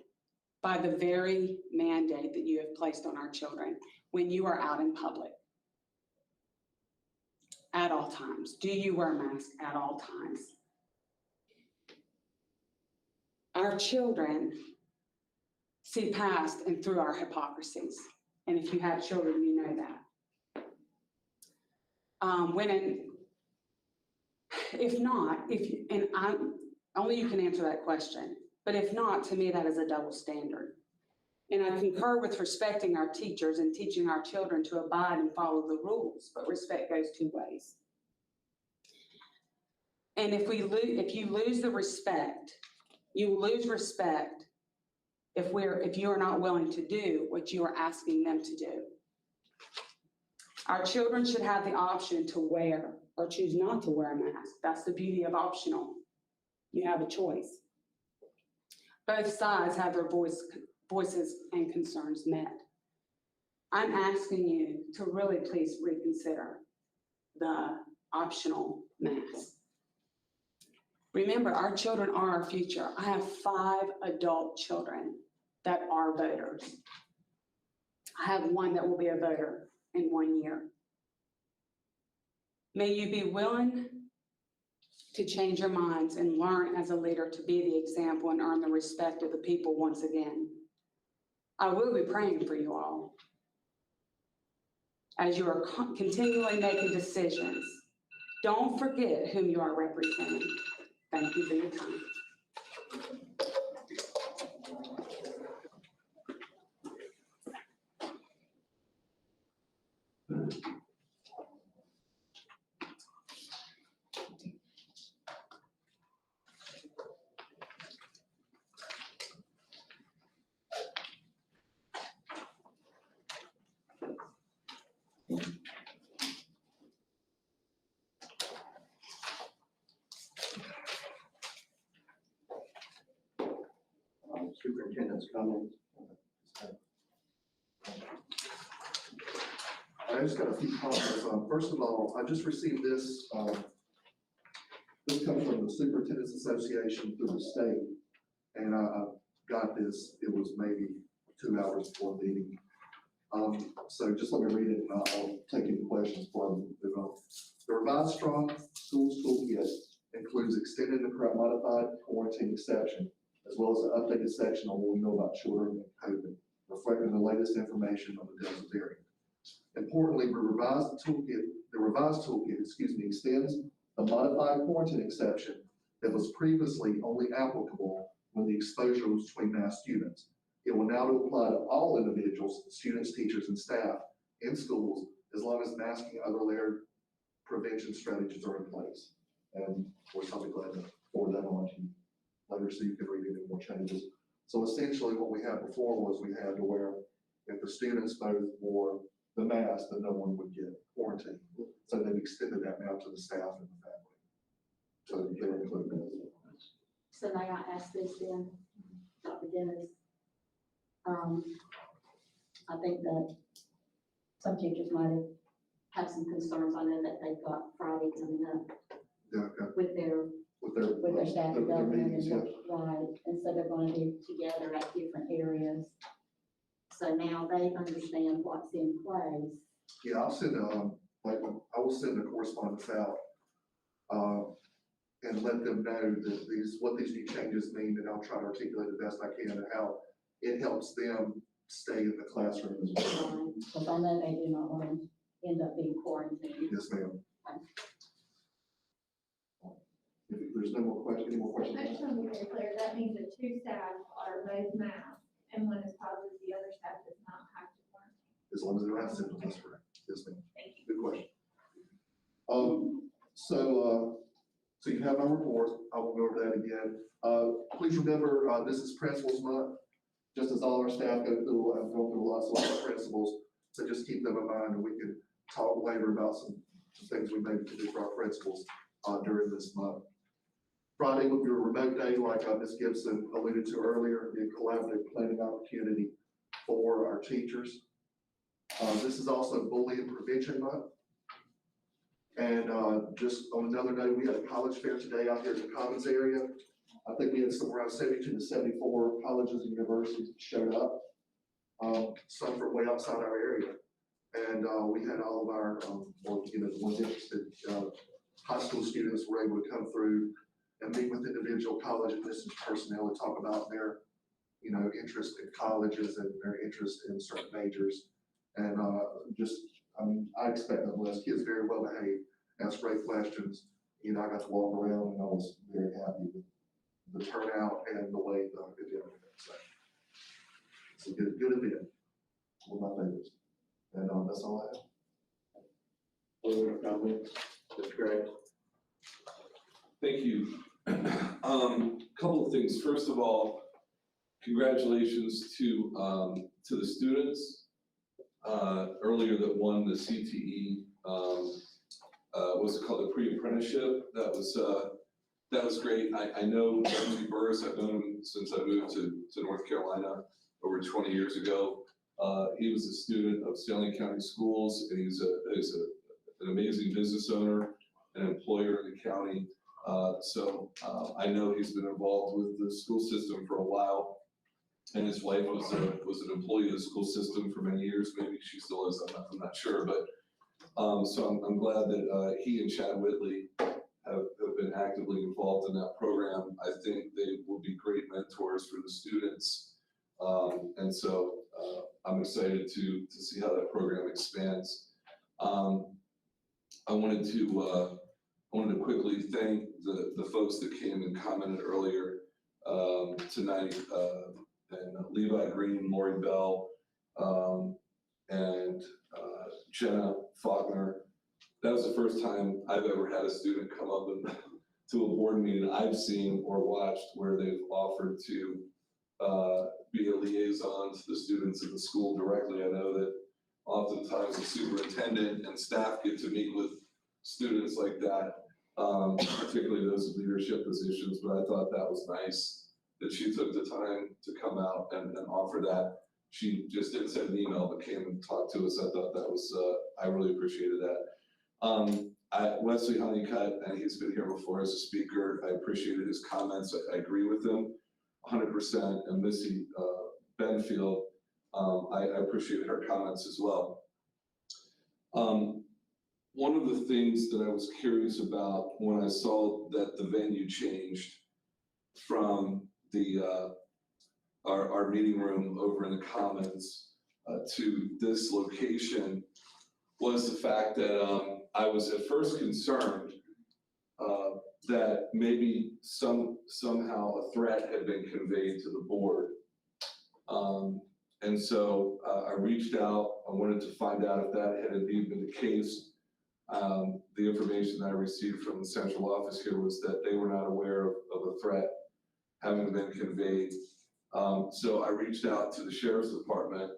by the very mandate that you have placed on our children when you are out in public? At all times. Do you wear a mask at all times? Our children see past and through our hypocrisies. And if you have children, you know that. Only you can answer that question. But if not, to me, that is a double standard. And I concur with respecting our teachers and teaching our children to abide and follow the rules, but respect goes 2 ways. And if you lose the respect, you lose respect if you are not willing to do what you are asking them to do. Our children should have the option to wear or choose not to wear a mask. That's the beauty of optional. You have a choice. Both sides have their voices and concerns met. I'm asking you to really please reconsider the optional mask. Remember, our children are our future. I have 5 adult children that are voters. I have 1 that will be a voter in 1 year. May you be willing to change your minds and learn as a leader to be the example and earn the respect of the people once again. I will be praying for you all as you are continually making decisions. Don't forget whom you are representing. Thank you for your time. Superintendent's comments. I just got a few comments. First of all, I just received this. This comes from the Superintendent's Association through the state. And I got this, it was maybe 2 hours before the meeting. So just let me read it and I'll take any questions for them. The revised Strong Schools Toolkit includes extended and modified quarantine exception, as well as an updated section on what we know about children and COVID, reflecting the latest information on the Delta variant. Importantly, the revised toolkit, extends the modified quarantine exception that was previously only applicable when the exposure was between mass students. It will now apply to all individuals, students, teachers, and staff in schools, as long as masking and other layered prevention strategies are in place. And of course, I'll be glad to forward that on to you later so you can read any more changes. So essentially what we had before was we had to wear, if the students both wore the mask, then no one would get quarantined. So they've extended that now to the staff and the family. So they're included in it. So may I ask this then, Dr. Dennis? I think that some teachers might have have some concerns. I know that they've got Friday coming up Yeah, okay. with their With their staff their development meetings, and, yeah. right, and so they're gonna be together at different areas. So now they understand what's in place. Yeah, I'll send, I will send a correspondence out, and let them know that what these new changes mean, and I'll try to articulate the best I can and how it helps them stay in the classroom as well. Because I know they do not want to end up being quarantined. Yes, ma'am. If there's no more questions, any more questions? I just want to be very clear, that means that two staff are both masked and one is positive, the other staff does not have to quarantine. As long as they don't have symptoms, that's correct. Yes, ma'am. Thank you. Good question. So you have my report. I won't go over that again. Please remember, this is Principals Month. Just as all our staff go through lots of principals, so just keep them in mind, and we can talk later about some things we maybe can do for our principals, during this month. Friday will be a remote day, like Ms. Gibson alluded to earlier, be a collaborative planning opportunity for our teachers. This is also Bullying Prevention Month. And just on another day, we had a college fair today out here in the Commons area. I think we had somewhere around 72 to 74 colleges and universities that showed up, some from way outside our area. And we had all of our, the ones interested, high school students were able to come through and meet with individual college and distance personnel and talk about their, interest in colleges and their interest in certain majors. And I expect them, Les, kids very well behaved, asked great questions. I got to walk around and I was very happy with the turnout and the way the event went. So it's a good event, one of my favorites. And that's all I have. Other comments? That's great. Thank you. Couple of things. First of all, congratulations to the students earlier that won the CTE, what's it called, the pre-apprenticeship. That was great. I know Ramsey Burris. I've known him since I moved to North Carolina over 20 years ago. He was a student of Stanley County Schools, and he's an amazing business owner, an employer in the county. I know he's been involved with the school system for a while, and his wife was an employee of the school system for many years. Maybe she still is. I'm not sure, but so I'm glad that he and Chad Whitley have been actively involved in that program. I think they will be great mentors for the students, and so I'm excited to see how that program expands. I wanted to quickly thank the folks that came and commented earlier tonight, and Levi Green, Lori Bell, and Jenna Faulkner. That was the first time I've ever had a student come up to a board meeting I've seen or watched where they've offered to be a liaison to the students in the school directly. I know that oftentimes the superintendent and staff get to meet with students like that, particularly those in leadership positions, but I thought that was nice that she took the time to come out and offer that. She just didn't send an email, but came and talked to us. I thought that was, I really appreciated that. Wesley Honeycutt, and he's been here before as a speaker. I appreciated his comments. I agree with him 100%. And Missy Benfield, I appreciated her comments as well. One of the things that I was curious about when I saw that the venue changed from our meeting room over in the Commons to this location was the fact that I was at first concerned that maybe somehow a threat had been conveyed to the board. And so I reached out. I wanted to find out if that had indeed been the case. The information I received from the central office here was that they were not aware of a threat having been conveyed. So I reached out to the sheriff's department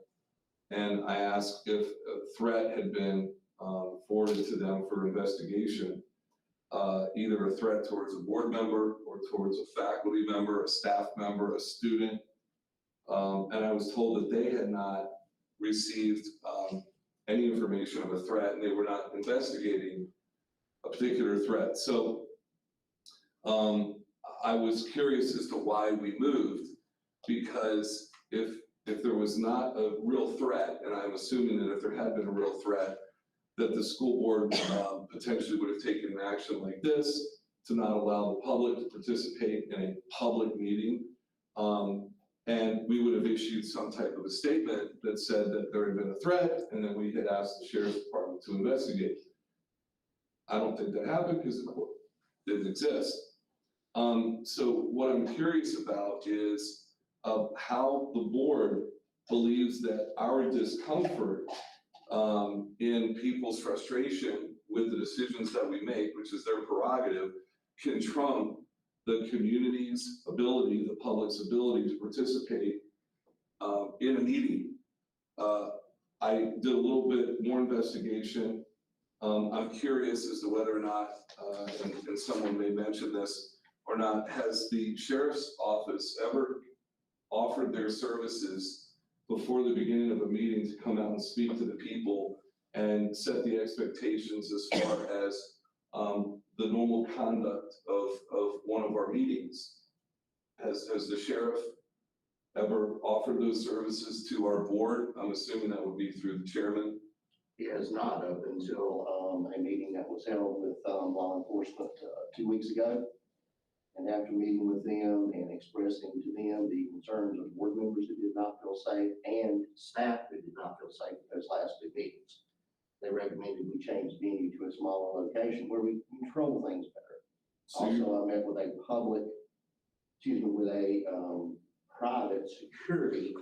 and I asked if a threat had been forwarded to them for investigation, either a threat towards a board member or towards a faculty member, a staff member, a student. And I was told that they had not received any information of a threat, and they were not investigating a particular threat. So I was curious as to why we moved, because if there was not a real threat, and I'm assuming that if there had been a real threat, that the school board potentially would have taken an action like this to not allow the public to participate in a public meeting. And we would have issued some type of a statement that said that there had been a threat, and then we had asked the sheriff's department to investigate. I don't think that happened because it didn't exist. So what I'm curious about is how the board believes that our discomfort in people's frustration with the decisions that we make, which is their prerogative, can trump the community's ability, the public's ability to participate in a meeting. I did a little bit more investigation. I'm curious as to whether or not, and someone may mention this or not, has the sheriff's office ever offered their services before the beginning of a meeting to come out and speak to the people and set the expectations as far as the normal conduct of one of our meetings? Has the sheriff ever offered those services to our board? I'm assuming that would be through the chairman. He has not up until a meeting that was held with law enforcement 2 weeks ago. And after meeting with them and expressing to them the concerns of board members who did not feel safe and staff who did not feel safe at those last 2 meetings, they recommended we change the venue to a smaller location where we control things better. Also, I met with a private security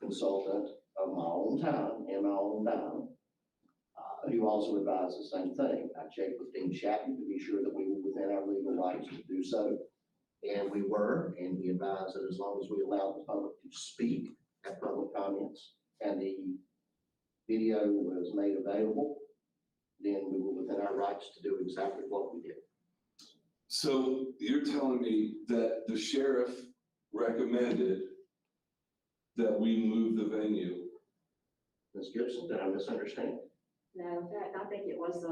consultant of my own time, in my own dime, who also advised the same thing. I checked with Dean Chapman to be sure that we were within our legal rights to do so. And we were, and he advised that as long as we allowed the public to speak at public comments and the video was made available, then we were within our rights to do exactly what we did. So you're telling me that the sheriff recommended that we move the venue? Ms. Gibson, did I misunderstand? No, in fact, I think it was,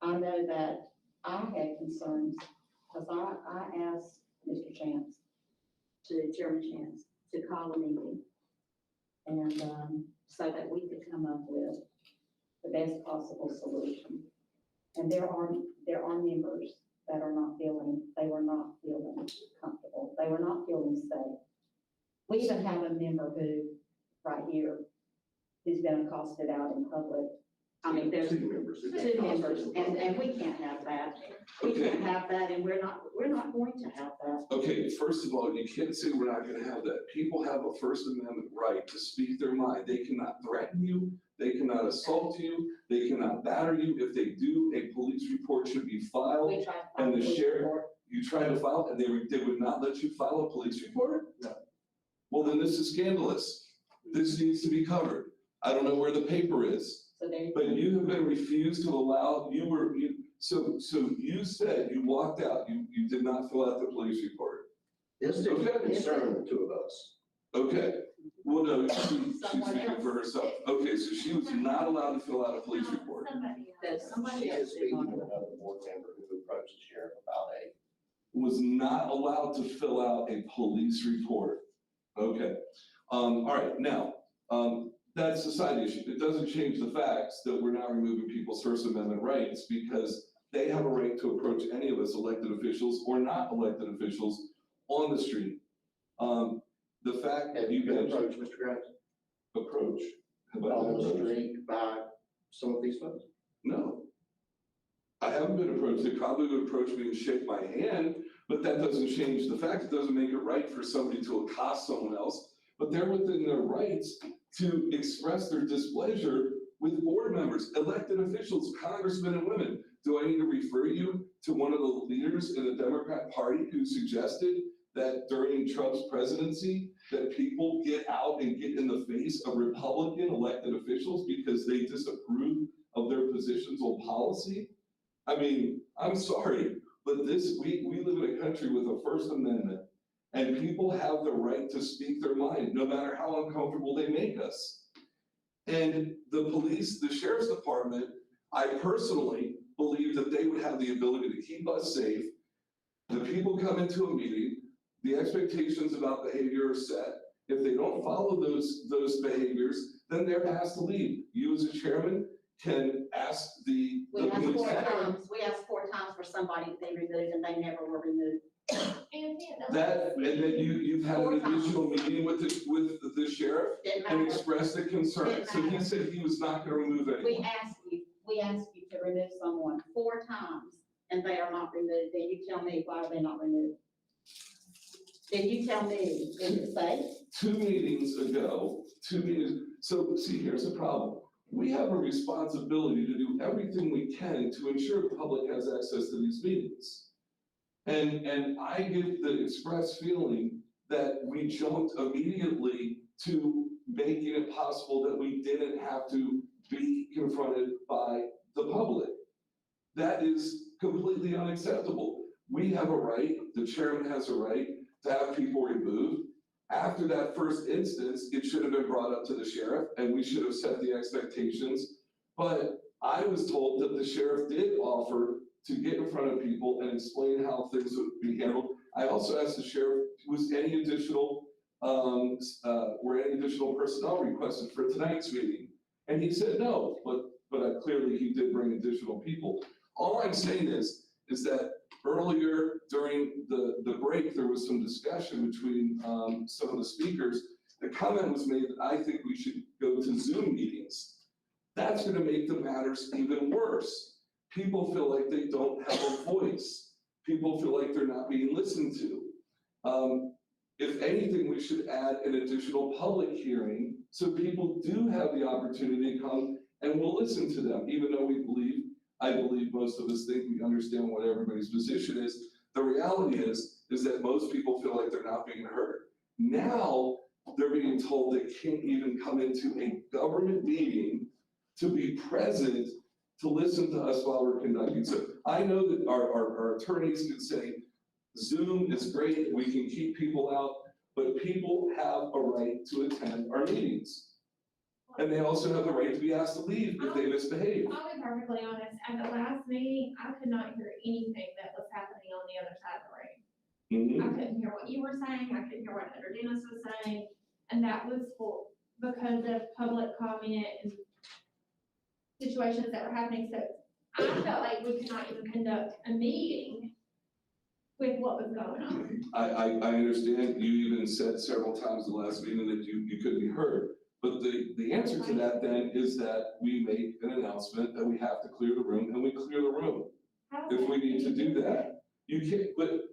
I know that I had concerns, because I asked Mr. Chance, Chairman Chance, to call a meeting. And, so that we could come up with the best possible solution. And there are members that were not feeling comfortable. They were not feeling safe. We even have a member who, right here, who's been accosted out in public. I mean, there's Two members. and we can't have that. We can't have that, and we're not going to have that. Okay, first of all, you can't say we're not gonna have that. People have a First Amendment right to speak their mind. They cannot threaten you, they cannot assault you, they cannot batter you. If they do, a police report should be filed. We tried to And the police sheriff, report. you tried to file, and they would not let you file a police report? No. Well, then this is scandalous. This needs to be covered. I don't know where the paper is. So there you But you have been refused to allow, so you said you walked out, you did not fill out the police report. This didn't concern the two of us. Okay, well, no, she's speaking for herself. Okay, so she was not allowed to fill out a police report. Somebody else. She is speaking to another board member who approached the sheriff about Was not allowed to fill out a police report. Okay, all right, now, that's a side issue. It doesn't change the facts that we're not removing people's First Amendment rights, because they have a right to approach any of us, elected officials or not elected officials, on the street. The fact that Have you been approached, Mr. Grimes? Approach. Have I been On the approached? street by some of these folks? No. I haven't been approached. They probably would approach me and shake my hand, but that doesn't change the fact. It doesn't make it right for somebody to accost someone else, but they're within their rights to express their displeasure with board members, elected officials, congressmen and women. Do I need to refer you to one of the leaders in the Democrat Party who suggested that during Trump's presidency, that people get out and get in the face of Republican elected officials because they disapprove of their positions on policy? I mean, I'm sorry, but we live in a country with a First Amendment, and people have the right to speak their mind, no matter how uncomfortable they make us. And the police, the sheriff's department, I personally believe that they would have the ability to keep us safe. The people come into a meeting, the expectations about behavior are set. If they don't follow those behaviors, then they're asked to leave. You as a chairman can ask the We asked police. 4 times, for somebody to be removed and they never were removed. That, and then you've had an additional meeting with the sheriff Didn't and matter. expressed a concern. Didn't So he matter. said he was not gonna remove anyone. We asked you to remove someone 4 times and they are not removed. Then you tell me, why are they not removed? Then you tell me, didn't it say? 2 meetings ago, so see, here's the problem. We have a responsibility to do everything we can to ensure the public has access to these meetings. And I get the express feeling that we jumped immediately to making it possible that we didn't have to be confronted by the public. That is completely unacceptable. We have a right, the chairman has a right to have people removed. After that first instance, it should have been brought up to the sheriff and we should have set the expectations. But I was told that the sheriff did offer to get in front of people and explain how things would be handled. I also asked the sheriff, were any additional personnel requested for tonight's meeting? And he said no, but clearly he did bring additional people. All I'm saying is that earlier during the break, there was some discussion between some of the speakers. The comment was made that I think we should go to Zoom meetings. That's gonna make the matters even worse. People feel like they don't have a voice. People feel like they're not being listened to. If anything, we should add an additional public hearing so people do have the opportunity to come and we'll listen to them, even though I believe most of us think we understand what everybody's position is. The reality is that most people feel like they're not being heard. Now, they're being told they can't even come into a government meeting to be present to listen to us while we're conducting. So I know that our attorneys can say, Zoom is great, we can keep people out, but people have a right to attend our meetings. And they also have the right to be asked to leave if they misbehave. I'll be perfectly honest, at the last meeting, I could not hear anything that was happening on the other side of the room. I couldn't hear what you were saying, I couldn't hear what Dr. Dennis was saying, and that was because of public comment and situations that were happening, so I felt like we could not even conduct a meeting with what was going on. I understand, you even said several times in the last meeting that you couldn't be heard. But the answer to that then is that we make an announcement that we have to clear the room, and we clear the room. If we need to do that, you can't, but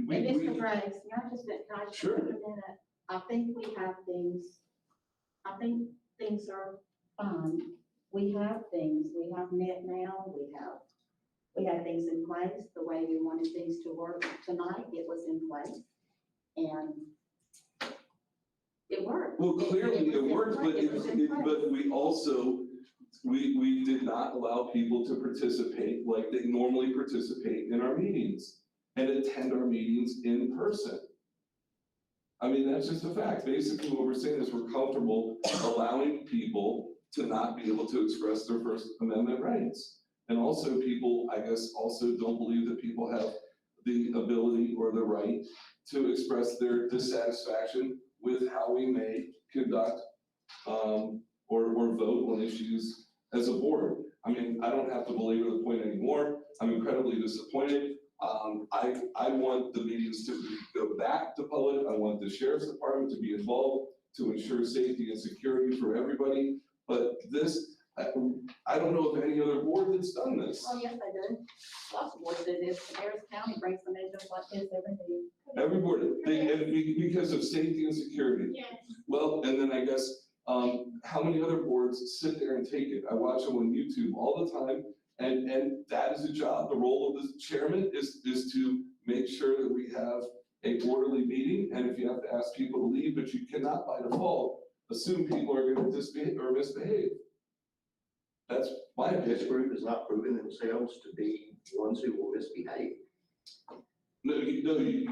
we. And Mr. Graves, can I just Sure. for a minute? I think things are fine. We have net now, we have things in place, the way we wanted things to work tonight, it was in place. And it worked. Well, clearly it worked, but we also, we did not allow people to participate like they normally participate in our meetings and attend our meetings in person. I mean, that's just a fact. Basically, what we're saying is we're comfortable allowing people to not be able to express their First Amendment rights. And also people, I guess, also don't believe that people have the ability or the right to express their dissatisfaction with how we may conduct or vote on issues as a board. I mean, I don't have to belabor the point anymore. I'm incredibly disappointed. I want the meetings to go back to public. I want the sheriff's department to be involved to ensure safety and security for everybody. But this, I don't know of any other board that's done this. Oh, yes, they do. Lots of boards do this. Harris County brings some measures like this every day. Every board, because of safety and security. Yes. Well, and then I guess, how many other boards sit there and take it? I watch them on YouTube all the time, and that is a job. The role of the chairman is to make sure that we have a orderly meeting, and if you have to ask people to leave, but you cannot by default assume people are gonna misbehave. That's my This opinion. group has not proven themselves to be ones who will misbehave. No,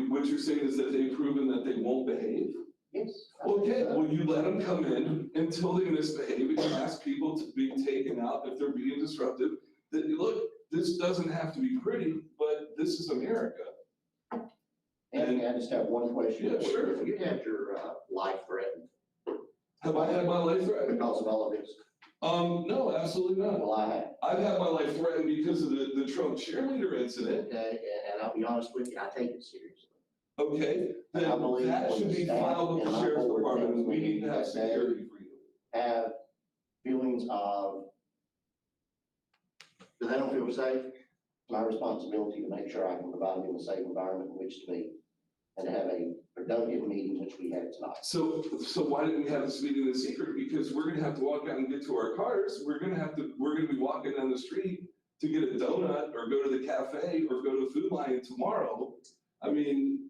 what you're saying is that they've proven that they won't behave? Yes. Okay, well, you let them come in until they misbehave and ask people to be taken out if they're being disruptive. That, look, this doesn't have to be pretty, but this is America. And I just have one question. Yeah, sure. If you had your life threatened Have I had my life threatened? because of all of this, No, absolutely not. well, I have. I've had my life threatened because of the Trump cheerleader incident. Okay, and I'll be honest with you, I take it seriously. Okay, then I believe that when should the be staff filed with and the my sheriff's board department, and we thinks need to have that they security for you. Have feelings of, that they don't feel safe, it's my responsibility to make sure I can provide them a safe environment in which to be, and to have a productive meeting, which we had tonight. So why didn't we have this meeting in secret? Because we're gonna have to walk out and get to our cars. We're gonna be walking down the street to get a donut or go to the cafe or go to Food Lion tomorrow. I mean,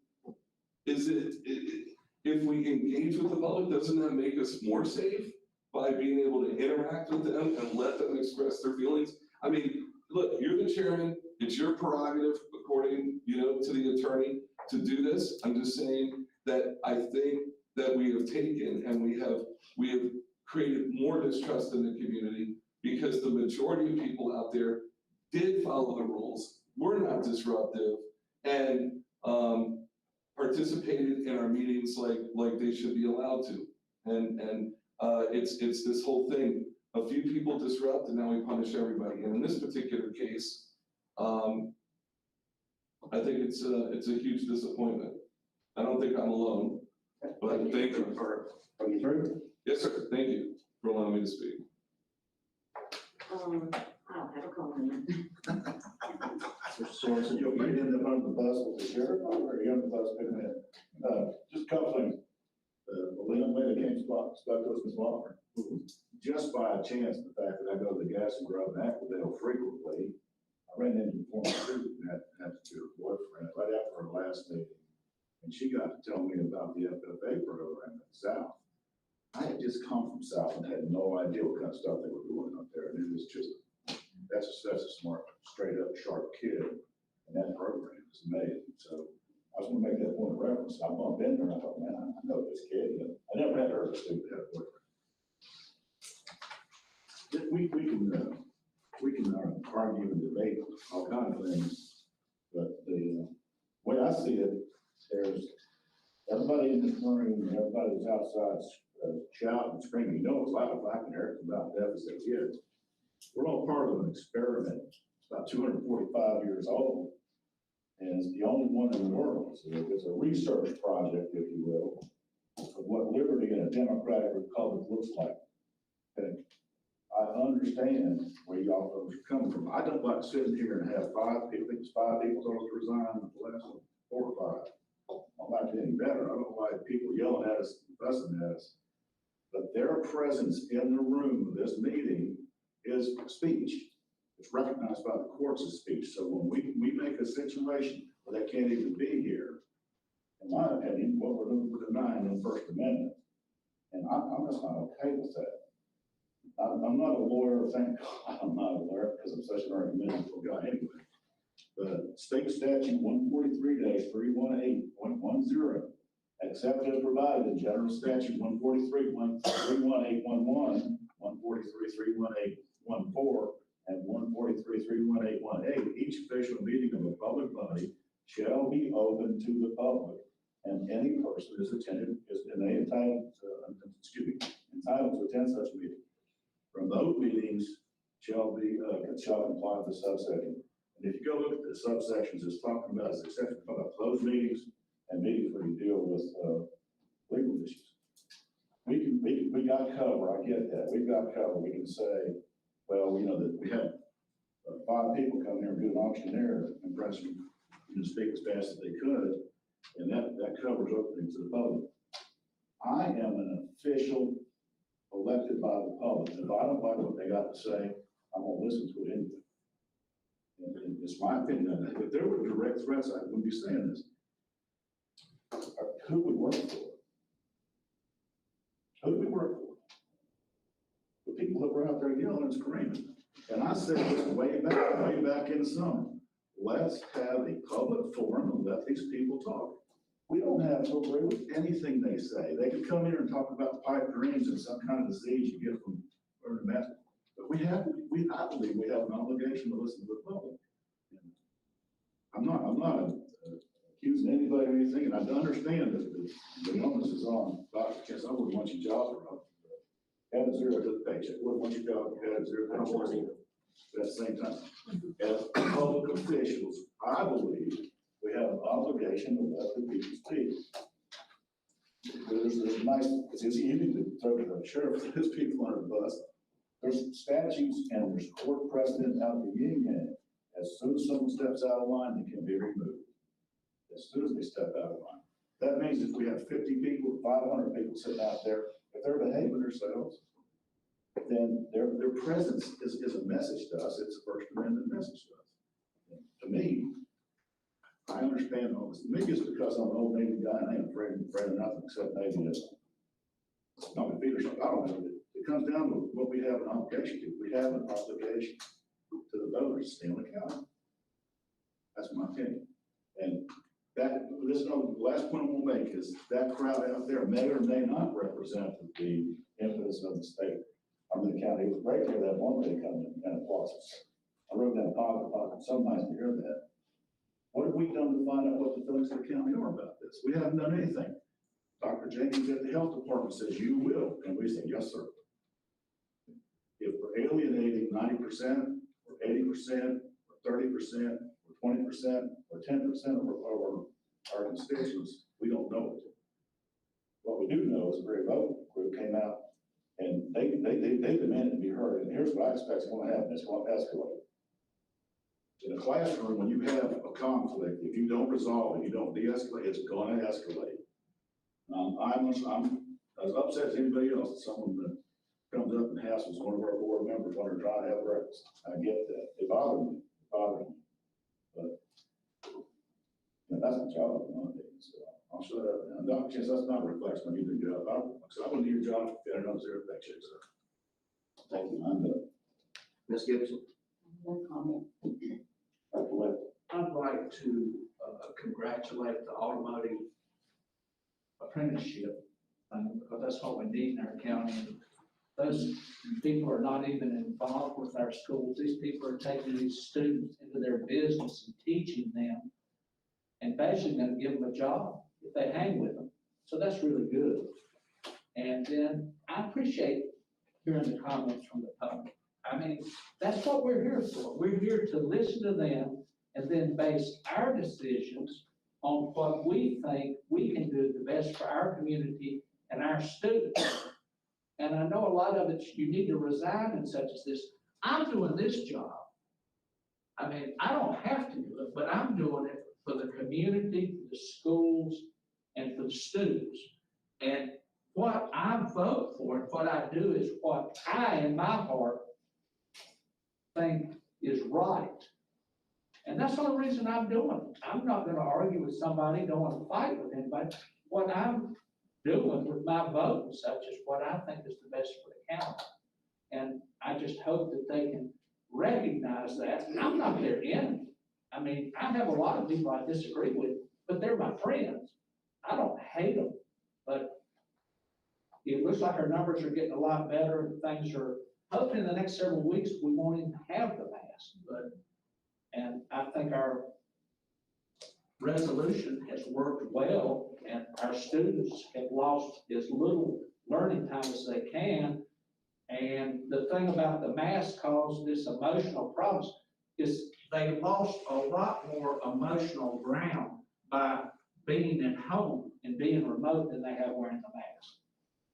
if we engage with the public, doesn't that make us more safe by being able to interact with them and let them express their feelings? I mean, look, you're the chairman, it's your prerogative, according, to the attorney, to do this. I'm just saying that I think that we have taken and we have created more distrust in the community because the majority of people out there did follow the rules, were not disruptive, and participated in our meetings like they should be allowed to. And it's this whole thing. A few people disrupt and now we punish everybody. And in this particular case, I think it's a huge disappointment. I don't think I'm alone, but thank you. Are you through? Yes, sir. Thank you for allowing me to speak. I don't have a comment. Mr. Sorensen, you'll be in the front of the bus with the sheriff, or are you on the bus picking it? Just a couple things. The young lady that came spoke to us this morning, just by a chance, the fact that I go to the gas and grab an Aquadale frequently, I ran into a former student that had to do her boyfriend right after her last meeting. And she got to tell me about the FFA program in the South. I had just come from South and had no idea what kind of stuff they were doing up there. And it was just, that's a smart, straight up, sharp kid. And that program is amazing. So I was gonna make that point of reference. I bumped in there and I thought, man, I know this kid. And I never had heard of a student that had a boyfriend. We can argue and debate all kinds of things, but the way I see it, there's everybody in this room, everybody that's outside shouting and screaming. You know it's loud if I can hear it about deficit kids. We're all part of an experiment. It's about 245 years old, and it's the only one in the world. So it's a research project, if you will, of what liberty in a democratic republic looks like. Okay. I understand where y'all folks are coming from. I don't like sitting here and have five people, I think it's 5 people told us to resign in the last 4 or 5. I don't like it any better. I don't like people yelling at us, fussing at us. But their presence in the room of this meeting is speech. It's recognized by the courts as speech. So when we make a situation where they can't even be here, in my opinion, what we're doing, we're denying the First Amendment. And I'm just not okay with that. I'm not a lawyer, thank God I'm not a lawyer, because I'm such an argumentative guy anyway. But state statute 143-318.10, except as provided in general statute 143-31811, 143-31814, and 143-31818, each official meeting of a public body shall be open to the public, and any person is entitled to attend such a meeting. Remote meetings shall comply with the subsection. And if you go look at the subsections, it's talking about, it's exception, talking about closed meetings and meetings where you deal with legal issues. We got cover, I get that. We've got cover. We can say, well, that we had 5 people come here and do an auctioneer impression and speak as fast as they could. And that covers openings to the public. I am an official elected by the public. If I don't like what they got to say, I'm gonna listen to it anyway. And it's my opinion. If there were direct threats, I wouldn't be saying this. Who would work for? Who do we work for? The people that were out there yelling and screaming. And I said this way back in the summer. Let's have a public forum and let these people talk. We don't have to agree with anything they say. They could come here and talk about pipe dreams and some kind of disease you get from wearing a mask. But I believe we have an obligation to listen to the public. I'm not accusing anybody of anything, and I understand that the onus is on Dr. Chance. I wouldn't want your job to have a zero to the paycheck. Wouldn't want your job to have a zero paycheck. But at the same time, as public officials, I believe we have an obligation to let the people speak. There's nice, it's easy to throw the sheriff, his people under the bus. There's statutes and there's court precedent out of the union. As soon as someone steps out of line, they can be removed. As soon as they step out of line. That means if we have 50 people, 500 people sitting out there, if they're behaving themselves, then their presence is a message to us. It's a First Amendment message to us. And to me, I understand all this. Maybe it's because I'm an old Navy guy and I ain't afraid of nothing except Navy. Not my feet or something. I don't know. It comes down to what we have an obligation to. We have an obligation to the voters of Stanley County. That's my opinion. And the last point I'm gonna make is that crowd out there may or may not represent the impetus of the state. I'm in the county. It was great to hear that one lady come in and applaud us. I wrote down positive. So nice to hear that. What have we done to find out what the feelings of the county are about this? We haven't done anything. Dr. Jenkins at the health department says you will, and we say, yes, sir. If we're alienating 90%, or 80%, or 30%, or 20%, or 10% of our constituents, we don't know it. What we do know is a very vocal group came out and they demanded to be heard. And here's what I expect is going to happen. It's going to escalate. In a classroom, when you have a conflict, if you don't resolve it, you don't de-escalate, it's going to escalate. I'm as upset as anybody else that someone that comes up and hassles one of our board members when they're trying to have breakfast. I get that. It bothers me. But that's my job. So I'll shut up now. Dr. Chance, that's not a reflection on you to get up. I wouldn't do your job if you had another zero paycheck, sir. Thank you. I'm done. Ms. Gibson? No comment. Dr. Webb? I'd like to congratulate the automotive apprenticeship thing, because that's what we need in our county. Those people are not even involved with our schools. These people are taking these students into their business and teaching them, and basically going to give them a job if they hang with them. So that's really good. And then I appreciate hearing the comments from the public. I mean, that's what we're here for. We're here to listen to them and then base our decisions on what we think we can do the best for our community and our students. And I know a lot of it, you need to resign and such as this. I'm doing this job. I mean, I don't have to do it, but I'm doing it for the community, for the schools, and for the students. And what I vote for and what I do is what I, in my heart, think is right. And that's the only reason I'm doing it. I'm not going to argue with somebody, don't want to fight with anybody. What I'm doing with my vote and such is what I think is the best for the county. And I just hope that they can recognize that. I'm not their enemy. I mean, I have a lot of people I disagree with, but they're my friends. I don't hate them, but it looks like our numbers are getting a lot better and things are, hopefully in the next several weeks, we won't even have the mask. And I think our resolution has worked well, and our students have lost as little learning time as they can. And the thing about the mask caused this emotional problems is they lost a lot more emotional ground by being at home and being remote than they have wearing the mask.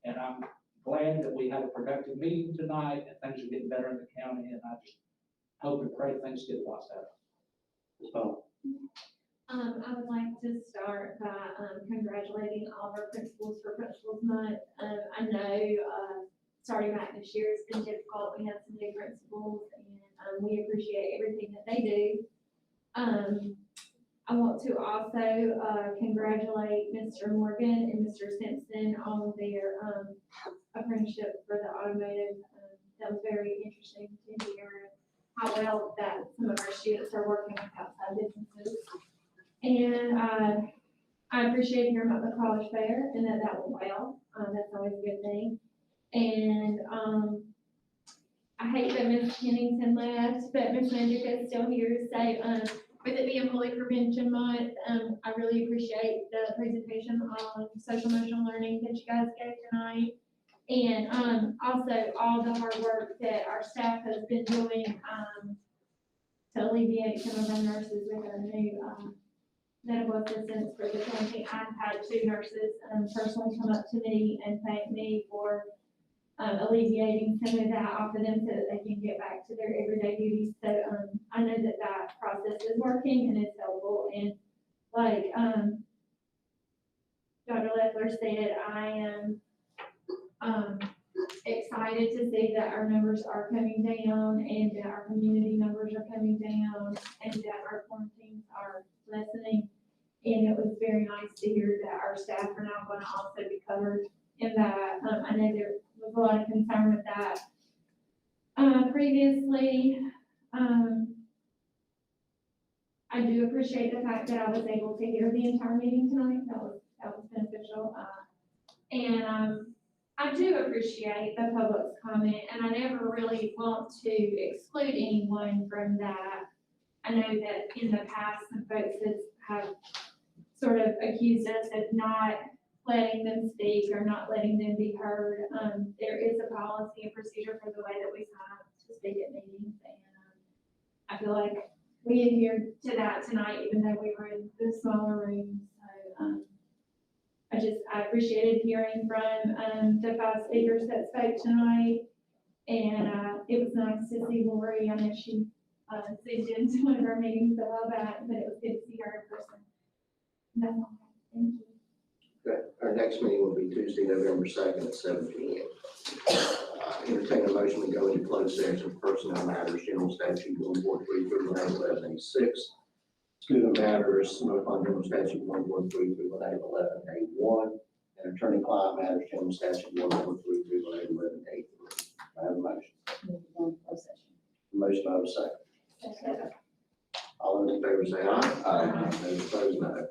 And I'm glad that we had a productive meeting tonight and things are getting better in the county, and I just hope and pray things get a lot better. Ms. Paul? I would like to start by congratulating all of our principals for Principals Month. I know starting back this year, it's been difficult. We have some new principals, and we appreciate everything that they do. I want to also congratulate Mr. Morgan and Mr. Simpson on their apprenticeship for the automotive. That was very interesting to hear how well that some of our students are working with outside businesses. And I appreciate hearing about the college fair and that went well. That's always a good thing. And, I hate that Ms. Kennington left, but Ms. Mendrick is still here to say, with it being Bully Prevention Month, I really appreciate the presentation on social emotional learning that you guys gave tonight. And, also all the hard work that our staff has been doing, to alleviate some of our nurses with our new, medical assistants for the quarantine. I've had 2 nurses, personally come up to me and thank me for alleviating some of that off of them so that they can get back to their everyday duties. So, I know that that process is working and it's helpful. And like, Dr. Leffler said, I am, excited to see that our numbers are coming down and that our community numbers are coming down and that our quarantines are lessening. And it was very nice to hear that our staff are now going to also be covered in that. I know there was a lot of concern with that previously. I do appreciate the fact that I was able to hear the entire meeting tonight. That was beneficial. And I do appreciate the public's comment, and I never really want to exclude anyone from that. I know that in the past, some folks have sort of accused us of not letting them speak or not letting them be heard. There is a policy and procedure for the way that we sign up to speak at meetings, and I feel like we adhered to that tonight, even though we were in the smaller rooms. So, I appreciated hearing from the 5 speakers that spoke tonight, and it was nice to see Lori. I know she zoomed into one of our meetings a while back, but it was good to see her in person. That's all. Thank you. Okay, our next meeting will be Tuesday, November 2nd at 7 p.m. Entertain a motion to go into closed session for personnel matters, general statute 143-1186. Student matters, notified general statute 143-1181, and attorney-client matters, general statute 143-1183. I have a motion. Motion, I have a second. All those in favor say aye. Aye. Those opposed, no.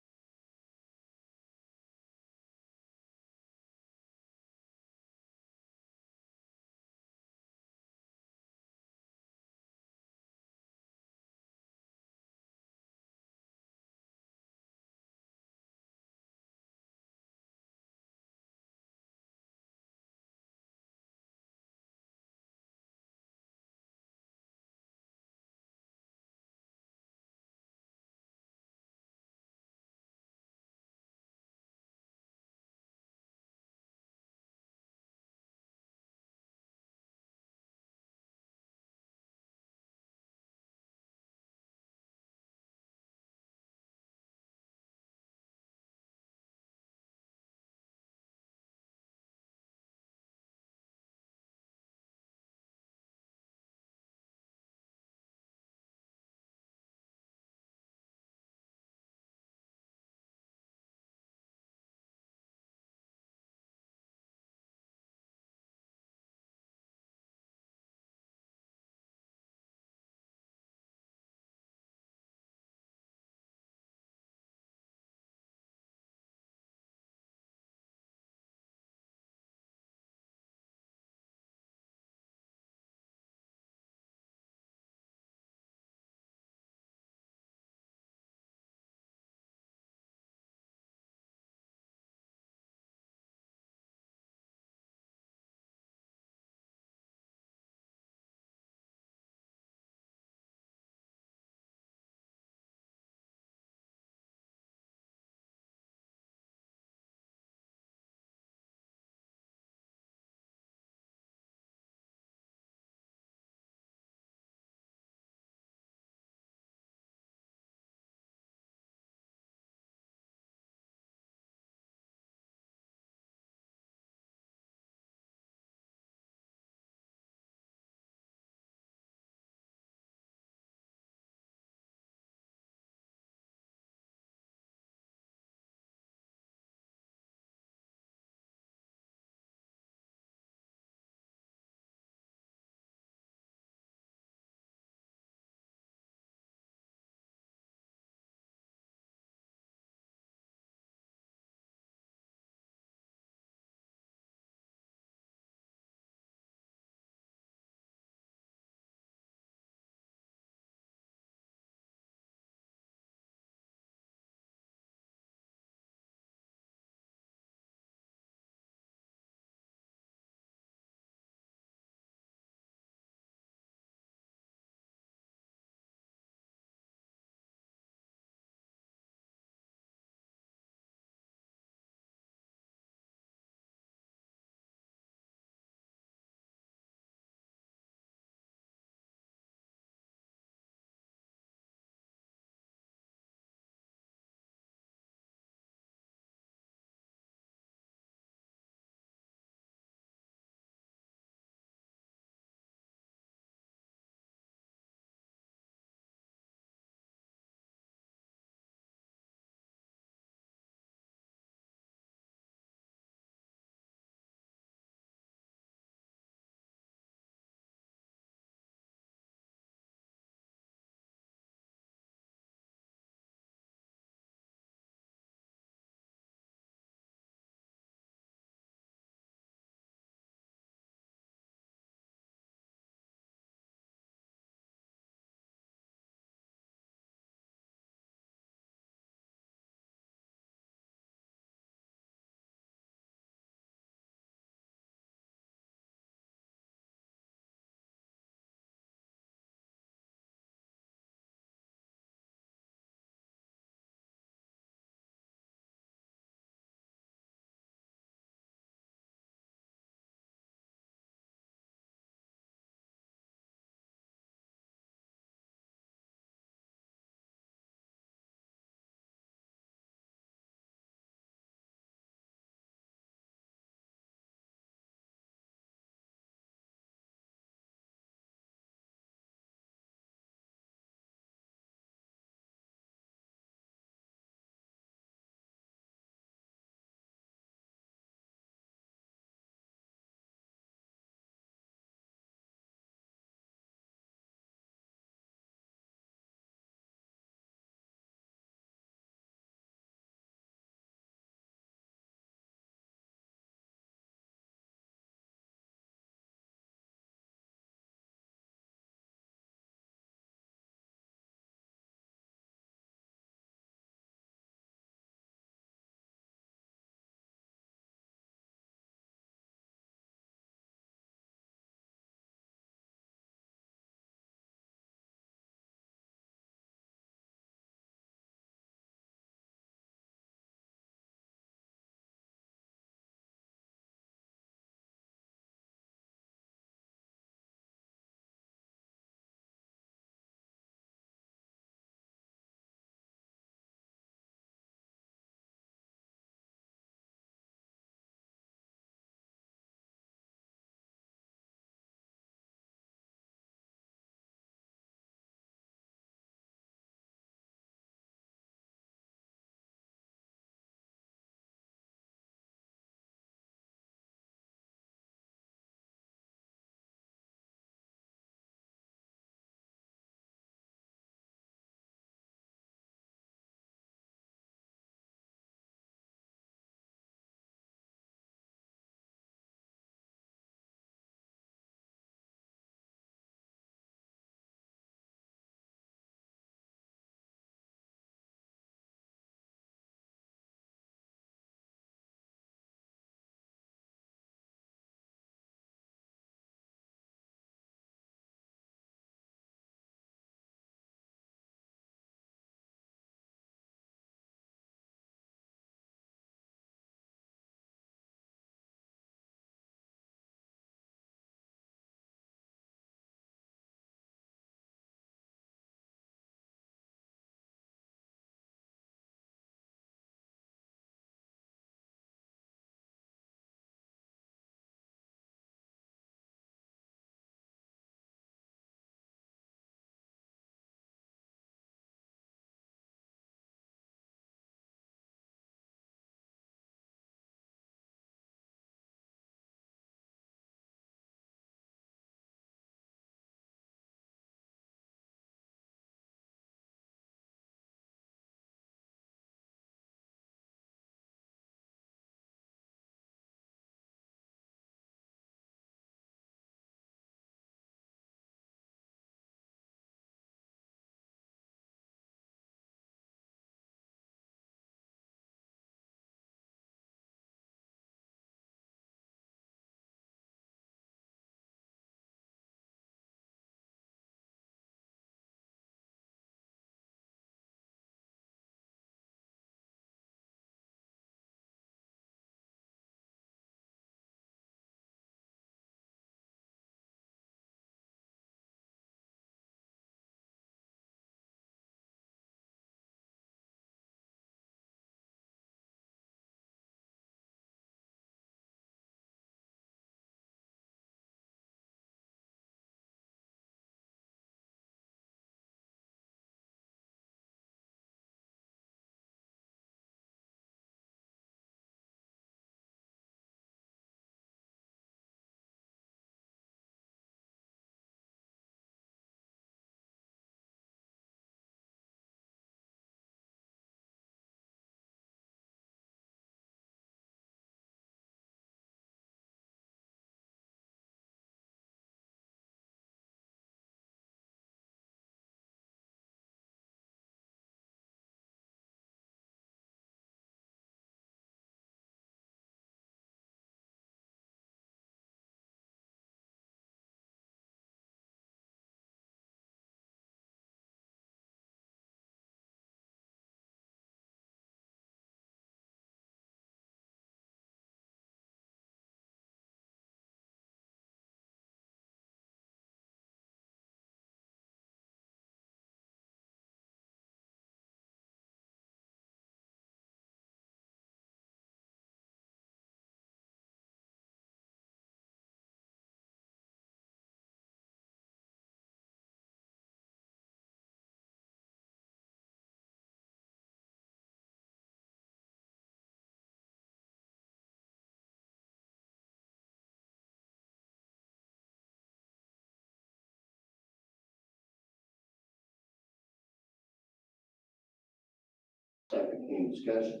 Any discussion?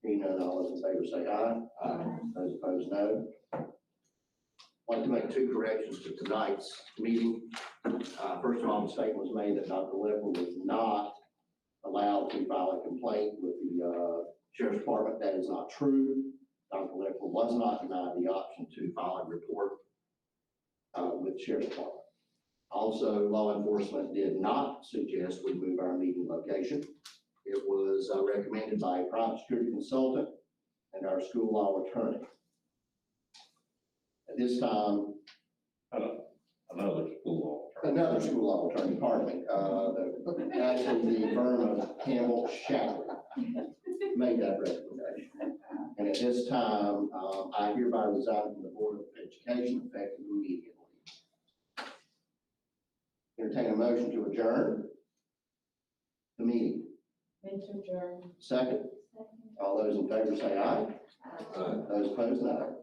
Hearing none, all those in favor say aye. Aye. Those opposed, no. I'd like to make two corrections to tonight's meeting. First of all, a mistake was made that Dr. Whipple was not allowed to file a complaint with the Sheriff's Department. That is not true. Dr. Whipple was not denied the option to file a report with the Sheriff's Department. Also, law enforcement did not suggest we move our meeting location. It was recommended by a private security consultant and our school law attorney. At this time, Another school another school law attorney, pardon me, actually the firm of Campbell Shackler made that recommendation. And at this time, I hereby resign from the Board of Education effective immediately. Entertain a motion to adjourn the meeting. Second. All those in favor say aye. Those opposed, no.